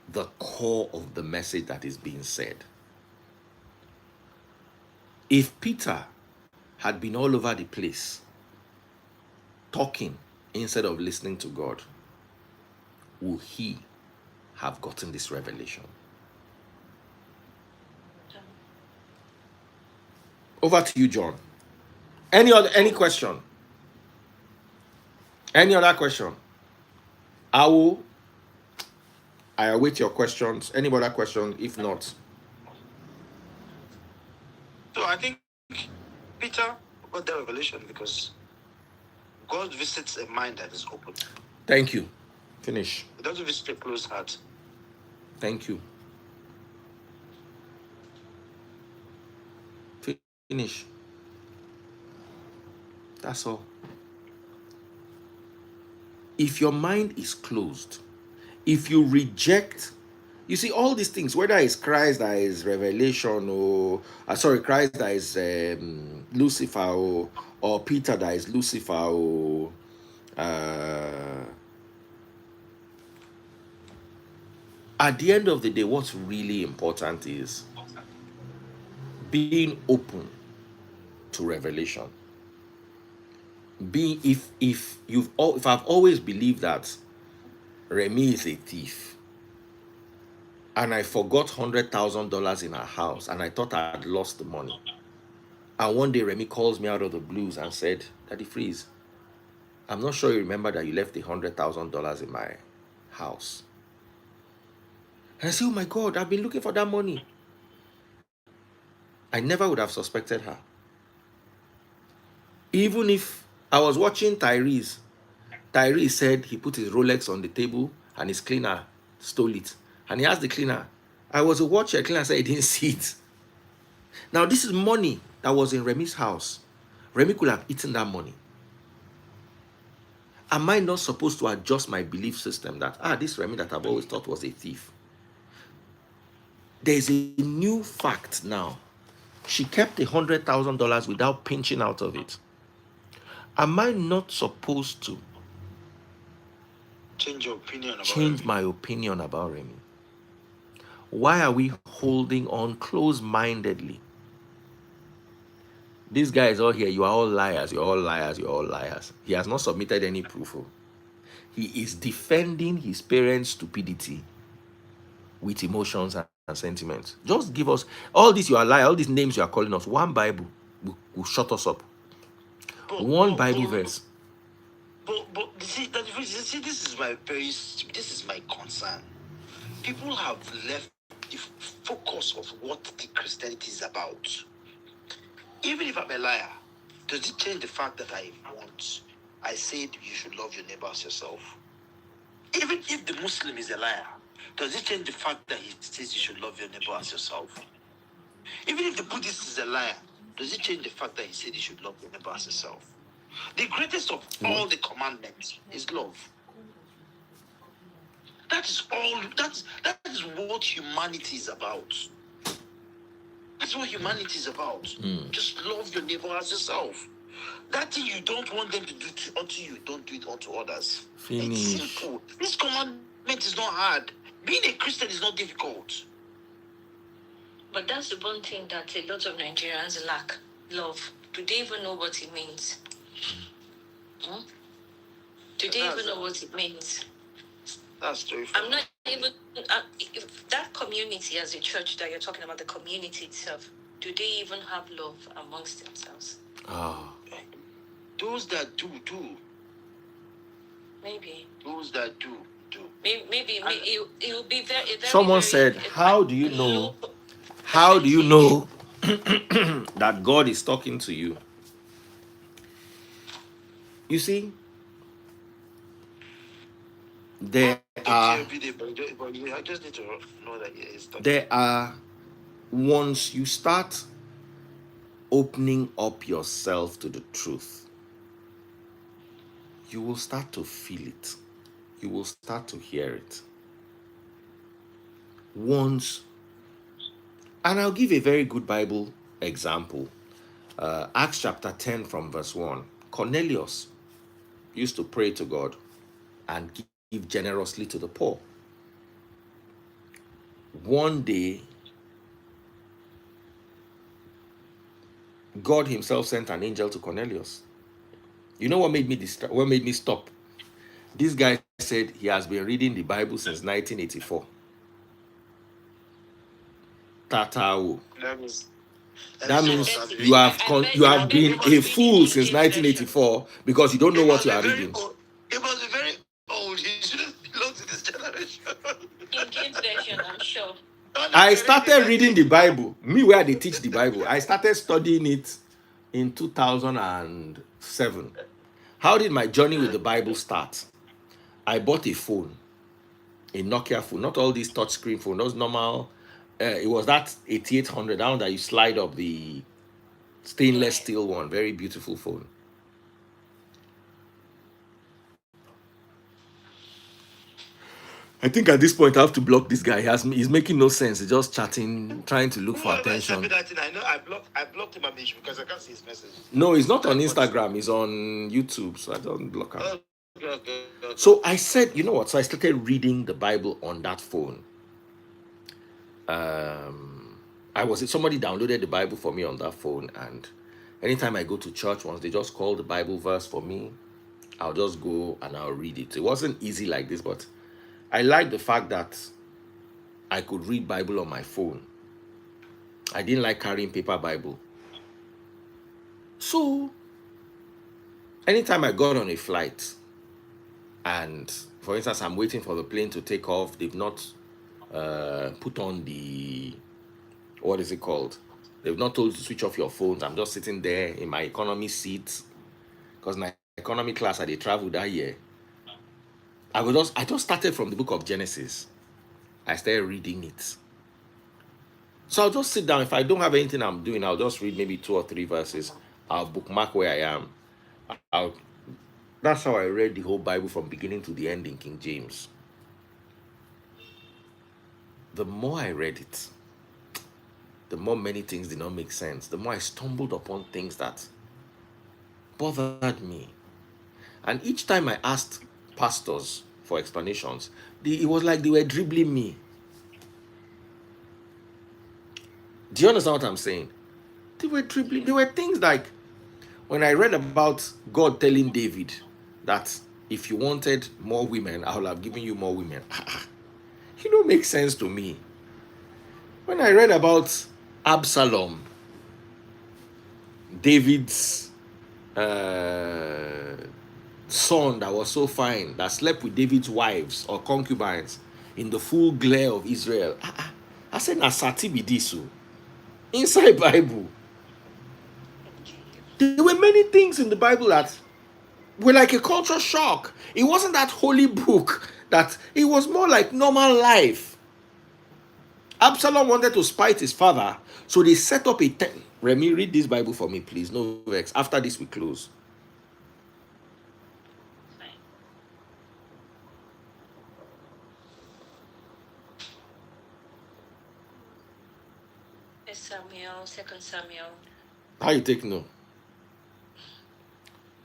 the core of the message that is being said. If Peter had been all over the place talking instead of listening to God, would he have gotten this revelation? Over to you, John. Any question? Any other question? I await your questions. Any other question? If not, so I think Peter got the revelation because God visits a mind that is open. Thank you. Finish. He doesn't visit a closed heart. Thank you. Finish. That's all. If your mind is closed, if you reject, you see all these things, whether it's Christ that is revelation, or Christ that is Lucifer, or Peter that is Lucifer, or at the end of the day, what's really important is being open to revelation. If I've always believed that Remy is a thief, and I forgot $100,000 in her house, and I thought I had lost the money, and one day Remy calls me out of the blues and said, "Daddy Freeze, I'm not sure you remember that you left $100,000 in my house." And I said, "Oh my God, I've been looking for that money." I never would have suspected her. Even if I was watching Tyrese said he put his Rolex on the table and his cleaner stole it. And he asked the cleaner, I was a watcher, the cleaner said he didn't see it. Now this is money that was in Remy's house. Remy could have eaten that money. Am I not supposed to adjust my belief system that, this Remy that I've always thought was a thief? There's a new fact now. She kept $100,000 without pinching out of it. Am I not supposed to change your opinion about change my opinion about Remy? Why are we holding on close-mindedly? These guys all here, you are all liars, you're all liars, you're all liars. He has not submitted any proof. He is defending his parents' stupidity with emotions and sentiments. Just give us all this, you are liar, all these names you are calling us. One Bible will shut us up. One Bible verse. But see, this is my concern. People have left the focus of what the Christianity is about. Even if I'm a liar, does it change the fact that I said you should love your neighbor as yourself? Even if the Muslim is a liar, does it change the fact that he says you should love your neighbor as yourself? Even if the Buddhist is a liar, does it change the fact that he said you should love your neighbor as yourself? The greatest of all the commandments is love. That is all. That is what humanity is about. That's what humanity is about. Just love your neighbor as yourself. That thing you don't want them to do unto you, don't do it unto others. Finish. It's simple. This commandment is not hard. Being a Christian is not difficult. But that's the one thing that a lot of Nigerians lack: love. Do they even know what it means? Do they even know what it means? That's true. I'm not even if that community as a church that you're talking about, the community itself, do they even have love amongst themselves? Those that do. Maybe. Those that do. Maybe it will be very. Someone said, how do you know? How do you know that God is talking to you? You see, there are once you start opening up yourself to the truth, you will start to feel it. You will start to hear it. Once, and I'll give a very good Bible example. Acts chapter 10 from verse 1. Cornelius used to pray to God and give generously to the poor. One day, God himself sent an angel to Cornelius. You know what made me stop? This guy said he has been reading the Bible since 1984. Tatao. That means you have been a fool since 1984 because you don't know what you are reading. It must be very old. He shouldn't belong to this generation. In James version, I'm sure. I started reading the Bible. Me, where they teach the Bible, I started studying it in 2007. How did my journey with the Bible start? I bought a phone, a Nokia phone, not all these touchscreen phone, those normal. It was that 8800 down that you slide up the Stainless steel one, very beautiful phone. I think at this point I have to block this guy. He's making no sense. He's just chatting, trying to look for attention. That thing, I know I blocked him because I can't see his message. No, he's not on Instagram. He's on YouTube, so I don't block him. Okay. So I said, you know what? So I started reading the Bible on that phone. Somebody downloaded the Bible for me on that phone, and anytime I go to church, once they just call the Bible verse for me, I'll just go and I'll read it. It wasn't easy like this, but I like the fact that I could read Bible on my phone. I didn't like carrying paper Bible. So anytime I got on a flight, and for instance, I'm waiting for the plane to take off, they've not put on the, what is it called? They've not told you to switch off your phones. I'm just sitting there in my economy seat, because my economy class I did travel that year. I just started from the book of Genesis. I started reading it. So I'll just sit down. If I don't have anything I'm doing, I'll just read maybe 2 or 3 verses. I'll bookmark where I am. That's how I read the whole Bible from beginning to the end in King James. The more I read it, the more many things did not make sense. The more I stumbled upon things that bothered me. And each time I asked pastors for explanations, it was like they were dribbling me. Do you understand what I'm saying? They were dribbling. There were things like when I read about God telling David that if you wanted more women, I would have given you more women. It don't make sense to me. When I read about Absalom, David's son that was so fine, that slept with David's wives or concubines in the full glare of Israel. I said, Nasati bidisu. Inside Bible. There were many things in the Bible that were like a culture shock. It wasn't that holy book, that it was more like normal life. Absalom wanted to spite his father, so they set up a tent. Remy, read this Bible for me, please. No vex. After this, we close. Samuel, 2 Samuel. How you take no?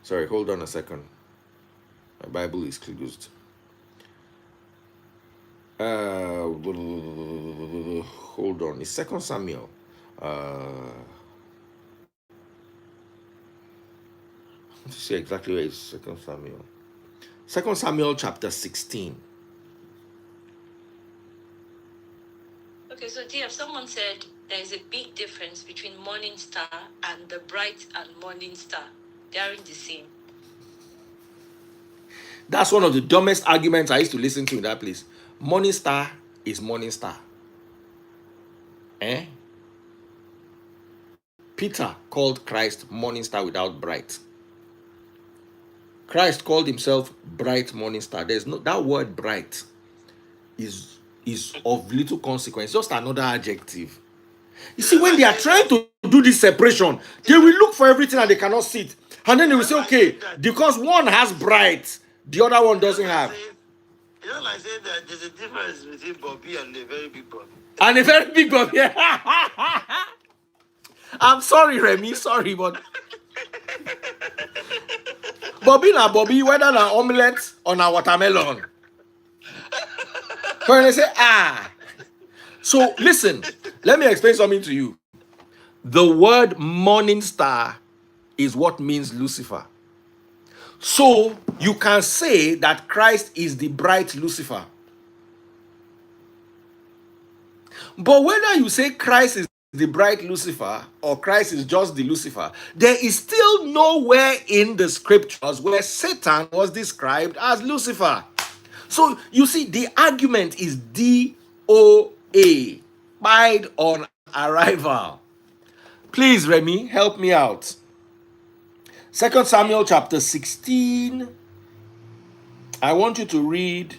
Sorry, hold on a second. My Bible is closed. Hold on. It's 2 Samuel. Let's see exactly where it's 2 Samuel. 2 Samuel chapter 16. Okay, so dear, someone said there is a big difference between morning star and the bright and morning star. They aren't the same. That's one of the dumbest arguments I used to listen to in that place. Morning star is morning star. Peter called Christ morning star without bright. Christ called himself bright morning star. There's no, that word bright is of little consequence, just another adjective. You see, when they are trying to do this separation, they will look for everything and they cannot see it. And then they will say, okay, because one has bright, the other one doesn't have. You know, like saying that there's a difference between Bobby and a very big Bobby. And a very big Bobby. I'm sorry, Remy, sorry, but Bobby na Bobby, whether na omelette or na watermelon. When they say, So listen, let me explain something to you. The word morning star is what means Lucifer. So you can say that Christ is the bright Lucifer. But whether you say Christ is the bright Lucifer or Christ is just the Lucifer, there is still nowhere in the scriptures where Satan was described as Lucifer. So you see, the argument is DOA, died on arrival. Please, Remy, help me out. 2 Samuel chapter 16. I want you to read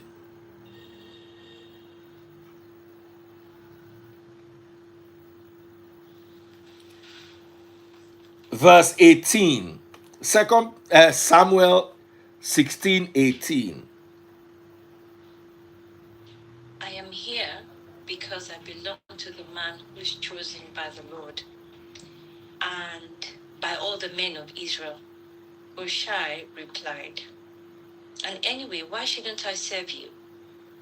verse 18. Second Samuel 16:18. I am here because I belong to the man who is chosen by the Lord and by all the men of Israel. Hushai replied, and anyway, why shouldn't I serve you?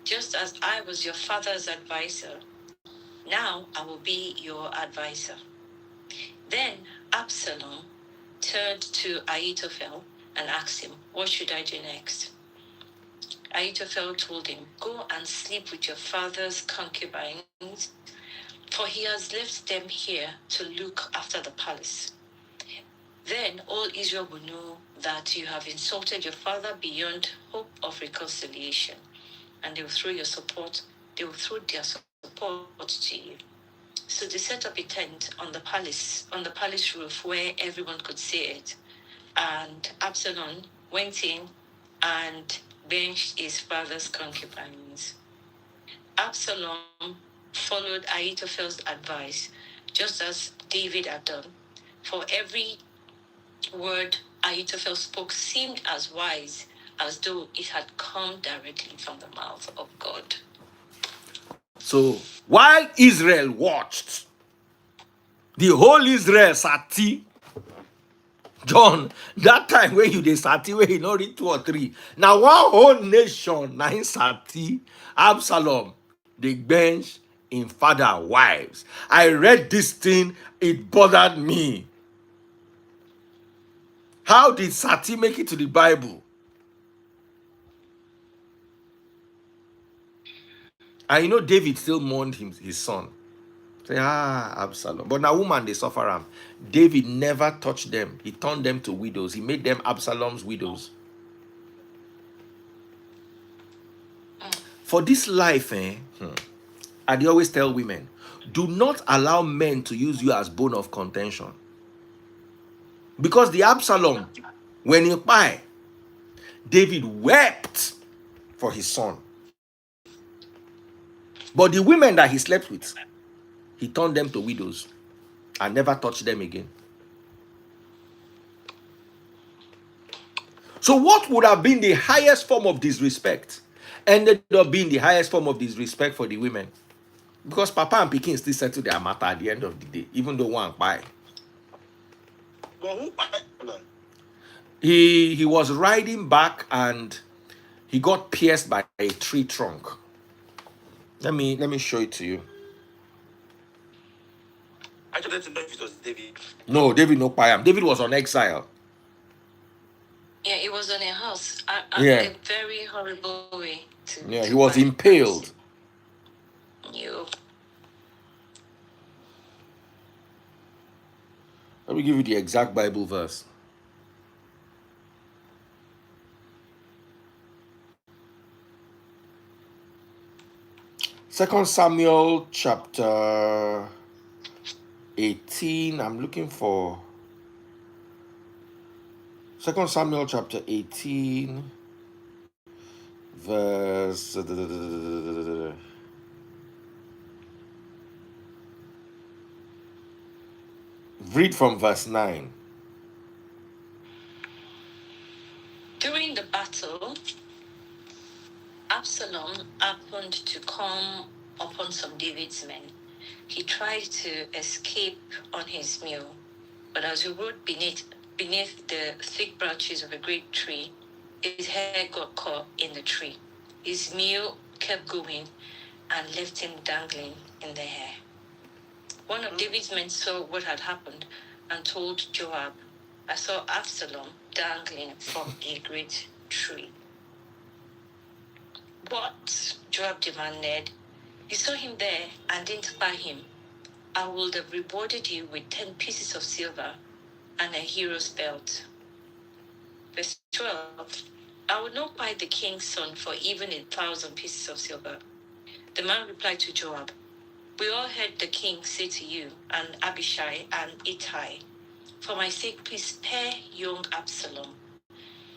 Just as I was your father's advisor, now I will be your advisor. Then Absalom turned to Ahithophel and asked him, what should I do next? Ahithophel told him, go and sleep with your father's concubines, for he has left them here to look after the palace. Then all Israel will know that you have insulted your father beyond hope of reconciliation, and they will throw their support to you. So they set up a tent on the palace roof where everyone could see it. And Absalom went in and benched his father's concubines. Absalom followed Ahithophel's advice, just as David had done. For every word Ahithophel spoke seemed as wise as though it had come directly from the mouth of God. So while Israel watched, the whole Israel sati. John, that time when you dey sati, where you not read 2 or 3. Now one whole nation, na in sati, Absalom, the bench in father wives. I read this thing, it bothered me. How did Sati make it to the Bible? And you know David still mourned his son. Say, Absalom. But now woman, they suffer him. David never touched them. He turned them to widows. He made them Absalom's widows. For this life, I dey always tell women, do not allow men to use you as bone of contention. Because the Absalom, when he died, David wept for his son. But the women that he slept with, he turned them to widows and never touched them again. So what would have been the highest form of disrespect ended up being the highest form of disrespect for the women. Because Papa and Pikin still settle their matter at the end of the day, even though one buy. But who? He was riding back and he got pierced by a tree trunk. Let me show it to you. I just didn't know if it was David. No, David no payam. David was on exile. Yeah, it was on a house. Yeah. A very horrible way to. Yeah, to he was buy impaled. You. Let me give you the exact Bible verse. Second Samuel chapter 18. I'm looking for Second Samuel chapter 18, verse. Read from verse 9. During the battle, Absalom happened to come upon some David's men. He tried to escape on his mule, but as he rode beneath the thick branches of a great tree, his head got caught in the tree. His mule kept going and left him dangling in the air. One of David's men saw what had happened and told Joab, I saw Absalom dangling from a great tree. But Joab demanded, you saw him there and didn't buy him. I would have rewarded you with 10 pieces of silver and a hero's belt. Verse 12, I would not buy the king's son for even 1,000 pieces of silver. The man replied to Joab, we all heard the king say to you and Abishai and Ittai, for my sake, please spare young Absalom.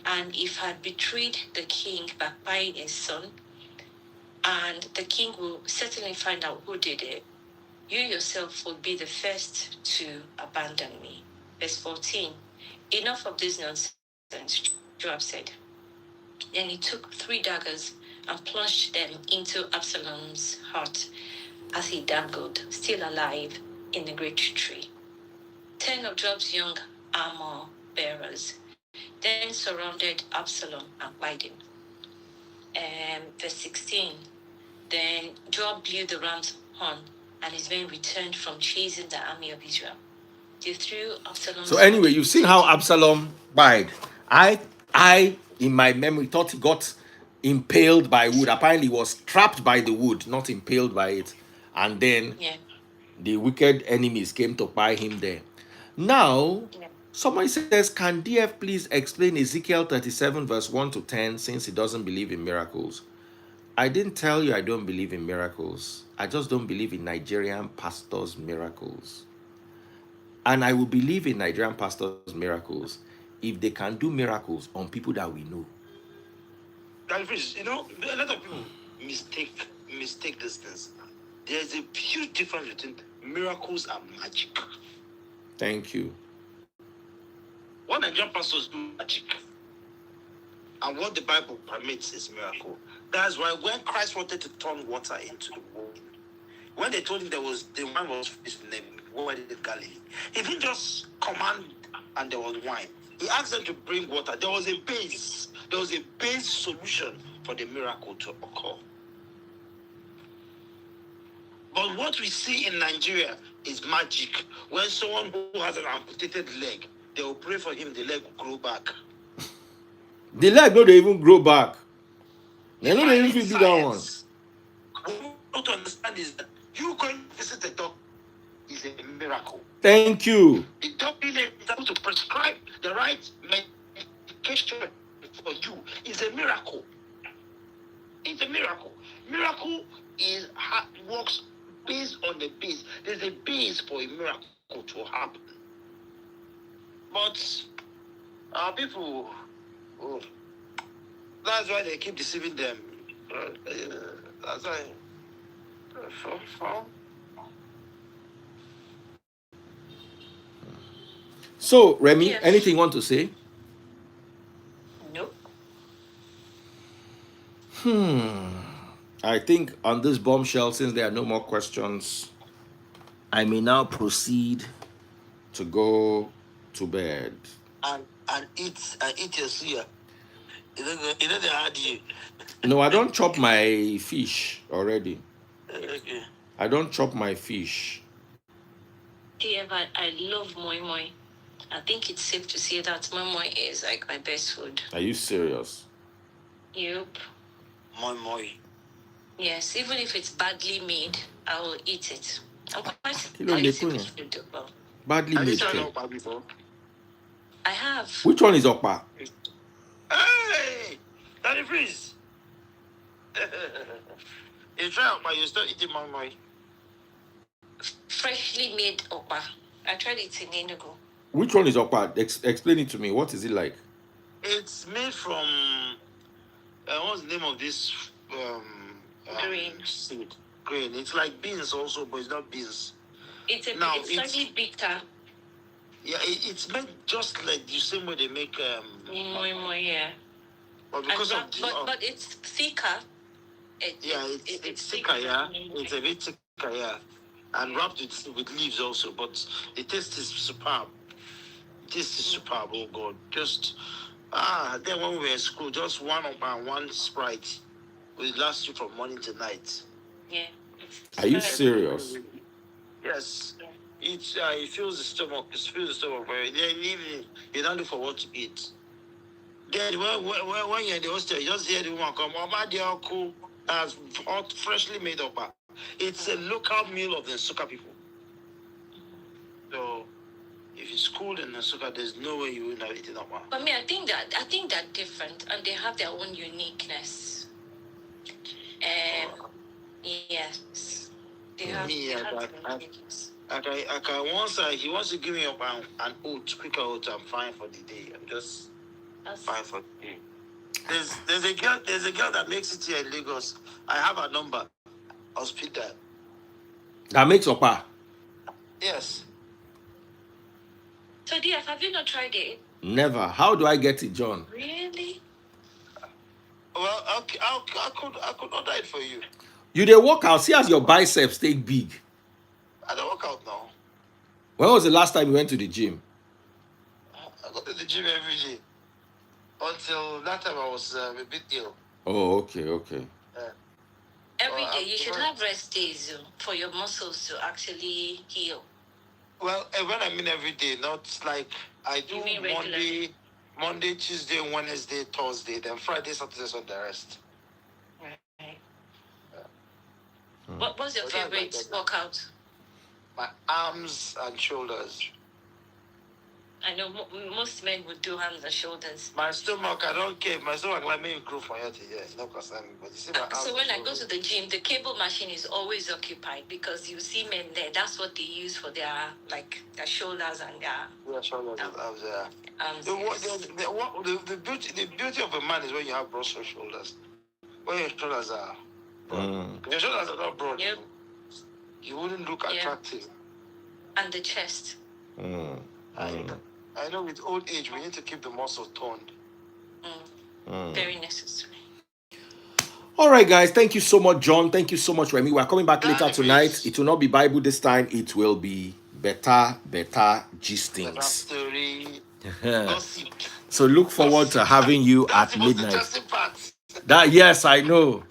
And if I had betrayed the king by buying his son, and the king will certainly find out who did it, you yourself will be the first to abandon me. Verse 14. Enough of this nonsense, Joab said. Then he took 3 daggers and plunged them into Absalom's heart as he dangled, still alive, in the great tree. 10 of Joab's young armor bearers then surrounded Absalom and plied him. Verse 16. Then Joab blew the ram's horn, and his men returned from chasing the army of Israel. They threw Absalom. So anyway, you've seen how Absalom died. I in my memory thought he got impaled by wood. Apparently he was trapped by the wood, not impaled by it. And then the wicked enemies came to buy him there. Now, somebody says, can DF please explain Ezekiel 37 verse 1 to 10 since he doesn't believe in miracles? I didn't tell you I don't believe in miracles. I just don't believe in Nigerian pastors' miracles. And I will believe in Nigerian pastors' miracles if they can do miracles on people that we know. You know, a lot of people mistake these things. There's a huge difference between miracles and magic. Thank you. What Nigerian pastors do magic, and what the Bible permits is miracle. That's why when Christ wanted to turn water into wine, when they told him the wine was finished in the wedding in Galilee, he didn't just command and there was wine. He asked them to bring water. There was a base solution for the miracle to occur. But what we see in Nigeria is magic. When someone who has an amputated leg, they will pray for him, the leg will grow back. The leg don't even grow back. They don't even do that one. What we don't understand is that you going to visit a doctor is a miracle. Thank you. The doctor is able to prescribe the right medication for you is a miracle. It's a miracle. Miracle works based on the base. There's a base for a miracle to happen. But our people, that's why they keep deceiving them. That's why. So, Remy, anything you want to say? Nope. I think on this bombshell, since there are no more questions, I may now proceed to go to bed. And eat your suya. You know they had you. No, I don't chop my fish already. Okay. I don't chop my fish. I love moi moi. I think it's safe to say that moi moi is like my best food. Are you serious? Yep. Moi moi. Yes, even if it's badly made, I will eat it. I'm quite Badly Have you made tried cake. okpa before? I have. Which one is okpa? Hey! Daddy freeze! You try okpa, you start eating moi moi. Freshly made okpa. I tried it in Enugu. Which one is okpa? Explain it to me. What is it like? It's made from what's the name of this Green. seed? Green. It's like beans also, but it's not beans. It's slightly bitter. Yeah, it's made just like the same way they make moi moi, yeah. But because but it's thicker. It's thicker, yeah. It's a bit thicker, yeah. And wrapped with leaves also, but the taste is superb. Oh God. Just then when we were in school, just one up and one Sprite will last you from morning to night. Yeah. Are you serious? Yes. Yeah. It fills the stomach. It fills the stomach. Then in the evening, you don't look for what to eat. Then when you're in the hostel, you just hear the woman come, "Mama, they are cool." As hot, freshly made up. It's a local meal of the Nsukka people. So if it's cool in Nsukka, there's no way you wouldn't have eaten up. But I think they're different and they have their own uniqueness. Yes. They have their uniqueness. He wants to give me up an oat, quicker oat. I'm fine for the day. I'm just fine for the day. There's a girl that makes it here in Lagos. I have her number. I'll speak that. That makes okpa. Yes. So, DF, have you not tried it? Never. How do I get it, John? Really? Well, I could order it for you. You dey work out. See as your biceps take big. I don't work out now. When was the last time you went to the gym? I go to the gym every day. Until that time I was a bit ill. Oh, okay. Every day. You should have rest days for your muscles to actually heal. Well, when I mean every day, not like I do Monday, Tuesday, Wednesday, Thursday, then Friday, Saturday, Sunday, rest. Right. What's your favorite workout? My arms and shoulders. I know most men would do arms and shoulders. My stomach, I don't care. My stomach like me grow from here to here. It's not concern me. But you see my arms. So when I go to the gym, the cable machine is always occupied because you see men there. That's what they use for their shoulders and their shoulders and arms. Arms, the beauty of a man is when you have broad shoulders. When your shoulders are broad. If your shoulders are not broad, you wouldn't look attractive. And the chest. I know with old age, we need to keep the muscles toned. Very necessary. All right, guys. Thank you so much, John. Thank you so much, Remy. We're coming back later tonight. It will not be Bible this time. It will be better gistings. Story. So look forward to having you at midnight. Yes, I know.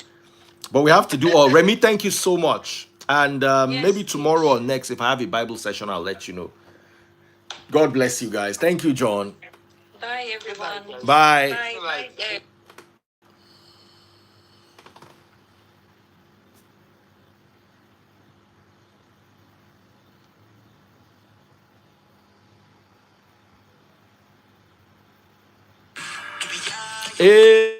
But we have to do all. Remy, thank you so much. And maybe tomorrow or next, if I have a Bible session, I'll let you know. God bless you guys. Thank you, John. Bye, everyone. Bye. Bye. Hey.